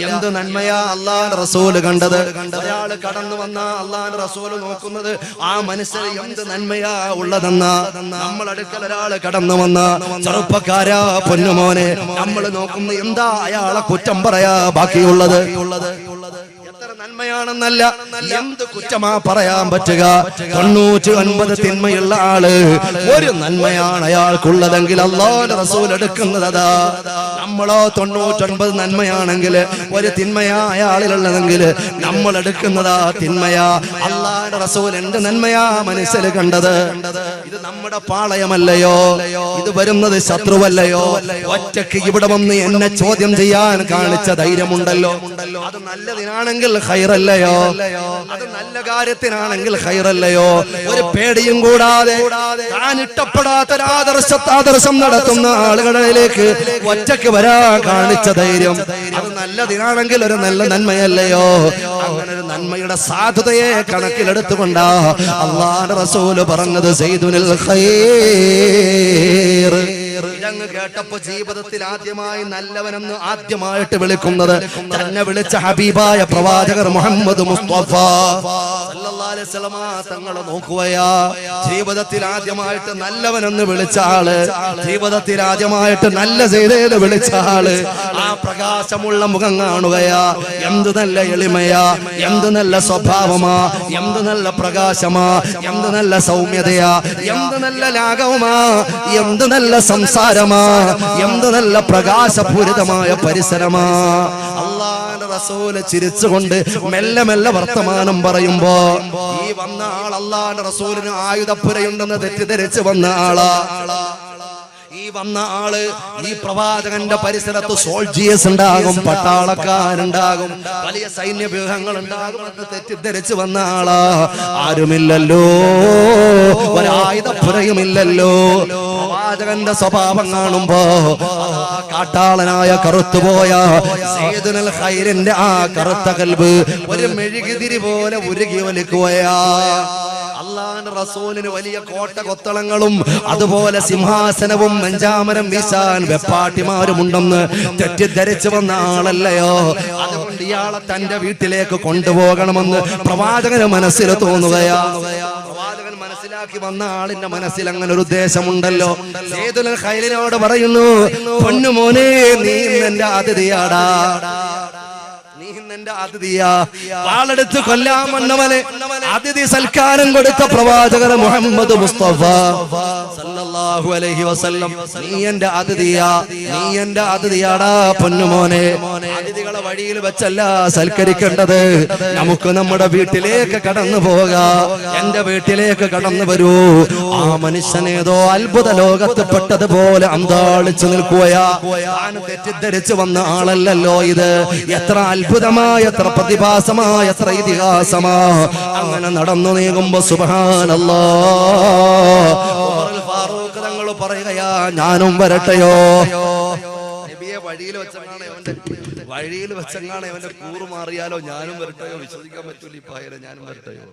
എന്ത് നന്മയാ അല്ലാഹുവിന്റെ റസൂല് കണ്ടത്? ഒരാള് കടന്നു വന്ന അല്ലാഹുവിന്റെ റസൂല് നോക്കുന്നത് ആ മനസ്സിൽ എന്ത് നന്മയാ ഉള്ളതെന്ന. നമ്മൾ അടുക്കൽ ഒരാള് കടന്നു വന്ന, ചെറുപ്പക്കാരാ പൊന്നുമോനെ, നമ്മൾ നോക്കുന്ന എന്താ അയാളെ കുറ്റം പറയാ ബാക്കിയുള്ളത്? എത്ര നന്മയാണെന്നല്ല, എന്ത് കുറ്റമാ പറയാൻ പറ്റുക? 99 തിന്മയുള്ള ആള്, ഒരു നന്മയാണ് അയാൾക്കുള്ളതെങ്കിൽ അല്ലാഹുവിന്റെ റസൂൽ എടുക്കുന്നത് അതാ. നമ്മളോ 99 നന്മയാണെങ്കിൽ ഒരു തിന്മയാ അയാളിലുള്ളതെങ്കിൽ നമ്മൾ എടുക്കുന്നതാ തിന്മയാ. അല്ലാഹുവിന്റെ റസൂൽ എന്ത് നന്മയാ മനസ്സിൽ കണ്ടത്? ഇത് നമ്മുടെ പാളയമല്ലയോ? ഇത് വരുന്നത് ശത്രുവല്ലയോ? ഒറ്റയ്ക്ക് ഇവിടെ വന്ന് എന്നെ ചോദ്യം ചെയ്യാൻ കാണിച്ച ധൈര്യമുണ്ടല്ലോ. അത് നല്ലതിനാണെങ്കിൽ ഖൈറല്ലയോ? അത് നല്ല കാര്യത്തിനാണെങ്കിൽ ഖൈറല്ലയോ? ഒരു പേടിയും കൂടാതെ താൻ ഇഷ്ടപ്പെടാത്ത ആദർശം നടത്തുന്ന ആളുകളിലേക്ക് ഒറ്റയ്ക്ക് വരാൻ കാണിച്ച ധൈര്യം, അത് നല്ലതിനാണെങ്കിൽ ഒരു നല്ല നന്മയല്ലയോ? അങ്ങനെ ഒരു നന്മയുടെ സാധുതയെ കണക്കിലെടുത്തുകൊണ്ടാ അല്ലാഹുവിന്റെ റസൂല് പറഞ്ഞത് സയ്യിദുൽ ഖൈർ. ഇതങ്ങ് കേട്ടപ്പോ ജീവിതത്തിൽ ആദ്യമായി നല്ലവനെന്ന് ആദ്യമായിട്ട് വിളിക്കുന്നത് തന്നെ വിളിച്ച ഹബീബായ പ്രവാചകർ മുഹമ്മദ് മുസ്തഫ സല്ലല്ലാഹു അലൈഹി വസല്ലമ തങ്ങളെ നോക്കുകയാ. ജീവിതത്തിൽ ആദ്യമായിട്ട് നല്ലവനെന്ന് വിളിച്ച ആള്, ജീവിതത്തിൽ ആദ്യമായിട്ട് നല്ല സെയ്ദ് വിളിച്ച ആള്, ആ പ്രകാശമുള്ള മുഖം കാണുകയാ. എന്ത് നല്ല എളിമയാ, എന്ത് നല്ല സ്വഭാവമാ, എന്ത് നല്ല പ്രകാശമാ, എന്ത് നല്ല സൗമ്യതയാ, എന്ത് നല്ല ലാഘവമാ, എന്ത് നല്ല സംസാരമാ, എന്ത് നല്ല പ്രകാശപൂരിതമായ പരിസരമാ. അല്ലാഹുവിന്റെ റസൂല് ചിരിച്ചുകൊണ്ട് മെല്ലെ മെല്ലെ വർത്തമാനം പറയുമ്പോ ഈ വന്ന ആൾ അല്ലാഹുവിന്റെ റസൂലിന് ആയുധപ്പുരയുണ്ടെന്ന് തെറ്റിദ്ധരിച്ച് വന്ന ആളാ. ഈ വന്ന ആള് ഈ പ്രവാചകന്റെ പരിസരത്ത് സോൾജിയേഴ്സ് ഉണ്ടാകും, പട്ടാളക്കാരുണ്ടാകും, വലിയ സൈന്യവ്യൂഹങ്ങൾ ഉണ്ടാകും എന്ന് തെറ്റിദ്ധരിച്ച് വന്ന ആളാ. ആരുമില്ലല്ലോ, ഒരായുധപ്പുരയുമില്ലല്ലോ. പ്രവാചകന്റെ സ്വഭാവം കാണുമ്പോ കാട്ടാളനായ കറുത്തുപോയ സയ്യിദുൽ ഖൈറിന്റെ ആ കറുത്ത കൽബ് ഒരു മെഴുകുതിരി പോലെ ഉരുകി വലിക്കുകയാ. അല്ലാഹുവിന്റെ റസൂലിന് വലിയ കോട്ട കൊത്തളങ്ങളും അതുപോലെ സിംഹാസനവും മഞ്ചാമരം വീശാൻ വെപ്പാട്ടിമാരുമുണ്ടെന്ന് തെറ്റിദ്ധരിച്ചു വന്ന ആളല്ലയോ? അതുകൊണ്ട് ഇയാളെ തന്റെ വീട്ടിലേക്ക് കൊണ്ടുപോകണമെന്ന് പ്രവാചകന് മനസ്സിൽ തോന്നുകയാ. പ്രവാചകൻ മനസ്സിലാക്കി വന്ന ആളിന്റെ മനസ്സിൽ അങ്ങനെ ഒരു ഉദ്ദേശമുണ്ടല്ലോ. സയ്യിദുൽ ഖൈറിനോട് പറയുന്നു, പൊന്നുമോനെ, നീ എന്റെ അതിഥിയാടാ, നീ എന്റെ അതിഥിയാ. വാളെടുത്ത് കൊല്ലാൻ വന്നവനെ അതിഥി സൽക്കാരം കൊടുത്ത പ്രവാചകർ മുഹമ്മദ് മുസ്തഫ സല്ലല്ലാഹു അലൈഹി വസല്ലം, നീ എന്റെ അതിഥിയാ, നീ എന്റെ അതിഥിയാടാ പൊന്നുമോനെ. അതിഥികളെ വഴിയിൽ വെച്ചല്ല സൽക്കരിക്കേണ്ടത്. നമുക്ക് നമ്മുടെ വീട്ടിലേക്ക് കടന്നു പോകാം. എന്റെ വീട്ടിലേക്ക് കടന്നു വരൂ. ആ മനുഷ്യനേതോ അത്ഭുത ലോകത്ത് പെട്ടതുപോലെ അന്താളിച്ചു നിൽക്കുകയാ. താൻ തെറ്റിദ്ധരിച്ചു വന്ന ആളല്ലല്ലോ ഇത്. എത്ര അത്ഭുതമായ, എത്ര പ്രതിഭാസമായ, എത്ര ഇതിഹാസമാ. അങ്ങനെ നടന്നു നീങ്ങുമ്പോ സുബ്ഹാനല്ലാഹ് ഉമറുൽ ഫാറൂഖ് തങ്ങൾ പറയുകയാ, ഞാനും വരട്ടെയോ? നബിയെ വഴിയിൽ വെച്ചെങ്ങാണ് അവന്റെ കൂറ് മാറിയാലോ ഞാനും വരട്ടെയോ? വിശ്വസിക്കാൻ പറ്റൂല ഈ പായലെ, ഞാനും വരട്ടെയോ?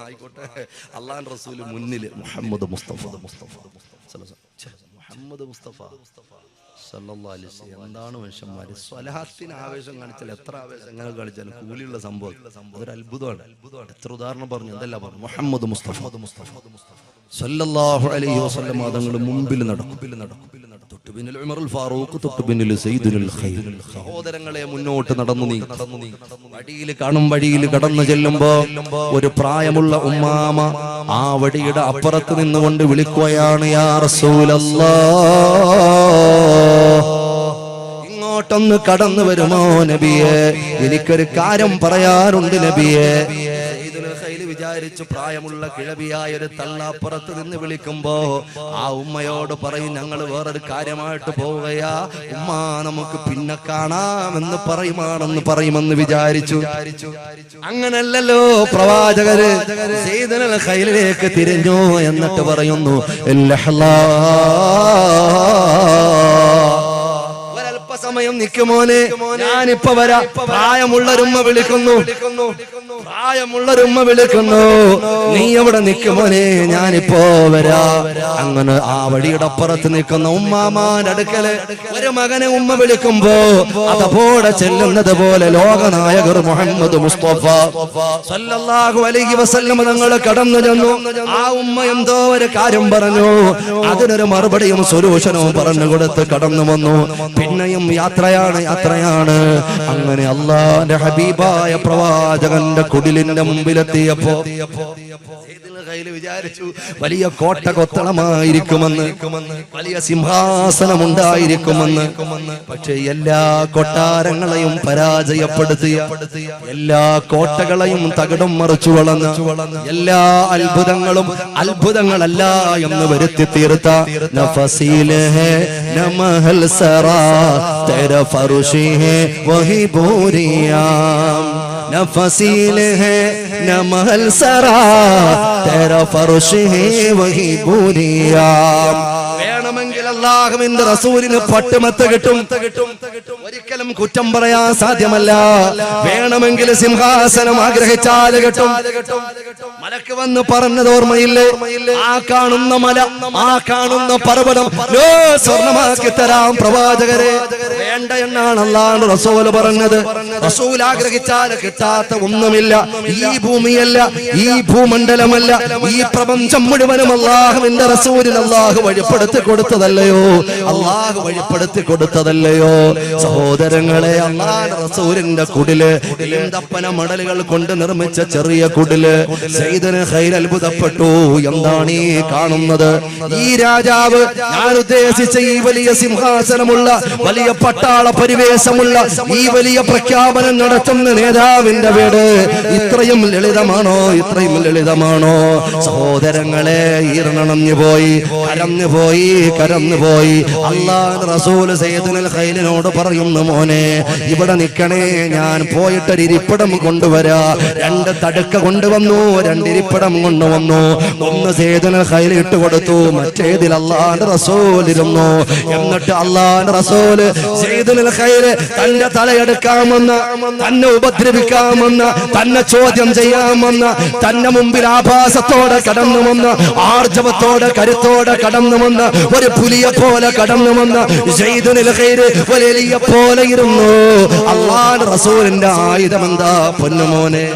ആയിക്കോട്ടെ. അല്ലാഹുവിന്റെ റസൂല് മുന്നിൽ മുഹമ്മദ് മുസ്തഫ സല്ലല്ലാഹു അലൈഹി വസല്ലം. എന്താണ് മനുഷ്യന്മാര് സ്വലാത്തിന് ആവേശം കാണിച്ചാൽ, എത്ര ആവേശം എങ്ങനെ കാണിച്ചാലും കൂലിയുള്ള സംഭവം അതൊരു അത്ഭുതമാണ്. എത്ര ഉദാഹരണം പറഞ്ഞു, എന്തെല്ലാം പറഞ്ഞു. മുഹമ്മദ് മുസ്തഫ സല്ലല്ലാഹു അലൈഹി വസല്ലം തങ്ങൾ മുമ്പിൽ നടക്കും, തൊട്ടു പിന്നിൽ ഉമറുൽ ഫാറൂഖ്, തൊട്ടു പിന്നിൽ സയ്യിദുൽ ഖൈർ. സഹോദരങ്ങളെ, മുന്നോട്ട് നടന്നു നീ. വഴിയിൽ കടന്നു ചെല്ലുമ്പോ ഒരു പ്രായമുള്ള ഉമ്മാമ ആ വടിയുടെ അപ്പുറത്ത് നിന്നുകൊണ്ട് വിളിക്കുകയാണ്, യാ റസൂലല്ലാഹ്, ഇങ്ങോട്ടൊന്ന് കടന്നു വരുമോ നബിയെ? എനിക്കൊരു കാര്യം പറയാറുണ്ട് നബിയെ. വിചാരിച്ചു പ്രായമുള്ള കിഴവിയായ ഒരു തള്ളാപ്പുറത്ത് നിന്ന് വിളിക്കുമ്പോ ആ ഉമ്മയോട് പറയും, ഞങ്ങൾ വേറൊരു കാര്യമായിട്ട് പോവുകയാ ഉമ്മ, നമുക്ക് പിന്നെ കാണാമെന്ന് പറയുമെന്ന് വിചാരിച്ചു. അങ്ങനല്ലല്ലോ പ്രവാചകര് സയ്യിദുൽ ഖൈലിലേക്ക് തിരിഞ്ഞു. എന്നിട്ട് പറയുന്നു, സമയം നിൽക്കുമോനെ, ഞാനിപ്പോ വരാ. പ്രായമുള്ളൊരുമ്മ വിളിക്കുന്നു, നീ എവിടെ നിൽക്കുമോനെ, ഞാനിപ്പോ വരാ. അങ്ങനെ ആ വഴിയുടെ അപ്പുറത്ത് നിൽക്കുന്ന ഉമ്മാമാന്റെ അടുക്കല് ഒരു മകനെ ഉമ്മ വിളിക്കുമ്പോ അതപോടെ ചെല്ലുന്നത് പോലെ ലോകനായകർ മുഹമ്മദ് മുസ്തഫ സല്ലല്ലാഹു അലൈഹി വസല്ലം തങ്ങൾ കടന്നു ചെന്നു. ആ ഉമ്മ എന്തോ ഒരു കാര്യം പറഞ്ഞു, അതിനൊരു മറുപടിയും സൊല്യൂഷനും പറഞ്ഞു കൊടുത്ത് കടന്നു വന്നു. പിന്നെയും യാത്രയാണ്. അങ്ങനെ അല്ലാഹുവിന്റെ ഹബീബായ പ്രവാചകന്റെ കുടിലിന്റെ മുമ്പിലെത്തിയപ്പോ വിചാരിച്ചു വലിയ കോട്ട കൊത്തളമായിരിക്കുമെന്ന്, വലിയ സിംഹാസനം ഉണ്ടായിരിക്കുമെന്ന്. പക്ഷെ എല്ലാ കൊട്ടാരങ്ങളെയും പരാജയപ്പെടുത്തിയ, എല്ലാ കോട്ടകളെയും തകിടം മറിച്ചു വളർന്ന, എല്ലാ അത്ഭുതങ്ങളും അത്ഭുതങ്ങളല്ല എന്ന് വരുത്തി തീർത്ത നഫസീലെ നമഹൽ സറാ തെര ഫറുശി ഹേ വഹി ബൂരിയാം, നഫസീൽ ഹേ നമഹൽ സറാ തെര ഫറുശി ഹേ വഹി ബൂരിയാം. വേണമെങ്കിൽ അല്ലാഹുവിന്റെ റസൂലിന് പട്ടുമത്ത് കിട്ടും, ഒരിക്കലും കുറ്റം പറയാൻ സാധ്യമല്ല. വേണമെങ്കിൽ സിംഹാസനം ആഗ്രഹിച്ചാൽ കിട്ടും. മലക്ക് വന്ന് പറഞ്ഞത് ഓർമ്മയില്ലേ? ആ കാണുന്ന മല, ആ കാണുന്ന പർവ്വതം സ്വർണമാക്കി തരാം പ്രവാചകരെ. വേണ്ട എന്നാണ് അല്ലാഹുവിന്റെ റസൂൽ പറഞ്ഞത്. റസൂൽ ആഗ്രഹിച്ചാൽ കിട്ടാത്ത ഒന്നുമില്ല. ഈ ഭൂമിയല്ല, ഈ ഭൂമണ്ഡലമല്ല, ഈ പ്രപഞ്ചം മുഴുവനും അല്ലാഹുവിന്റെ റസൂലിന് അല്ലാഹു വഴിപ്പെടുത്തി കൊടുത്തതല്ലയോ? അല്ലാഹു വഴിപ്പെടുത്തി കൊടുത്തതല്ലയോ? സഹോദരങ്ങളെ, അല്ലാഹുവിന്റെ റസൂലിന്റെ കുടില് ഈന്തപ്പന മടലുകൾ കൊണ്ട് നിർമ്മിച്ച ചെറിയ കുടില് സയ്യിദുൽ ഖൈൽ അത്ഭുതപ്പെട്ടു. എന്താണ് ഈ കാണുന്നത്? ഈ രാജാവ്, ഞാൻ ഉദ്ദേശിച്ച ഈ വലിയ സിംഹാസനമുള്ള, വലിയ പട്ടാള പരിവേശമുള്ള, ഈ വലിയ പ്രഖ്യാപനം നടത്തുന്ന നേതാവിന്റെ വീട് ഇത്രയും ലളിതമാണോ? ഇത്രയും ലളിതമാണോ? സഹോദരങ്ങളെ, ഈർണഞ്ഞു പോയി, കരഞ്ഞുപോയി. അല്ലാഹുവിന്റെ റസൂൽ സയ്യിദുൽ ഖൈലിനോട് പറയുന്നു, മോനെ ഇവിടെ നിൽക്കണേ, ഞാൻ പോയിട്ടൊരു ഇരിപ്പിടം കൊണ്ടുവരാ. 2 തടുക്ക കൊണ്ടുവന്നു, 2 ഇരിപ്പിടം കൊണ്ടുവന്നു. ഒന്ന് സയ്യിദുൽ ഖൈൽ ഇട്ട് കൊടുത്തു, മറ്റേതിൽ അല്ലാഹുവിന്റെ റസൂൽ ഇരുന്നു. എന്നിട്ട് അല്ലാഹുവിന്റെ റസൂൽ സയ്യിദുൽ ഖൈൽ തന്റെ തലയെടുക്കാമെന്ന്, തന്നെ ഉപദ്രവിക്കാമെന്ന്, തന്നെ ചോദ്യം ചെയ്യാമെന്ന്, തന്നെ മുമ്പിൽ ആഭാസത്തോടെ കടന്നു വന്ന്, ആർജവത്തോടെ കരുത്തോടെ കടന്നു വന്ന്, ഒരു പുലിയെ പോലെ കടന്നു വന്ന് സയ്യിദുൽ ഖൈൽ വലിയ പോലെ ഇരുന്നു. അല്ലാഹുവിന്റെ റസൂലിന്റെ ആയുധം എന്താ പൊന്നുമോനെ?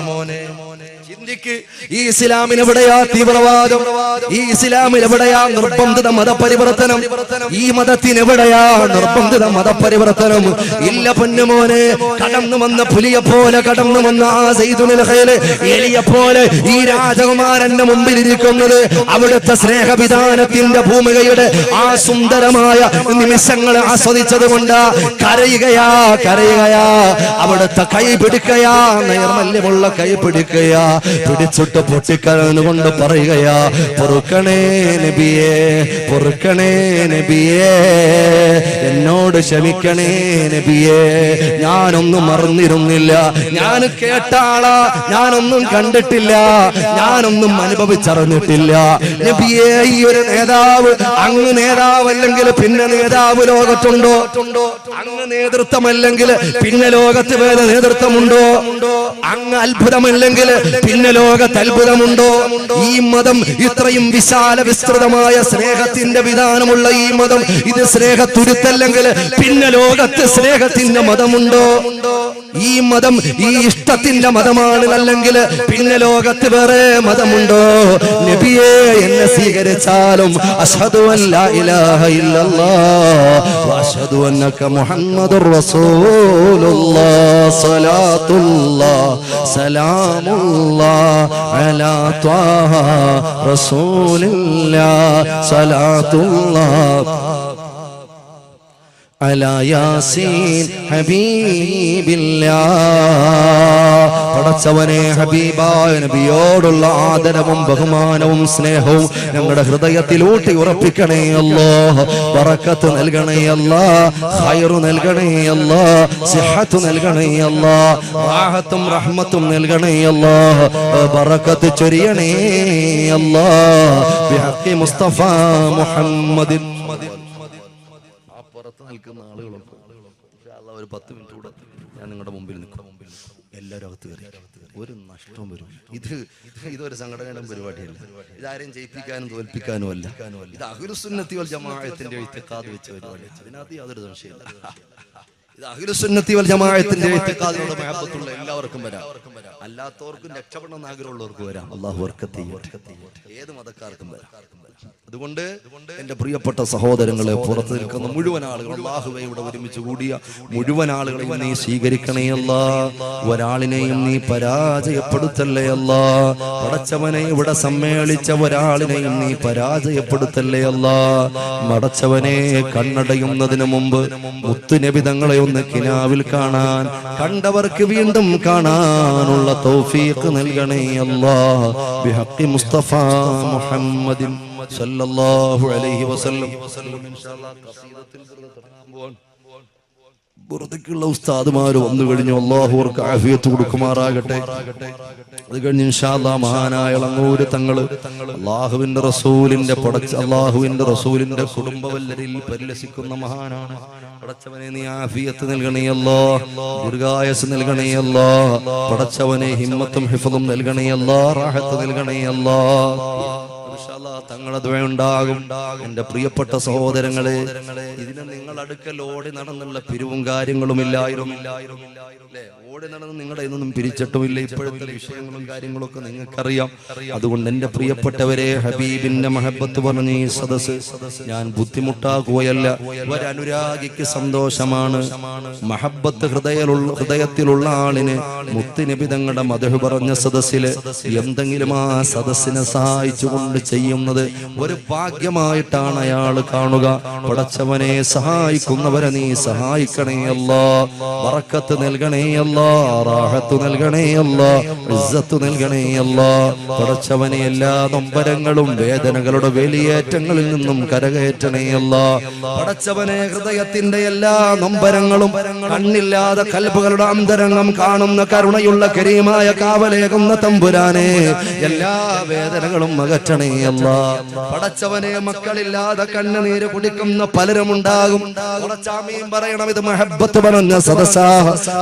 ഈ ഇസ്ലാമിന് എവിടെയാ തീവ്രവാദം? ഈ ഇസ്ലാമിൽ എവിടെയാ നിർബന്ധിത മതപരിവർത്തനം? ഈ മതത്തിന് എവിടെയാ നിർബന്ധിത മതപരിവർത്തനം? ഇല്ല പൊന്നുമോനെ. കടന്നു വന്ന പുലിയെ പോലെ കടന്നു വന്ന ആ സയ്യിദുൽ ഖൈൽ എലിയെ പോലെ ഈ രാജകുമാരന്റെ മുമ്പിൽ ഇരിക്കുന്നത് അവിടുത്തെ സ്നേഹവിധാനത്തിന്റെ ഭൂമികയുടെ ആ സുന്ദരമായ നിമിഷങ്ങൾ ആസ്വദിച്ചത് കൊണ്ട് കരയുകയാ. അവിടുത്തെ കൈ പിടിക്കയാ, നൈർമല്യമുള്ള കൈ പിടിക്കയാ. പിടിച്ചിട്ട് പൊട്ടിക്കരഞ്ഞുകൊണ്ട് പറയുകയാ, പൊറുക്കണേ നബിയേ, പൊറുക്കണേ നബിയേ, എന്നോട് ക്ഷമിക്കണേ നബിയേ, ഞാനൊന്നും മറന്നിരുന്നില്ല, ഞാൻ കേട്ട ആളാ, ഞാനൊന്നും കണ്ടിട്ടില്ല, ഞാനൊന്നും അനുഭവിച്ചറിഞ്ഞിട്ടില്ല നബിയേ. ഈ ഒരു നേതാവ്, അങ്ങ് നേതാവല്ലെങ്കിൽ പിന്നെ നേതാവ് ലോകത്തുണ്ടോ? അങ്ങ് നേതൃത്വമല്ലെങ്കിൽ പിന്നെ ലോകത്ത് വേറെ നേതൃത്വമുണ്ടോ? അങ്ങ് അത്ഭുതമല്ലെങ്കിൽ പിന്നെ ലോകത്ത് അത്ഭുതമുണ്ടോ? ഈ മതം, ഇത്രയും വിശാല വിസ്തൃതമായ സ്നേഹത്തിന്റെ വിധാനമുള്ള ഈ മതം, ഇത് സ്നേഹത്തുരുത്തല്ലെങ്കിൽ പിന്നെ ലോകത്ത് സ്നേഹത്തിന്റെ മതമുണ്ടോ? ഈ മതം ഈ ഇഷ്ടത്തിന്റെ മതമാണ്, അല്ലെങ്കിൽ പിന്നെ ലോകത്ത് വേറെ മതമുണ്ടോ? നബിയേ, എന്നെ സ്വീകരിച്ചാലും അശ്ഹദു അല്ലാ ഇലാഹ ഇല്ലല്ലാഹ് വഅശ്ഹദു അന്നക മുഹമ്മദുർ റസൂലുള്ളാഹ് സ്വലാത്തുല്ലാഹ് സലാമുല്ലാഹ് അലാ ത്വാഹ റസൂലില്ലാഹ് സ്വലാത്തുല്ലാഹ് അലാ യാസീൻ ഹബീബില്ലാ. പടച്ചവനെ ഹബീബായ നബിയോടുള്ള ആദരവും ബഹുമാനവും സ്നേഹവും ഞങ്ങളുടെ ഹൃദയത്തിൽ ഊട്ടി ഉറപ്പിക്കണേ അല്ലാഹ്. ബറക്കത്ത് നൽകണേ അല്ലാഹ്, ഖൈറ് നൽകണേ അല്ലാഹ്, സിഹത്ത് നൽകണേ അല്ലാഹ്, റാഹത്തും റഹ്മത്തും നൽകണേ അല്ലാഹ്, ബറക്കത്ത് ചൊരിയണേ അല്ലാഹ് ബിഹഖി മുസ്തഫ മുഹമ്മദിൻ. പുറത്ത് നിൽക്കുന്ന ആളുകളൊക്കെ ഒരു 10 മിനിറ്റ് കൂടെ ഞാൻ നിങ്ങളുടെ മുമ്പിൽ നിൽക്കും. എല്ലാവരും അകത്ത് കയറി, ഒരു നഷ്ടവും വരും. ഇതൊരു സംഘടനയുടെ പരിപാടിയല്ല, ഇതാരെയും ജയിപ്പിക്കാനും തോൽപ്പിക്കാനും അല്ല. ഇത് അഹ്ലുസുന്നത്തി വൽ ജമാഅത്തിന്റെ ഇത്തിഖാദ് വെച്ച പരിപാടി. അതിനകത്ത് യാതൊരു സംശയമില്ല. ഇത് അഹ്ലുസുന്നത്തി വൽ ജമാഅത്തിന്റെ ഇത്തിഖാദിനോട് മഹബ്ബത്തുള്ള എല്ലാവർക്കും വരാം, അല്ലാത്തവർക്കും രക്ഷപ്പെടണമെന്ന് ആഗ്രഹമുള്ളവർക്ക് വരാം. അല്ലാഹു ബർക്കത്ത് ചെയ്യട്ടെ. ഏത് മതക്കാർക്കും വരാം. അതുകൊണ്ട് എന്റെ പ്രിയപ്പെട്ട സഹോദരങ്ങളെ, പുറത്ത് നിൽക്കുന്ന മുഴുവൻ ആളുകൾ, അല്ലാഹുവേ ഇവിടെ ഒരുമിച്ച് കൂടിയ മുഴുവൻ ആളുകളെയും നീ സ്വീകരിക്കണേ അല്ലാ. ഒരാളിനെയും നീ പരാജയപ്പെടുത്തല്ലേ അല്ലാ. പടച്ചവനെ ഇവിടെ സമ്മേളിച്ച ഒരാളിനെയും നീ പരാജയപ്പെടുത്തല്ലേ അല്ലാ. പടച്ചവനെ കണ്ണടയുന്നതിന് മുമ്പ് മുത്തുനബി തങ്ങളെ ഒന്ന് കിനാവിൽ കാണാൻ, കണ്ടവർക്ക് വീണ്ടും കാണാനുള്ള തൗഫീഖ് നൽകണേ അല്ലാ ബിഹഖി മുസ്തഫ മുഹമ്മദിൻ സല്ലല്ലാഹു അലൈഹി വസല്ലം. ഇൻഷാഅല്ലാഹ് ഖസീദത്തിൽ ബുർദക്കുള്ള ഉസ്താദുമാർ വന്നു കഴിഞ്ഞു. അല്ലാഹു അവർക്ക് ആഫിയത്ത് കൊടുക്കുമാറാകട്ടെ. അത് കഴിഞ്ഞ് ഇൻഷാഅല്ലാഹ് മഹാനായ ഇളങ്ങൂര് തങ്ങള് അല്ലാഹുവിന്റെ റസൂലിന്റെ കുടുംബവല്ലരിൽ പരിലസിക്കുന്ന മഹാനാണ്. പടച്ചവനെ നീ ആഫിയത്ത് നൽകണേ അല്ലാഹ്, ദീർഘായുസ്സ് നൽകണേ അല്ലാഹ്. പടച്ചവനെ ഹിമ്മത്തും ഹിഫ്ളും നൽകണേ അല്ലാഹ്, റാഹത്ത് നൽകണേ അല്ലാഹ്. തങ്ങളുടെ ദുആ ഉണ്ടാകും. എന്റെ പ്രിയപ്പെട്ട സഹോദരങ്ങളെ, ഇതിന് നിങ്ങൾ അടുക്കൽ ഓടി നടന്നുള്ള പിരിവും കാര്യങ്ങളും ഇല്ലായിരുന്നു. ഓടി നടന്ന് നിങ്ങളുടെ ഇതൊന്നും പിരിച്ചിട്ടുമില്ല. ഇപ്പോഴത്തെ വിഷയങ്ങളും കാര്യങ്ങളൊക്കെ നിങ്ങൾക്കറിയാം. അതുകൊണ്ട് എന്റെ പ്രിയപ്പെട്ടവരെ, ഹബീബിന്റെ മഹബത്ത് പറഞ്ഞ ഈ സദസ് ഞാൻ ബുദ്ധിമുട്ടാക്കുകയല്ല. ഒരനുരാഗിക്ക് സന്തോഷമാണ്. മഹബത്ത് ഹൃദയത്തിലുള്ള ആളിന് മുത്തുനബി തങ്ങളുടെ മദ്ഹ് പറഞ്ഞ സദസ്സില് എന്തെങ്കിലും ആ സദസ്സിനെ സഹായിച്ചുകൊണ്ട് ചെയ്യുന്നത് ഒരു ഭാഗ്യമായിട്ടാണ് അയാൾ കാണുക. പടച്ചവനെ സഹായിക്കുന്നവരെ നീ സഹായിക്കണേ അല്ലാഹ്, ബറക്കത്ത് നൽകണേ അല്ലാഹ്, റാഹത്ത് നൽകണേ അല്ലാഹ്, ഇസ്സത്ത് നൽകണേ അല്ലാഹ്. പടച്ചവനെ എല്ലാ നൊമ്പരങ്ങളും വേദനകളുടെ വേലിയേറ്റങ്ങളിൽ നിന്നും കരകയറ്റണേ അല്ലാഹ്. പടച്ചവനെ ഹൃദയത്തിന്റെ എല്ലാ നൊമ്പരങ്ങളും കണ്ണില്ലാതെ കൽബുകളുടെ അന്തരംഗം കാണുന്ന കരുണയുള്ള കരീമായ കാവലേകുന്ന തമ്പുരാനെ എല്ലാ വേദനകളും അകറ്റണേ അല്ലാഹ്. പടച്ചവനെ മക്കളില്ലാതെ കണ്ണുനീര് കുടിക്കുന്ന പലരും ഉണ്ടാകും. ഉറച്ചാമീൻ പറയണം, ഇത് മഹബത്ത് പറഞ്ഞ സദസ്സാ.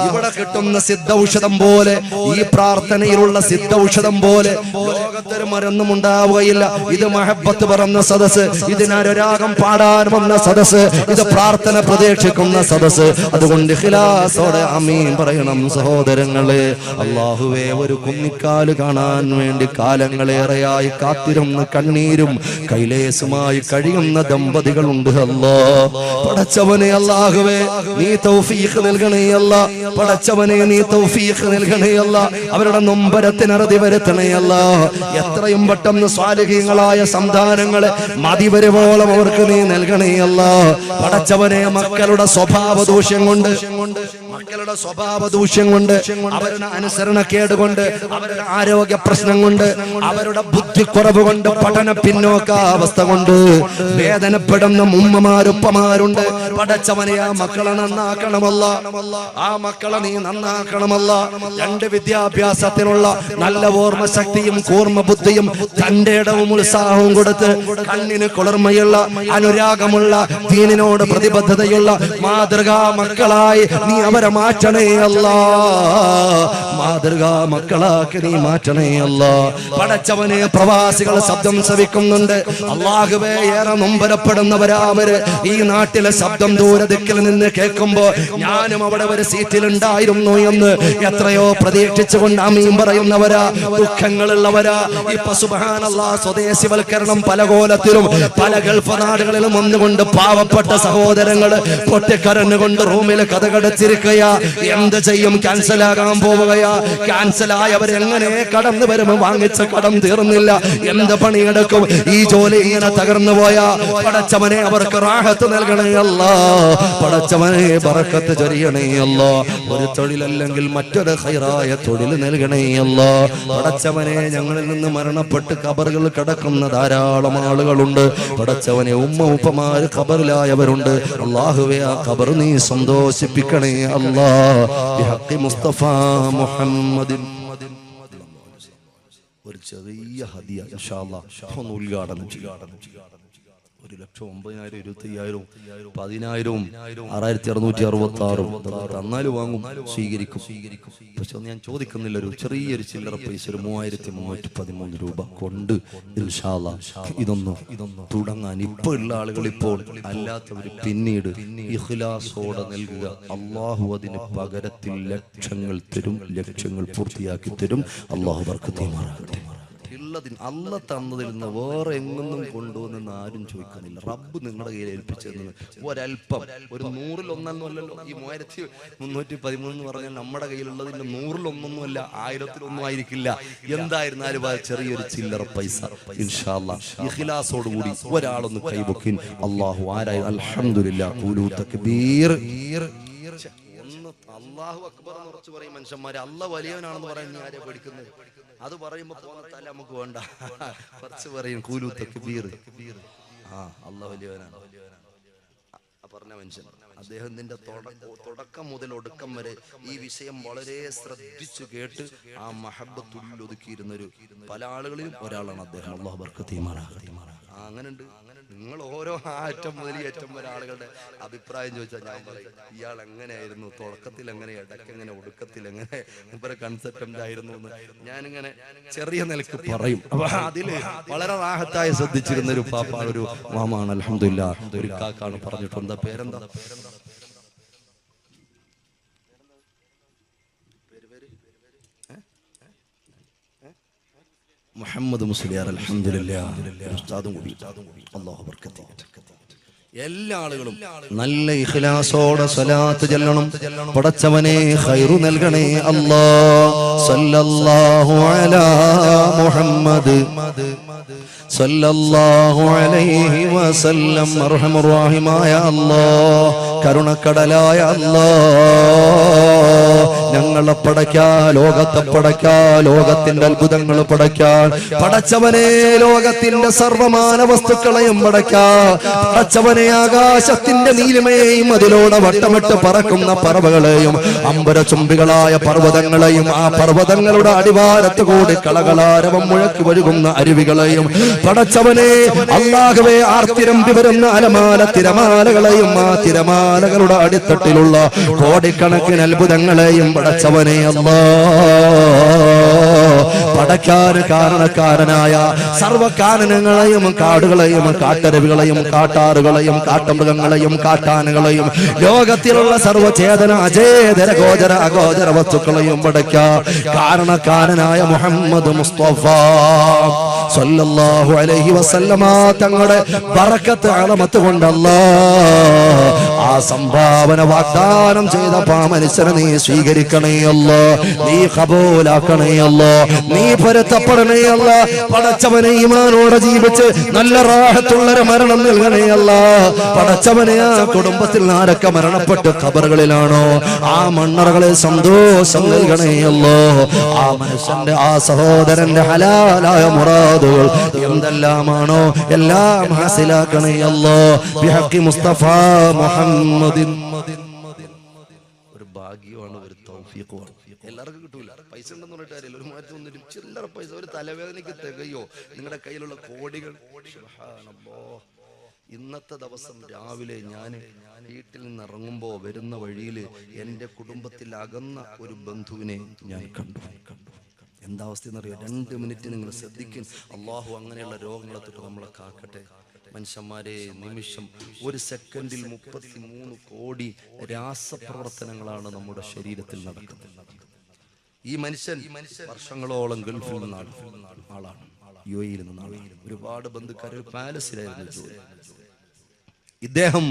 ഇവിടെ കിട്ടുന്ന സിദ്ധൌഷധം പോലെ, ഈ പ്രാർത്ഥനയിലുള്ള സിദ്ധൌഷധം പോലെ ലോകത്തൊരു മരുന്നും ഉണ്ടാവുകയില്ല. ഇത് മഹബത്ത് പറഞ്ഞ സദസ്, ഇതിനൊരാഗം പാടാൻ വന്ന സദസ്, ഇത് പ്രാർത്ഥന പ്രതീക്ഷിക്കുന്ന സദസ്. അതുകൊണ്ട് ഇഖ്ലാസോടെ ആമീൻ പറയണം സഹോദരങ്ങളെ. അല്ലാഹുവേ, ഒരു കുന്നിക്കാല് കാണാൻ വേണ്ടി കാലങ്ങളേറെയായി കാത്തിരുന്ന കണ്ണീരും കൈലേസുമായി കഴിയുന്ന ദമ്പതികളുണ്ട് അല്ലാഹ്. പടച്ചവനെ അല്ലാഹുവേ, നീ തൗഫീഖ് നൽകണേ അല്ലാഹ്. പടച്ചവനെ നീ തൗഫീഖ് നൽകണേ അല്ലാഹ്. അവരുടെ നൊമ്പരത്തിന് അറുതി വരുത്തണേ അല്ലാഹ്. എത്രയും പെട്ടെന്ന് സ്വാലിഹീങ്ങളായ സന്താനങ്ങളെ മതിവരുവോളം അവർക്ക് നീ നൽകണേ അല്ലാഹ്. പടച്ചവനെ, മക്കളുടെ സ്വഭാവ ദൂഷ്യം കൊണ്ട്, അവരുടെ അനുസരണക്കേട് കൊണ്ട്, അവരുടെ ആരോഗ്യ പ്രശ്നം കൊണ്ട്, അവരുടെ ബുദ്ധിക്കുറവ് കൊണ്ട്, പഠന പിന്നോക്കാവസ്ഥ കൊണ്ട് വേദനപ്പെടുന്ന ഉമ്മമാരുപ്പമാരുണ്ട്. പടച്ചവനെ, ആ മക്കളെ നന്നാക്കണമല്ല, ആ മക്കളെ നീ നന്നാക്കണമല്ല. രണ്ട് വിദ്യാഭ്യാസത്തിനുള്ള നല്ല ഓർമ്മ ശക്തിയും കൂർമ്മ ബുദ്ധിയും തന്റെ ഇടവും ഉത്സാഹവും കൊടുത്ത് കണ്ണിന് കുളിർമയുള്ള അനുരാഗമുള്ള ദീനിനോട് പ്രതിബദ്ധതയുള്ള മാതൃകാ മക്കളായി നീ അവരെ മാറ്റണേ അല്ലാ. മാതൃകാ മക്കളാക്കി നീ മാറ്റണേ അല്ലാ. പടച്ചവനെ, പ്രവാസികൾ ശബ്ദം ശ്രവിക്കുന്നുണ്ട് അല്ലാഹുവേ. ഏറെ നൊമ്പരപ്പെടുന്നവരാവര്. ഈ നാട്ടിലെ ശബ്ദം ദൂരദിക്കിൽ നിന്ന് കേൾക്കുമ്പോ ഞാനും അവിടെ ഒരു സീറ്റിലുണ്ടായിരുന്നു എന്ന് എത്രയോ പ്രതീക്ഷിച്ചുകൊണ്ട് ആമീൻ പറയുന്നവരാ, ദുഃഖങ്ങളുള്ളവരാ. ഇപ്പൊ സുബ്ഹാനല്ലാഹ്, സ്വദേശിവൽക്കരണം പല കോലത്തിലും പല ഗൾഫ് നാടുകളിലും വന്നുകൊണ്ട് പാവപ്പെട്ട സഹോദരങ്ങള് പൊട്ടിക്കരഞ്ഞുകൊണ്ട് റൂമിൽ കഥകടച്ചിരിക്കുകയാണ്. എന്ത് ചെയ്യും? ക്യാൻസലാകാൻ പോവുകയാ. ക്യാൻസലായവരെങ്ങനെ കടന്നു വരുമ്പോൾ വാങ്ങിച്ച കടം തീർന്നില്ല. എന്ത് പണിയെടുക്കും? ഈ ജോലി ഇങ്ങനെ തകർന്നു പോയാ പടച്ചവനെ അവർക്ക് റാഹത്ത് നൽകണേ അല്ലാ. പടച്ചവനെ ബറക്കത്ത് ചൊരിയണേ അല്ലാ. ഒരു തൊഴിലല്ലെങ്കിൽ മറ്റൊരു ഖൈറായ തൊഴിൽ നൽകണേ അല്ലാ. പടച്ചവനെ ഞങ്ങളിൽ നിന്ന് മരണപ്പെട്ട് ഖബറുകൾ കിടക്കുന്ന ധാരാളം ആളുകളുണ്ട്. പടച്ചവനെ ഉമ്മ ഉപ്പമാര് ഖബറിലായവരുണ്ട്. അല്ലാഹുവേ ആ ഖബർ നീ സന്തോഷിപ്പിക്കണേ അല്ലാ. ബിഹഖി മുസ്തഫ മുഹമ്മദിൻ. ഒരു ചെറിയ ഹദിയ ഇൻഷാ അല്ലാഹ് ഒന്ന് ഉദ്ഘാടനം ചെയ്യാം. 1,09,000 25,000 10,000 6,666 തന്നാലും വാങ്ങും, സ്വീകരിക്കും. പക്ഷെ ഞാൻ ചോദിക്കുന്നില്ല. ഒരു ചെറിയൊരു ചില്ലറ പൈസ, ഒരു 3,313 രൂപ കൊണ്ട് ഇൻഷാ അല്ലാഹ് ഇതൊന്ന് തുടങ്ങാൻ ഇപ്പൊ ഉള്ള ആളുകൾ, ഇപ്പോൾ അല്ലാത്തവർ പിന്നീട് ഇഖ്ലാസോടെ നൽകുക. അള്ളാഹു അതിന് പകരത്തിൽ ലക്ഷങ്ങൾ തരും, ലക്ഷങ്ങൾ പൂർത്തിയാക്കി തരും. അള്ളാഹു ബർക്കത്ത് ചെയ്യുമാറാകട്ടെ. അല്ല തന്നതിൽ നിന്ന് വേറെ എങ്ങൊന്നും കൊണ്ടുവന്നെന്ന് ആരും ചോദിക്കുന്നില്ല. റബ്ബ് നിങ്ങളുടെ കയ്യിൽ ഏൽപ്പിച്ചെന്ന് ഒരൽപ്പം, ഒരു 100-1 ഈ 3,313 എന്ന് പറഞ്ഞാൽ നമ്മുടെ കയ്യിലുള്ളതിന്റെ 100-1 1000-1 ആയിരിക്കില്ല. എന്തായിരുന്നാലും ആ ചെറിയൊരു ചില്ലറ പൈസ ഇൻഷാ അല്ലാഹ് ഇഖ്ലാസോടുകൂടി ഒരാളൊന്ന് കൈവക്കിൻ. അല്ലാഹു ആരായി അൽഹംദുലില്ലാഹ് ഖൂലൂ തക്ബീർ. അല്ലാഹു അക്ബർ എന്ന് ഉറച്ചു പറയും മനുഷ്യന്മാരെ. അല്ലാഹ് വലിയവനാണെന്ന് പറയാൻ ആരെ പഠിക്കുന്നത്? അത് പറയുമ്പോ പോകുന്ന തല നമുക്ക് വേണ്ട. കുറച്ച് പറയും ഖൂലൂ തക്ബീർ. അല്ലാഹ് വലിയവനാണ് പറഞ്ഞ മനുഷ്യൻ. അദ്ദേഹത്തിന്റെ തുടക്കം മുതൽ ഒടുക്കം വരെ ഈ വിഷയം വളരെ ശ്രദ്ധിച്ചു കേട്ട് ആ മഹബ്ബത്തുള്ളിൽ ഒതുക്കിയിരുന്നൊരു പല ആളുകളിലും ഒരാളാണ് അദ്ദേഹം. അല്ലാഹു ബർക്കത്ത് ചെയ്യുമാറാകട്ടെ. അങ്ങനെയുണ്ട്. നിങ്ങൾ ഓരോ അറ്റം മുതൽ ഏറ്റവും വരെ ആളുകളുടെ അഭിപ്രായം ചോദിച്ചാൽ ഞാൻ പറയും ഇയാൾ എങ്ങനെയായിരുന്നു, തുടക്കത്തിൽ എങ്ങനെ, ഇടയ്ക്കെങ്ങനെ, ഒടുക്കത്തിൽ എങ്ങനെ, ഇവരെ കൺസെപ്റ്റ് എന്തായിരുന്നു എന്ന് ഞാനിങ്ങനെ ചെറിയ നിലക്ക് പറയും. അപ്പൊ അതില് വളരെ റാഹത്തായി ശ്രദ്ധിച്ചിരുന്ന ഒരു പാപ്പ, ഒരു മാമാണ്. അൽഹംദുലില്ലാഹ് ഒരു കാക്കാണ് പറഞ്ഞിട്ട്. എന്താ പേരെന്താ? മുഹമ്മദ് മുസ്ലിയാർ. അൽഹംദുലില്ലാഹ് ഉസ്താദും കൂടി. അല്ലാഹു ബർക്കത്ത് ചെയ്യട്ടെ. എല്ലാ ആളുകളും നല്ല ഇഖ്ലാസോടെ സ്വലാത്ത് ചൊല്ലണം. പടച്ചവനെ ഖൈറു നൽകണേ അല്ലാഹ്. സല്ലല്ലാഹു അലാ മുഹമ്മദ് സല്ലല്ലാഹു അലൈഹി വസല്ലം. അർഹമർ റഹീമായ അല്ലാഹ്, കരുണക്കടലായ അല്ലാഹ്, ഞങ്ങളെ പടയ്ക്കാ, ലോകത്തെ പടയ്ക്കാ, ലോകത്തിന്റെ അത്ഭുതങ്ങൾ പടയ്ക്കാൻ പടച്ചവനെ, ലോകത്തിന്റെ സർവമാന വസ്തുക്കളെയും പടയ്ക്കാ പടച്ചവനെ, ആകാശത്തിന്റെ നീലിമയെയും അതിലൂടെ വട്ടമിട്ട് പറക്കുന്ന പറവകളെയും അമ്പരചുംബികളായ പർവ്വതങ്ങളെയും ആ പർവ്വതങ്ങളുടെ അടിവാരത്ത് കൂടി കളകളാരവം മുഴക്കി ഒഴുകുന്ന അരുവികളെയും പടച്ചവനെ അല്ലാഹുവേ, ആർത്തിരമ്പി വരുന്ന അലമാല തിരമാലകളെയും ആ തിരമാലകളുടെ അടിത്തട്ടിലുള്ള കോടിക്കണക്കിന് അത്ഭുതങ്ങളെയും പടച്ചവനെ പടയ്ക്കാൻ കാരണക്കാരനായ സർവ്വകാരണങ്ങളെയും കാടുകളെയും കാട്ടരുവികളെയും കാട്ടാറുകളെയും കാട്ടുമൃഗങ്ങളെയും കാട്ടാനകളെയും ലോകത്തിലുള്ള സർവ്വചേതന അചേതന ഗോചര അഗോചര വസ്തുക്കളെയും പടയ്ക്കാൻ കാരണക്കാരനായ മുഹമ്മദ് മുസ്തഫ സല്ലല്ലാഹു അലൈഹി വസല്ലമ തങ്ങളുടെ ബറക്കത്ത് അളമത്ത് കൊണ്ടല്ലാ ആ സംഭാവന വാഗ്ദാനം ചെയ്ത മനുഷ്യനെ നീ സ്വീകരിക്കണേ അല്ലാ, നീ ഖബൂലാക്കണേ അല്ലാ, നീ പൊരുത്തപ്പെടണേ അല്ലാ. പടച്ചവനെ ഈമാനോടെ ജീവിച്ച് നല്ല റാഹത്തുള്ളൊരു മരണം നൽകണേ അല്ലാ. പടച്ചവനെ ആ കുടുംബത്തിൽ ആരൊക്കെ മരണപ്പെട്ട് ഖബറുകളിലാണോ ആ മണ്ണറകളിൽ സന്തോഷം നൽകണേ അല്ലാ. ആ മനുഷ്യന്റെ ആ സഹോദരന്റെ ഹലാലായ മുറാദുകൾ എന്തെല്ലാമാണോ എല്ലാം ഹാസിലാക്കണേ അല്ലാ. ബിഹഖി മുസ്തഫ മുഹമ്മദിൻ. ഒരു ഭാഗ്യമാണ്, ഒരു തൗഫീഖുമാണ്. എല്ലാവർക്കും കിട്ടൂല. പൈസ ഉണ്ടെന്ന് പറഞ്ഞിട്ട് കാര്യമില്ല. ഒരു മാറ്റം ഒന്നും ചില്ലറ പൈസ ഒരു തലവേദനയ്ക്ക് തികയോ നിങ്ങളുടെ കയ്യിലുള്ള കോടികൾ? സുബ്ഹാനല്ലാഹ്. ഇന്നത്തെ ദിവസം രാവിലെ ഞാൻ വീട്ടിൽ നിന്ന് ഇറങ്ങുമ്പോൾ വരുന്ന വഴിയിൽ എൻ്റെ കുടുംബത്തിൽ അകന്ന ഒരു ബന്ധുവിനെ ഞാൻ കണ്ടു. എന്താ അവസ്ഥ എന്നറിയോ? 2 മിനിറ്റ് നിങ്ങൾ ശ്രദ്ധിക്കും. അള്ളാഹു അങ്ങനെയുള്ള രോഗങ്ങളെ തൊട്ട് നമ്മളെ കാക്കട്ടെ. മനുഷ്യന്മാരെ, നിമിഷം ഒരു സെക്കൻഡിൽ 33 കോടി രാസപ്രവർത്തനങ്ങളാണ് നമ്മുടെ ശരീരത്തിൽ നടക്കുന്നത്. ഈ മനുഷ്യൻ വർഷങ്ങളോളം ഗൾഫിൽ നിന്നാണ് ആളാണ്, UAE-യിൽ നിന്നാണ്. ഒരുപാട് ബന്ധുക്കാർ പാലസിലായിരുന്നു ജോലി. ഇദ്ദേഹം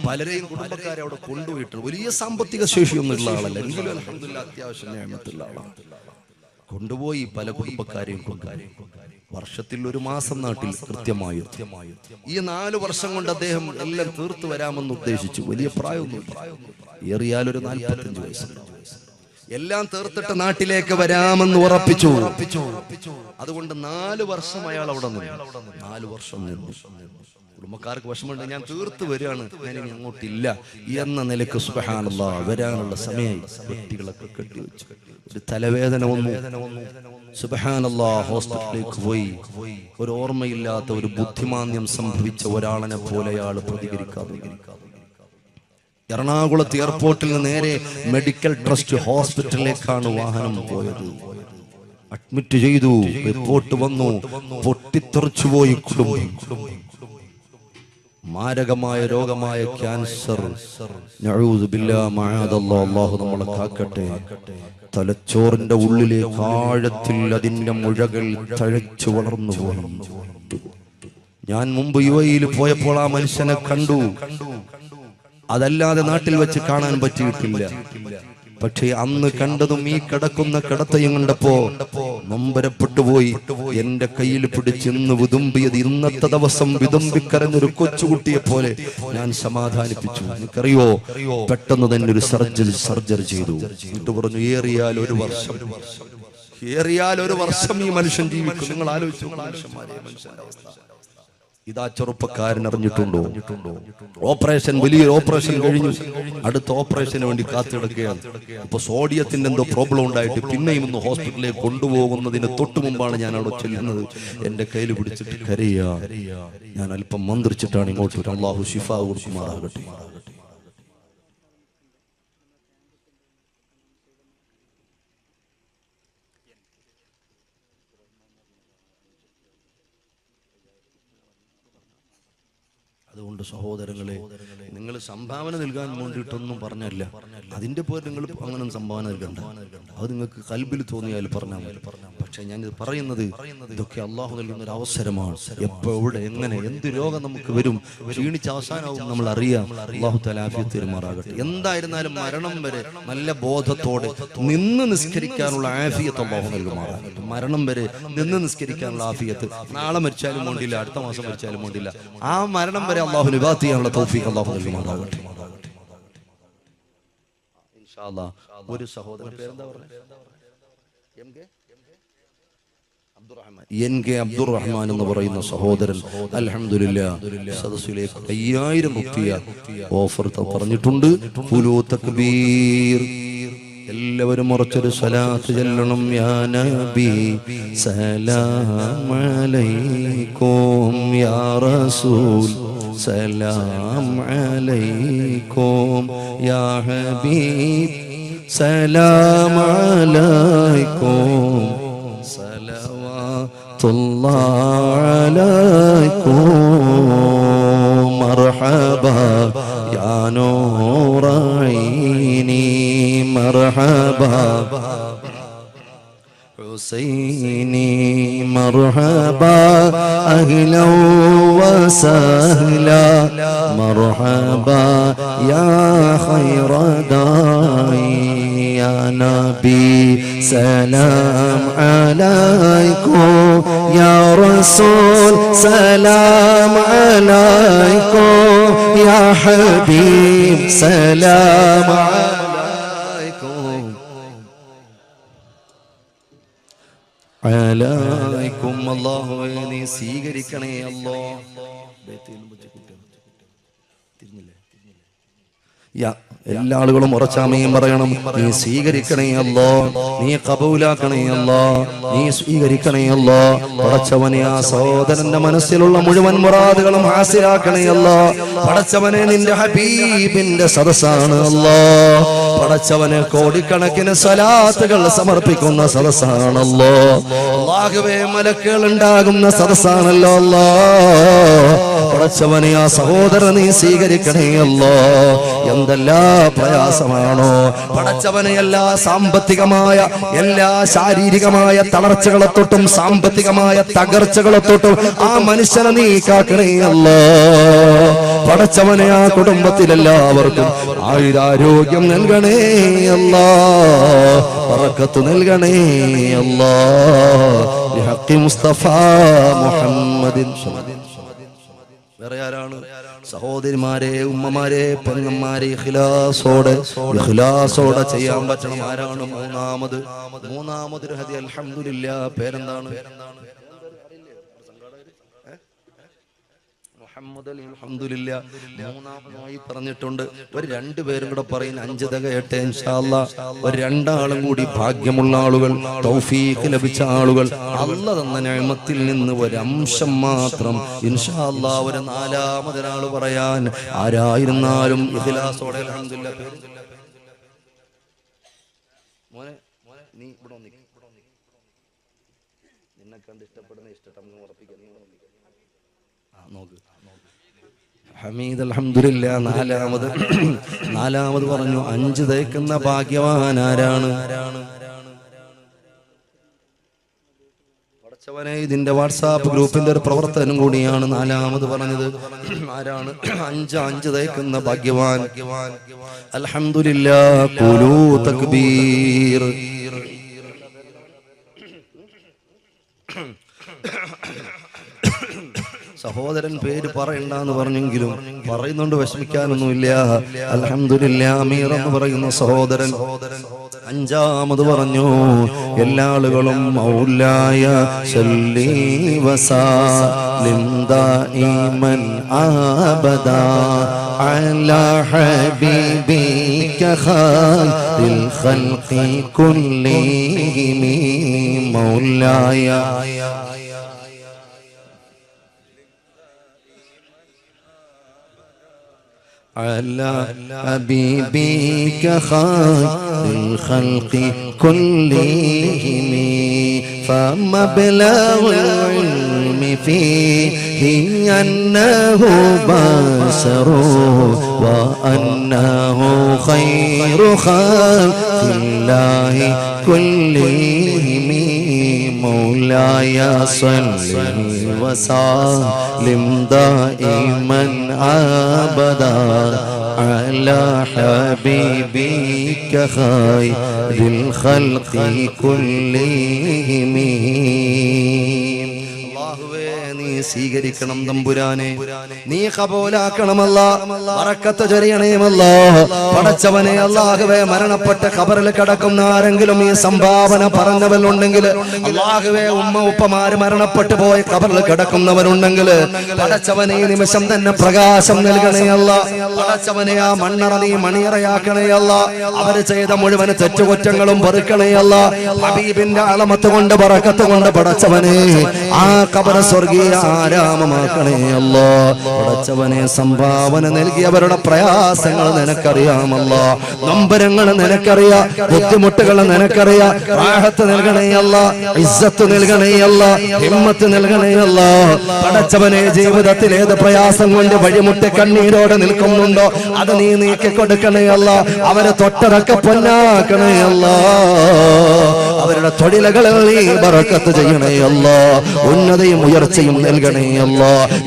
പലരെയും കുടുംബക്കാരെ അവിടെ കൊണ്ടുപോയിട്ട് വലിയ സാമ്പത്തിക ശേഷിയൊന്നും ഉള്ള ആളല്ല, എങ്കിലും അൽഹംദുലില്ലാഹ് അത്യാവശ്യം നിഅമത്തുള്ള ആളാണ്. കൊണ്ടുപോയി പല കുടുംബക്കാരെയും കൊണ്ടുപോയി. വർഷത്തിൽ ഒരു മാസം നാട്ടിൽ കൃത്യമായി. ഈ 4 വർഷം കൊണ്ട് അദ്ദേഹം എല്ലാം തീർത്തു വരാമെന്ന് ഉദ്ദേശിച്ചു. വലിയ പ്രായമൊന്നുമില്ല, ഏറിയാൽ ഒരു 45 വയസ്സുണ്ട്. എല്ലാം തീർത്തിട്ട് നാട്ടിലേക്ക് വരാമെന്ന് ഉറപ്പിച്ചു. അതുകൊണ്ട് 4 വർഷം അയാൾ അവിടെ നിന്നു. 4 വർഷം നിന്നു. കുടുംബക്കാർക്ക് വിഷമമുണ്ട്, ഞാൻ തീർത്ത് വരികയാണ്, ഞാനിനി അങ്ങോട്ടില്ല എന്ന നിലയ്ക്ക് സുബ്ഹാനല്ലാഹ് വരാനുള്ള സമയമായി. കുട്ടികളൊക്കെ കെട്ടിവെച്ചു. ഒരു തലവേദന വന്നു. സുബ്ഹാനല്ലാഹ് ഹോസ്പിറ്റലിലേക്ക് പോയി. ഒരു ഓർമ്മയില്ലാത്ത ഒരു ബുദ്ധിമാന്ദ്യം സംഭവിച്ച ഒരാളിനെ പോലെ അയാൾ പ്രതികരിക്കാതെ എറണാകുളത്ത് എയർപോർട്ടിൽ നിന്ന് നേരെ മെഡിക്കൽ ട്രസ്റ്റ് ഹോസ്പിറ്റലിലേക്കാണ് വാഹനം പോയത്. അഡ്മിറ്റ് ചെയ്തു. റിപ്പോർട്ട് വന്നു, പൊട്ടിത്തെറിച്ചു പോയി കുടുംബം. മാരകമായ രോഗമായ ക്യാൻസർ. നഊദു ബില്ലാഹ് മഅദല്ലാഹ്, അല്ലാഹു നമ്മളെ കാക്കട്ടെ. തലച്ചോറിന്റെ ഉള്ളിലേക്ക് ആഴത്തിൽ അതിന്റെ മുഴകൾ തഴച്ചു വളർന്നു പോയി. ഞാൻ മുമ്പ് യുഎഇയിൽ പോയപ്പോൾ ആ മനുഷ്യനെ കണ്ടു. അതല്ലാതെ നാട്ടിൽ വെച്ച് കാണാൻ പറ്റിയിട്ടില്ല. പക്ഷേ അന്ന് കണ്ടതും ഈ കിടക്കുന്ന കിടത്തയും കണ്ടപ്പോ നൊമ്പരപ്പെട്ടു പോയി. എന്റെ കയ്യിൽ പിടിച്ചിന്ന് വിതുമ്പിയത് ഇന്നത്തെ ദിവസം വിതുമ്പിക്കരഞ്ഞൊരു കൊച്ചുകുട്ടിയെ പോലെ ഞാൻ സമാധാനിപ്പിച്ചു. എനിക്കറിയോ, പെട്ടെന്ന് തന്നെ ഒരു സർജറി ചെയ്തു. എന്നിട്ട് പറഞ്ഞു, ഏറിയാൽ ഒരു വർഷം ഈ മനുഷ്യൻ ജീവിക്കും. നിങ്ങൾ ആലോചിച്ചു മനുഷ്യന്മാരെ, മനുഷ്യന്റെ അവസ്ഥ. ഇതാ ചെറുപ്പക്കാരൻ അറിഞ്ഞിട്ടുണ്ടോ? ഓപ്പറേഷൻ, വലിയൊരു ഓപ്പറേഷൻ കഴിഞ്ഞു. അടുത്ത ഓപ്പറേഷന് വേണ്ടി കാത്തിടക്കുകയാണ്. ഇപ്പൊ സോഡിയത്തിന്റെ എന്തോ പ്രോബ്ലം ഉണ്ടായിട്ട് പിന്നെയും ഒന്ന് ഹോസ്പിറ്റലിലേക്ക് കൊണ്ടുപോകുന്നതിന് തൊട്ടു മുമ്പാണ് ഞാൻ അവിടെ ചെല്ലുന്നത്. എന്റെ കയ്യിൽ പിടിച്ചിട്ട് കരയാ. ഞാൻ അല്പം മന്ത്രിച്ചിട്ടാണ് ഇങ്ങോട്ട്. അല്ലാഹു ശിഫാ കൊടുക്കുമാറാകട്ടെ. അതുകൊണ്ട് സഹോദരങ്ങളെ, നിങ്ങൾ സംഭാവന നൽകാൻ വേണ്ടിയിട്ടൊന്നും പറഞ്ഞല്ല. അതിന്റെ പേര് നിങ്ങൾ അങ്ങനെ സംഭാവന നൽകണ്ട. അത് നിങ്ങൾക്ക് കൽബിൽ തോന്നിയാൽ പറഞ്ഞാൽ മതി. പക്ഷെ ഞാൻ ഇത് പറയുന്നത്, ഇതൊക്കെ അള്ളാഹു നൽകുന്ന ഒരു അവസരമാണ്. എപ്പോ, എവിടെ, എങ്ങനെ, എന്ത് രോഗം നമുക്ക് വരും, ക്ഷീണിച്ച അവസാനവും നമ്മൾ അറിയാം. അള്ളാഹു തആല ആഫിയത്ത് തരുമാറാകട്ടെ. എന്തായിരുന്നാലും മരണം വരെ നല്ല ബോധത്തോടെ നിന്ന് നിസ്കരിക്കാനുള്ള ആഫിയത്ത് അള്ളാഹു നൽകുമാറാകട്ടെ. മരണം വരെ നിന്ന് നിസ്കരിക്കാനുള്ള ആഫിയത്ത്. നാളെ മരിച്ചാലും വേണ്ടില്ല, അടുത്ത മാസം മരിച്ചാലും വേണ്ടില്ല, ആ മരണം വരെ അല്ലാഹു നിബാത്ത് ചെയ്യാനുള്ള തൗഫീഖ് അല്ലാഹു നൽകുമാറാകട്ടെ. ഇൻഷാ അല്ലാഹ്. ഒരു സഹോദരൻ പേരെന്താ പറഞ്ഞത്? എൻ കെ അബ്ദുറഹ്മാൻ എന്ന് പറയുന്ന സഹോദരൻ അൽഹംദുലില്ലാഹ് സദസ്സിലേക്ക് 5000 റുപ്പിയ ഓഫർ പറഞ്ഞിട്ടുണ്ട്. ഖുലൂ തക്ബീർ. എല്ലാവരും ഉറച്ചൊരു സ്വലാത്ത് ചൊല്ലണം. യാ നബി സലാം അലൈക്കും, യാ റസൂൽ സലാം അലൈക്കും, യാ ഹബീബ് സലാം അലൈക്കും, സലവാത്തുല്ലാഹി അലൈക്കും, മർഹബാ യാ നൂറ ഐനി, മർഹബാ حسيني مرحبا أهلا وسهلا مرحبا يا خير داعي يا نبي سلام عليكم يا رسول سلام عليكم يا حبيب سلام عليكم. അലൈക്കും. അല്ലാഹുവേ നീ സ്വീകരിക്കണേ അല്ലാഹ്. എല്ലാ ആളുകളും ഉറച്ചാമയും പറയണം. നീ സ്വീകരിക്കണേ അല്ലാഹ്, നീ കബൂലാക്കണേ അല്ലാഹ്, നീ സ്വീകരിക്കണേ അല്ലാഹ്. പടച്ചവനെ ആ സഹോദരന്റെ മനസ്സിലുള്ള മുഴുവൻ മുറാദുകളും ഹാസിലാക്കണേ അല്ലാഹ്. പടച്ചവനെ നിന്റെ ഹബീബിന്റെ സദസ്സാണ് അല്ലാഹ്. പടച്ചവനെ കോടിക്കണക്കിന് സ്വലാത്തുകൾ സമർപ്പിക്കുന്ന സദസ്സാണല്ലോ. അല്ലാഹുവേ മലക്കുകൾ ഉണ്ടാകുന്ന സദസ്സാണല്ലോ അല്ലാഹ്. പടച്ചവനെ ആ സഹോദരൻ നീ സ്വീകരിക്കണേ അല്ലാ. എന്തെല്ലാ പ്രയാസമാണോ പടച്ചവനെ, എല്ലാ സാമ്പത്തികമായ എല്ലാ ശാരീരികമായ തളർച്ചകളെ തൊട്ടും സാമ്പത്തികമായ തകർച്ചകളെ തൊട്ടും ആ മനുഷ്യനെ നീ കാക്കണേ അല്ലാ. പടച്ചവനെ ആ കുടുംബത്തിലെല്ലാവർക്കും ആയുരാരോഗ്യം നൽകണേ അല്ലാ, ബറക്കത്ത് നൽകണേ അല്ലാ. ബിഹഖി മുസ്തഫ മുഹമ്മദിൻ. വേറെ ആരാണ്? സഹോദരിമാരെ, ഉമ്മമാരെ, പെങ്ങന്മാരെ, ഇഖ്ലാസോടെ ചെയ്യാൻ പറ്റണം. ആരാണ് മൂന്നാമതൊരു ഹദി? അൽഹംദുലില്ലാ. പേരെന്താണ്? അൽഹംദുലില്ലാ. മൂന്നാമതായി പറഞ്ഞിട്ടുണ്ട്. ഒരു രണ്ടുപേരും കൂടെ പറയുന്ന 5 തികയട്ടെ ഇൻഷാ അല്ലാഹ്. ഒരു രണ്ടാളും കൂടി ഭാഗ്യമുള്ള ആളുകൾ, തൗഫീഖ് ലഭിച്ച ആളുകൾ, അല്ലാഹ് തന്ന നിഅമത്തിൽ നിന്ന് ഒരംശം മാത്രം ഇൻഷാ അല്ലാഹ് ഒരു നാലാമതൊരാൾ പറയാൻ. ആരായിരുന്നാലും ഇഖ്ലാസോടെ അൽഹംദുലില്ലാ. മോനെ നീ ഇവിടെ നിന്നെ കണ്ട് ഇഷ്ടപ്പെടുന്ന ഇഷ്ടം ഉറപ്പിക്കാൻ നോക്ക്. ഹമീദ് അൽഹംദുലില്ലാ. നാലാമത് പറഞ്ഞു 5 തേക്കുന്ന ഭാഗ്യവാൻ ആരാണ്? പടച്ചവനെ, ഇതിന്റെ വാട്സാപ്പ് ഗ്രൂപ്പിന്റെ ഒരു പ്രവർത്തനം കൂടിയാണ് നാലാമത് പറഞ്ഞത്. ആരാണ് 5 തേക്കുന്ന ഭാഗ്യവാൻ? അൽഹംദുലില്ലാ. ഖുലൂ തക്ബീർ. സഹോദരൻ പേര് പറയണ്ടെന്ന് പറഞ്ഞെങ്കിലും പറയുന്നുണ്ട്, വിഷമിക്കാനൊന്നുമില്ല. അൽഹംദുലില്ലാ. അമീർ എന്ന് പറയുന്ന സഹോദരൻ 5 പറഞ്ഞു. എല്ലാ ആളുകളും മൗലായ സല്ലി വസല്ലിം ദായിമൻ അബദാ അലാ ഹബീബിക ഖൈറിൽ ഖൽഖി കുല്ലിഹിം മൗലായ على حبيبك خير الخلق كلهم فمبلغ العلم فيه أنه بشر وأنه خير خلق الله كلهم مولاي صل وسلم دائما أبدا على حبيبك خير الخلق كلهم. സ്വീകരിക്കണം തമ്പുരാനെ, നീ ഖബൂലാക്കണമല്ല, ബറക്കത്ത് ചൊരിയണമല്ല. പടച്ചവനെ അല്ലാഹുവേ, മരണപ്പെട്ട ഖബറിൽ കിടക്കുന്ന ആരെങ്കിലും ഈ സംഭാവന പറഞ്ഞവരുണ്ടെങ്കിൽ, അല്ലാഹുവേ ഉമ്മ ഉപ്പമാര് മരണപ്പെട്ടു പോയി ഖബറിൽ കിടക്കുന്നവരുണ്ടെങ്കിൽ പടച്ചവനെ ഈ നിമിഷം തന്നെ പ്രകാശം നൽകണേയല്ല. പടച്ചവനെ ആ മണ്ണറ നീ മണിയറയാക്കണേയല്ല. അവര് ചെയ്ത മുഴുവൻ തെറ്റുകുറ്റങ്ങളും പൊറുക്കണേയല്ല. ഹബീബിന്റെ അളമത്ത് കൊണ്ട് ബറക്കത്ത് കൊണ്ട് പടച്ചവനെ ആ ഖബർ സ്വർഗീയ ആരാമമാക്കണേ അല്ലാ. പടച്ചവനെ സംഭാവന നൽകിയവരുടെ പ്രയാസങ്ങൾ നിനക്കറിയാമല്ല, നൊമ്പരങ്ങൾ നിനക്കറിയാം, ബുദ്ധിമുട്ടുകൾ നിനക്കറിയാം. റാഹത്ത് നൽകണേയല്ല, ഇസ്സത്ത് നൽകണേയല്ല, ഹിമ്മത്ത് നൽകണേയല്ല. പടച്ചവനെ ജീവിതത്തിൽ ഏത് പ്രയാസം കൊണ്ട് വഴിമുട്ടി കണ്ണീരോടെ നിൽക്കുന്നുണ്ടോ അത് നീ നീക്കി കൊടുക്കണേയല്ല. അവരെ തൊട്ടതൊക്കെ പൊന്നാക്കണേയല്ല. അവരുടെ തൊഴിലുകളിൽ നീ ബറക്കത്ത് ചെയ്യണേയല്ല. ഉന്നതയും ഉയർച്ചയും നൽകണേയല്ല.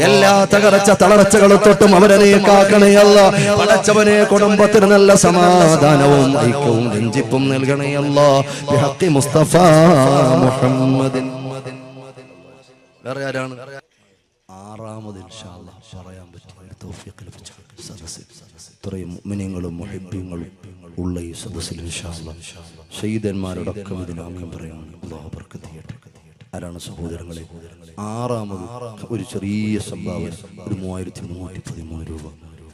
എല്ലാ തകർച്ച തളർച്ചകളും തൊട്ടും അവരെ നീ കാക്കണേയല്ല. പടച്ചവനെ കുടുംബത്തിന് നല്ല സമാധാനവും ഐക്യവും രഞ്ജിപ്പും നൽകണേയല്ല. ബിഹഖി മുസ്തഫ മുഹമ്മദിൻ. വേറെ ആരാണ്? 6 ഇൻഷാ അല്ലാഹ് പറയാൻ പറ്റിയ തൗഫീഖ് ലഭിച്ച സദസ്സിൽ ഇത്രയും മുഅ്മിനീങ്ങളും മുഹിബ്ബീങ്ങളും ഉള്ള ഈ സദസ്സിൽ ഇൻഷാ അല്ലാഹ് സയ്യിദന്മാരോടൊക്കെ ഇതിൽ ആമീൻ പറയാം. അല്ലാഹു ബർക്കത്ത് ചെയ്യട്ടെ. ആരാണ് സഹോദരങ്ങളെ? 6 ഒരു ചെറിയ സംഭാവന, ഒരു 3313 രൂപ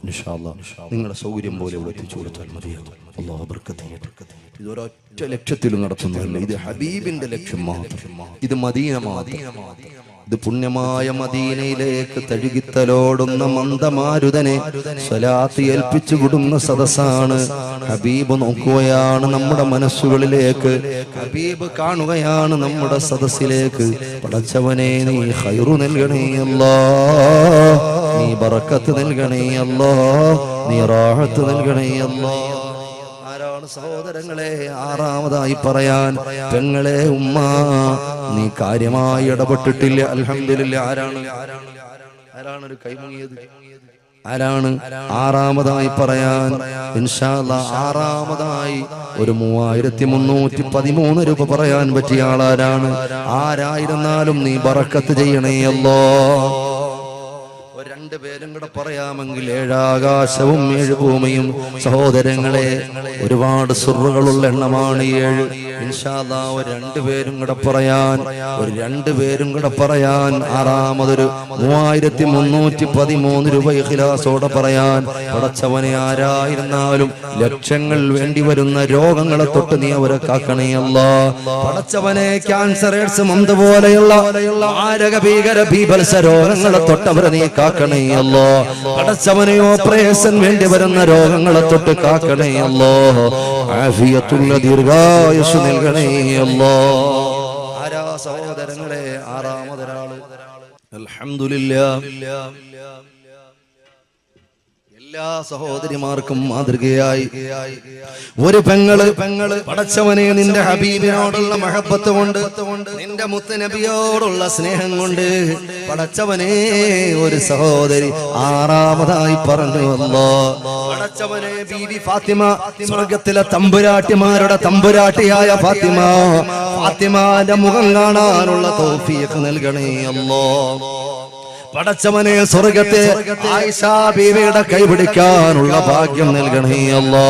ഇൻഷാ അല്ലാഹ് നിങ്ങളുടെ സൗകര്യം പോലെ ഇവിടെ എത്തിച്ചു കൊടുത്താൽ മതിയാകും. അല്ലാഹു ബർക്കത്ത് ചെയ്യട്ടെ. ഇതൊരൊറ്റ ലക്ഷ്യത്തിലും നടത്തുന്നതല്ല, ഇത് ഹബീബിന്റെ ലക്ഷ്യം മാത്രം. ഇത് മദീന മാത്രം. ഇത് പുണ്യമായ മദീനയിലേക്ക് തഴുകിത്തലോടുന്ന മന്ദമാരുതനെ സ്വലാത്ത് ഏൽപ്പിച്ചു വിടുന്ന സദസ്സാണ്. ഹബീബ് നോക്കുകയാണ് നമ്മുടെ മനസ്സുകളിലേക്ക്, ഹബീബ് കാണുകയാണ് നമ്മുടെ സദസ്സിലേക്ക്. പടച്ചവനെ നീ ഖൈറു നൽകണേ അല്ലാഹ്, നീ ബറക്കത്ത് നൽകണേ അല്ലാ, നീ റാഹത്ത് നൽകണേ അല്ലാ. ആരാണ് സഹോദരങ്ങളെ ആറാമതായി പറയാൻ? പെങ്ങളെ ഉമ്മ, നീ കാര്യമായി ഇടപെട്ടിട്ടില്ല. അൽഹംദുലില്ലാഹ്. ആരാണ് ഒരു കൈമുങ്ങിയത്? ആരാണ് ആറാമതായി പറയാൻ? ഇൻഷാ അല്ലാഹ് ആറാമതായി ഒരു 3313 രൂപ പറയാൻ പറ്റിയ ആളാരാണ്? ആരായിരുന്നാലും നീ ബറക്കത്ത് ചെയ്യണേ അല്ലാ. രണ്ടുപേരും കൂടെ പറയാമെങ്കിൽ 7 ആകാശവും 7 ഭൂമിയും. സഹോദരങ്ങളെ, ഒരുപാട് സുറുകളുള്ള എണ്ണമാണ് 7. ഇൻഷാ അല്ലാഹ് ഒരു 2 പേരും കൂടെ പറയാൻ, ആറാമതൊരു 3313 രൂപ ഇഖ്ലാസോടെ പറയാൻ. പടച്ചവനെ, ആരായിരുന്നാലും ലക്ഷങ്ങൾ വേണ്ടി വരുന്ന രോഗങ്ങളെ തൊട്ട് നീ അവരെ കാക്കണേ അല്ലാ. പടച്ചവനെ, ക്യാൻസർ, എയ്ഡ്സ്, മന്ത് പോലെയുള്ള മാരക ഭീകര ബീഭത്സ രോഗങ്ങളെ തൊട്ടവരെ നീ കാക്കണേ അല്ലാ. പടച്ചവനെ, ഓപ്പറേഷൻ വേണ്ടി വരുന്ന രോഗങ്ങളെ തൊട്ട് കാക്കണേ അല്ലാ. ആഫിയത്തുള്ള ദീർഘായുസ് നൽകണേ അല്ലാ. ആരാ സഹോദരങ്ങളെ ആറാമതൊരാള്? അൽഹംദുലില്ലാഹ്. എല്ലാ സഹോദരിമാർക്കും മാതൃകയായി ഒരു പെങ്ങള് പടച്ചവനെ, നിന്റെ ഹബീബിനോടുള്ള മഹബത്ത് കൊണ്ട്, നിന്റെ മുത്ത് നബിയോടുള്ള സ്നേഹം കൊണ്ട് പടച്ചവനെ ഒരു സഹോദരി ആറാമതായി പറഞ്ഞു അല്ലാ. പടച്ചവനെ, ബീവി ഫാത്തിമ, സ്വർഗത്തിലെ തമ്പുരാട്ടിമാരുടെ തമ്പുരാട്ടിയായ ഫാത്തിമാന്റെ മുഖം കാണാനുള്ള തൗഫീഖ് നൽകണേ അല്ലാ. പടച്ചവനെ, സ്വർഗത്തെ ആയിഷ ബീവിയുടെ കൈപിടിക്കാനുള്ള ഭാഗ്യം നൽകണേ അല്ലാ.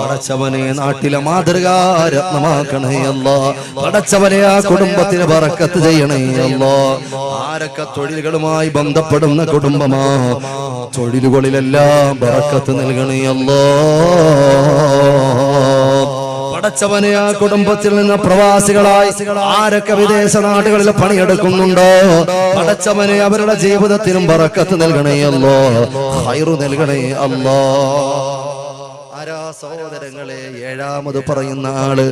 പടച്ചവനെ, നാട്ടിലെ മാതൃകാ രത്നമാക്കണേ അല്ലാ. പടച്ചവനെ, ആ കുടുംബത്തിന് ബറക്കത്ത് ചെയ്യണേ അല്ലാ. ആരൊക്കെ തൊഴിലുകളുമായി ബന്ധപ്പെടുന്ന കുടുംബമാ, തൊഴിലുകളിലെല്ലാം ബറക്കത്ത് നൽകണേ അല്ലാ. പടച്ചവനെ, ആ കുടുംബത്തിൽ നിന്ന് പ്രവാസികളായി ആരൊക്കെ വിദേശ നാടുകളിൽ പണിയെടുക്കുന്നുണ്ടോ, പടച്ചവനെ, അവരുടെ ജീവിതത്തിലും ബറക്കത്ത് നൽകണേ അല്ലാ, ഖൈർ നൽകണേ അല്ലാ. ആരാ സഹോദരങ്ങളെ ഏഴാമത് പറയുന്ന ആള്?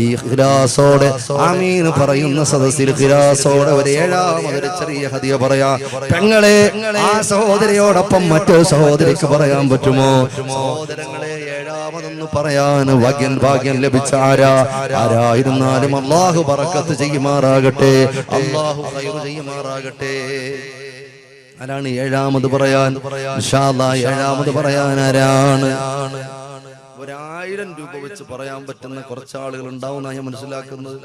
ഈ ഇഖ്ലാസോടെ ആമീൻ പറയുന്ന സദസ്സിൽ ഇഖ്ലാസോടെ ഒരു ഏഴാമതൊരു ചെറിയ ഹദിയ പറയാ. പെങ്ങളെ, ആ സഹോദരിയോടൊപ്പം മറ്റൊരു സഹോദരിക്ക് പറയാൻ പറ്റുമോ? സഹോദരങ്ങളെ, ഏഴാമതൊന്ന് പറയാൻ ഭാഗ്യം ലഭിച്ച ആരായിരുന്നാലും അല്ലാഹു ബറക്കത്ത് ചെയ്യുമാറാകട്ടെ, അല്ലാഹു ഖൈർ ചെയ്യുമാറാകട്ടെ. ആരാണ് ഏഴാമത് പറയാൻ? ഇൻഷാ അല്ലാഹ് ഏഴാമത് പറയാൻ ആരാണ്? 1000 രൂപ വെച്ച് പറയാൻ പറ്റുന്ന കുറച്ച് ആളുകൾ ഉണ്ടാവും ഞാൻ മനസ്സിലാക്കുന്നത്.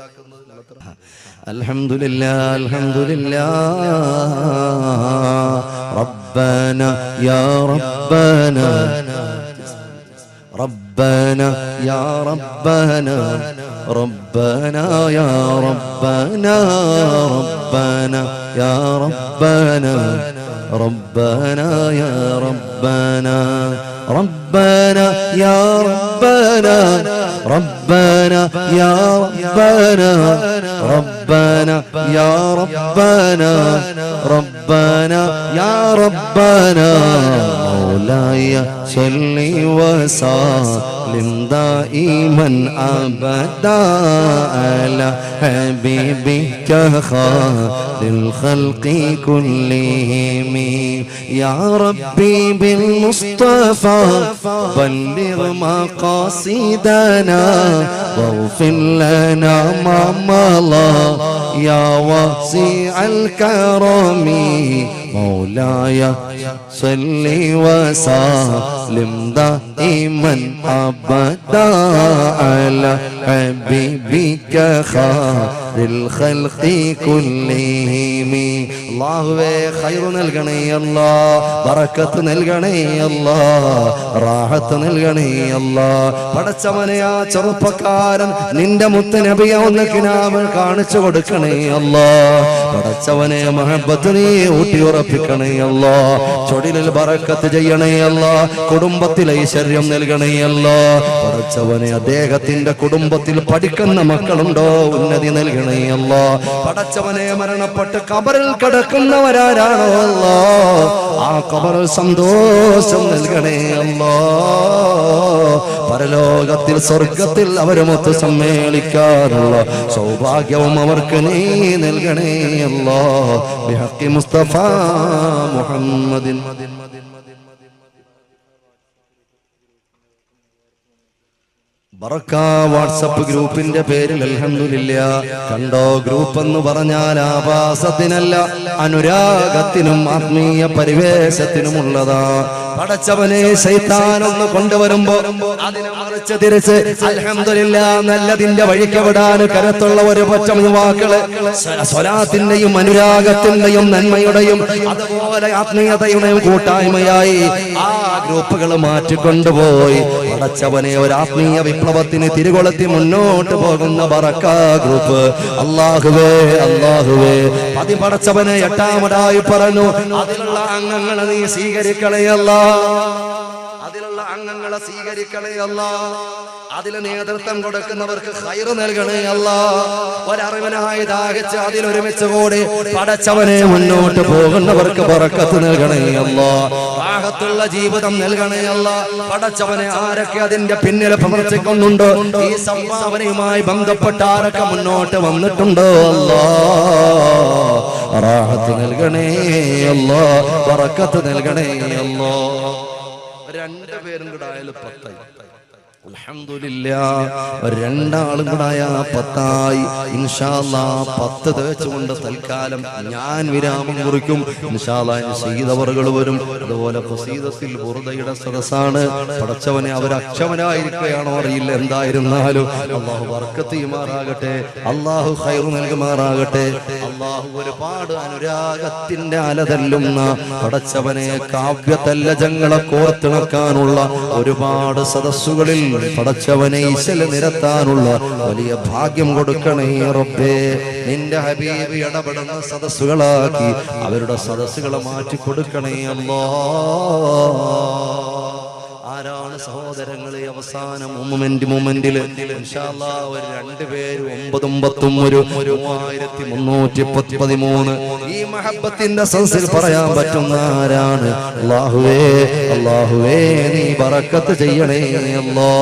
അൽഹംദുലില്ലാഹ്, അൽഹംദുലില്ലാഹ്. റബ്ബന യാ റബ്ബന, റബ്ബന യാ റബ്ബന, റബ്ബന യാ റബ്ബന, റബ്ബന യാ റബ്ബന, റബ്ബന യാ റബ്ബന, ربنا يا ربنا، ربنا يا ربنا، ربنا يا ربنا، ربنا يا ربنا. مولاي صل وسلم دائما ابدا على حبيبك خير الخلق كلهم. يا ربي بالمصطفى بلغ مقاصدنا واغفر لنا ما مضى يا واسع الكرم. مولاي صل وسلم دائما ابدا على حبيبك خير الخلق كلهم. അല്ലാഹുവേ, ഖൈർ നൽകണേ അല്ലാ, ബറക്കത്ത് നൽകണേ അല്ലാ, റാഹത്ത് നൽകണേ അല്ലാ. പടച്ചവനെ, ആ ചെറുപ്പക്കാരൻ നിന്റെ മുത്ത് നബിയെ ഒന്ന് കിനാവ് കാണിച്ചു കൊടുക്കണേ അല്ലാ. പടച്ചവനെ, മഹബത്ത് നീ ഊട്ടിയുറപ്പിക്കണേ അല്ലാ. തൊഴിലിൽ ബറക്കത്ത് ചെയ്യണേ അല്ലാ, കുടുംബത്തിൽ ഐശ്വര്യം നൽകണേ അല്ലാ. പടച്ചവനെ, അദ്ദേഹത്തിന്റെ കുടുംബത്തിൽ പഠിക്കുന്ന മക്കളുണ്ടോ, ഉന്നതി നൽകണേ അല്ലാ. പടച്ചവനെ, മരണപ്പെട്ട് ഖബറിൽ കിടക്കുന്നവരാരാണോ അല്ലാ ആ ഖബറിൽ സന്തോഷം നൽകണേ അല്ലാ. പരലോകത്തിൽ സ്വർഗത്തിൽ അവരുമൊത്ത് സമ്മേളിക്കാനുള്ള സൗഭാഗ്യവും അവർക്ക് നീ നൽകണേ അല്ലാ. ബിഹഖി മുസ്തഫ മുഹമ്മദിൻ. ബറക്ക വാട്സപ്പ് ഗ്രൂപ്പിന്റെ പേരിൽ അൽഹംദുലില്ലാ. കണ്ടോ, ഗ്രൂപ്പ് എന്ന് പറഞ്ഞാൽ ആഭാസത്തിനല്ല, അനുരാഗത്തിനും ആത്മീയ പരിവേശത്തിനുമുള്ളതാ. പടച്ചവനെ ശൈത്താൻ ഒന്ന് കൊണ്ടുവരുമ്പോ അതിനെ മറിച്ച് തിരിച്ച് അൽഹംദുലില്ലാ നല്ലതിന്റെ വഴിക്ക് വിടാൻ കരുത്തുള്ള ഒരു പറ്റം യുവാക്കള് സ്വലാത്തിന്റെയും അനുരാഗത്തിന്റെയും നന്മയുടെയും അതുപോലെ ആത്മീയതയുടെയും കൂട്ടായ്മയായി ആ ഗ്രൂപ്പുകൾ മാറ്റിക്കൊണ്ടുപോയി പടച്ചവനെ ഒരു ആത്മീയ വിപ്ലവത്തിന് തിരികൊളുത്തി മുന്നോട്ട് പോകുന്ന ബറക്ക ഗ്രൂപ്പ്. അല്ലാഹുവേ അല്ലാഹുവേ പടച്ചവനെ എട്ടാമതായി പറഞ്ഞു അതിലുള്ള അംഗങ്ങളെ നീ സ്വീകരിക്കണേ അല്ലാ. അതിലുള്ള അംഗങ്ങളെ സ്വീകരിക്കണേ അല്ലാ. അതിന് നേതൃത്വം കൊടുക്കുന്നവർക്ക് ഖൈറ് നൽകണേ അല്ലാ. ഒരറിവനായി ദാഹിച്ച് അതിലൊരുമിച്ച് കൂടി പടച്ചവനെ മുന്നോട്ട് പോകുന്നവർക്ക് ബറക്കത്ത് നൽകണേ അല്ലാ. റാഹത്തുള്ള ജീവിതം നൽകണേ അല്ലാ. പടച്ചവനെ ആരൊക്കെ അതിന്റെ പിന്നിൽ പ്രവർത്തിക്കുന്നുണ്ടോ, ഈ സംഭാവനയുമായി ബന്ധപ്പെട്ട ആരൊക്കെ മുന്നോട്ട് വന്നിട്ടുണ്ടോ അല്ലാ റാഹത്ത് നൽകണേ അല്ലാ. ബറക്കത്ത് നൽകണേ അല്ലാ. രണ്ടുപേരും കൂടെ ആയാലും 10. അൽഹംദുലില്ലാ രണ്ടാളും കൂടായ 10 ഇൻഷാ അല്ലാഹ് 10 തേച്ചുകൊണ്ട് തൽക്കാലം ഞാൻ വിരാമം കുറിക്കും. ഇൻഷാ അല്ലാഹ് സയ്യിദവറുകൾ വരും. അതുപോലെ ഖസീദത്തുൽ ബുർദയുടെ സദസ്സാണ്. പടച്ചവനെ അവർ അക്ഷമനായിരിക്കുകയാണോ അറിയില്ല. എന്തായിരുന്നാലും അല്ലാഹു ബർക്കത്ത് ചെയ്യുമാറാകട്ടെ, അല്ലാഹു ഖൈർ നൽകുമാറാകട്ടെ. അല്ലാഹു ഒരുപാട് അനുരാഗത്തിന്റെ അലതല്ലുന്ന പടച്ചവനെ കാവ്യതല്ലജങ്ങളെ കോർത്തിണക്കാനുള്ള ഒരുപാട് സദസ്സുകളിൽ പടച്ചവനെ ഈശൽ നിരത്താനുള്ള വലിയ ഭാഗ്യം കൊടുക്കണേ റബ്ബേ. നിന്റെ ഹബീബ് ഇടപെടുന്ന സദസ്സുകളാക്കി അവരുടെ സദസ്സുകളെ മാറ്റി കൊടുക്കണേ അല്ലാ. ആരാണ് സഹോദരങ്ങളെ അവസാനം മൊമെന്റിൽ ഇൻഷാ അല്ലാഹ് ഒരു 2 പേര് 9 ഒരു 3313 ഈ മഹബ്ബത്തിന്റെ സദസ്സിൽ പറയാൻ പറ്റുന്ന ആരാണ്? അല്ലാഹുവേ അല്ലാഹുവേ നീ ബറക്കത്ത് ചെയ്യണേ അല്ലാ.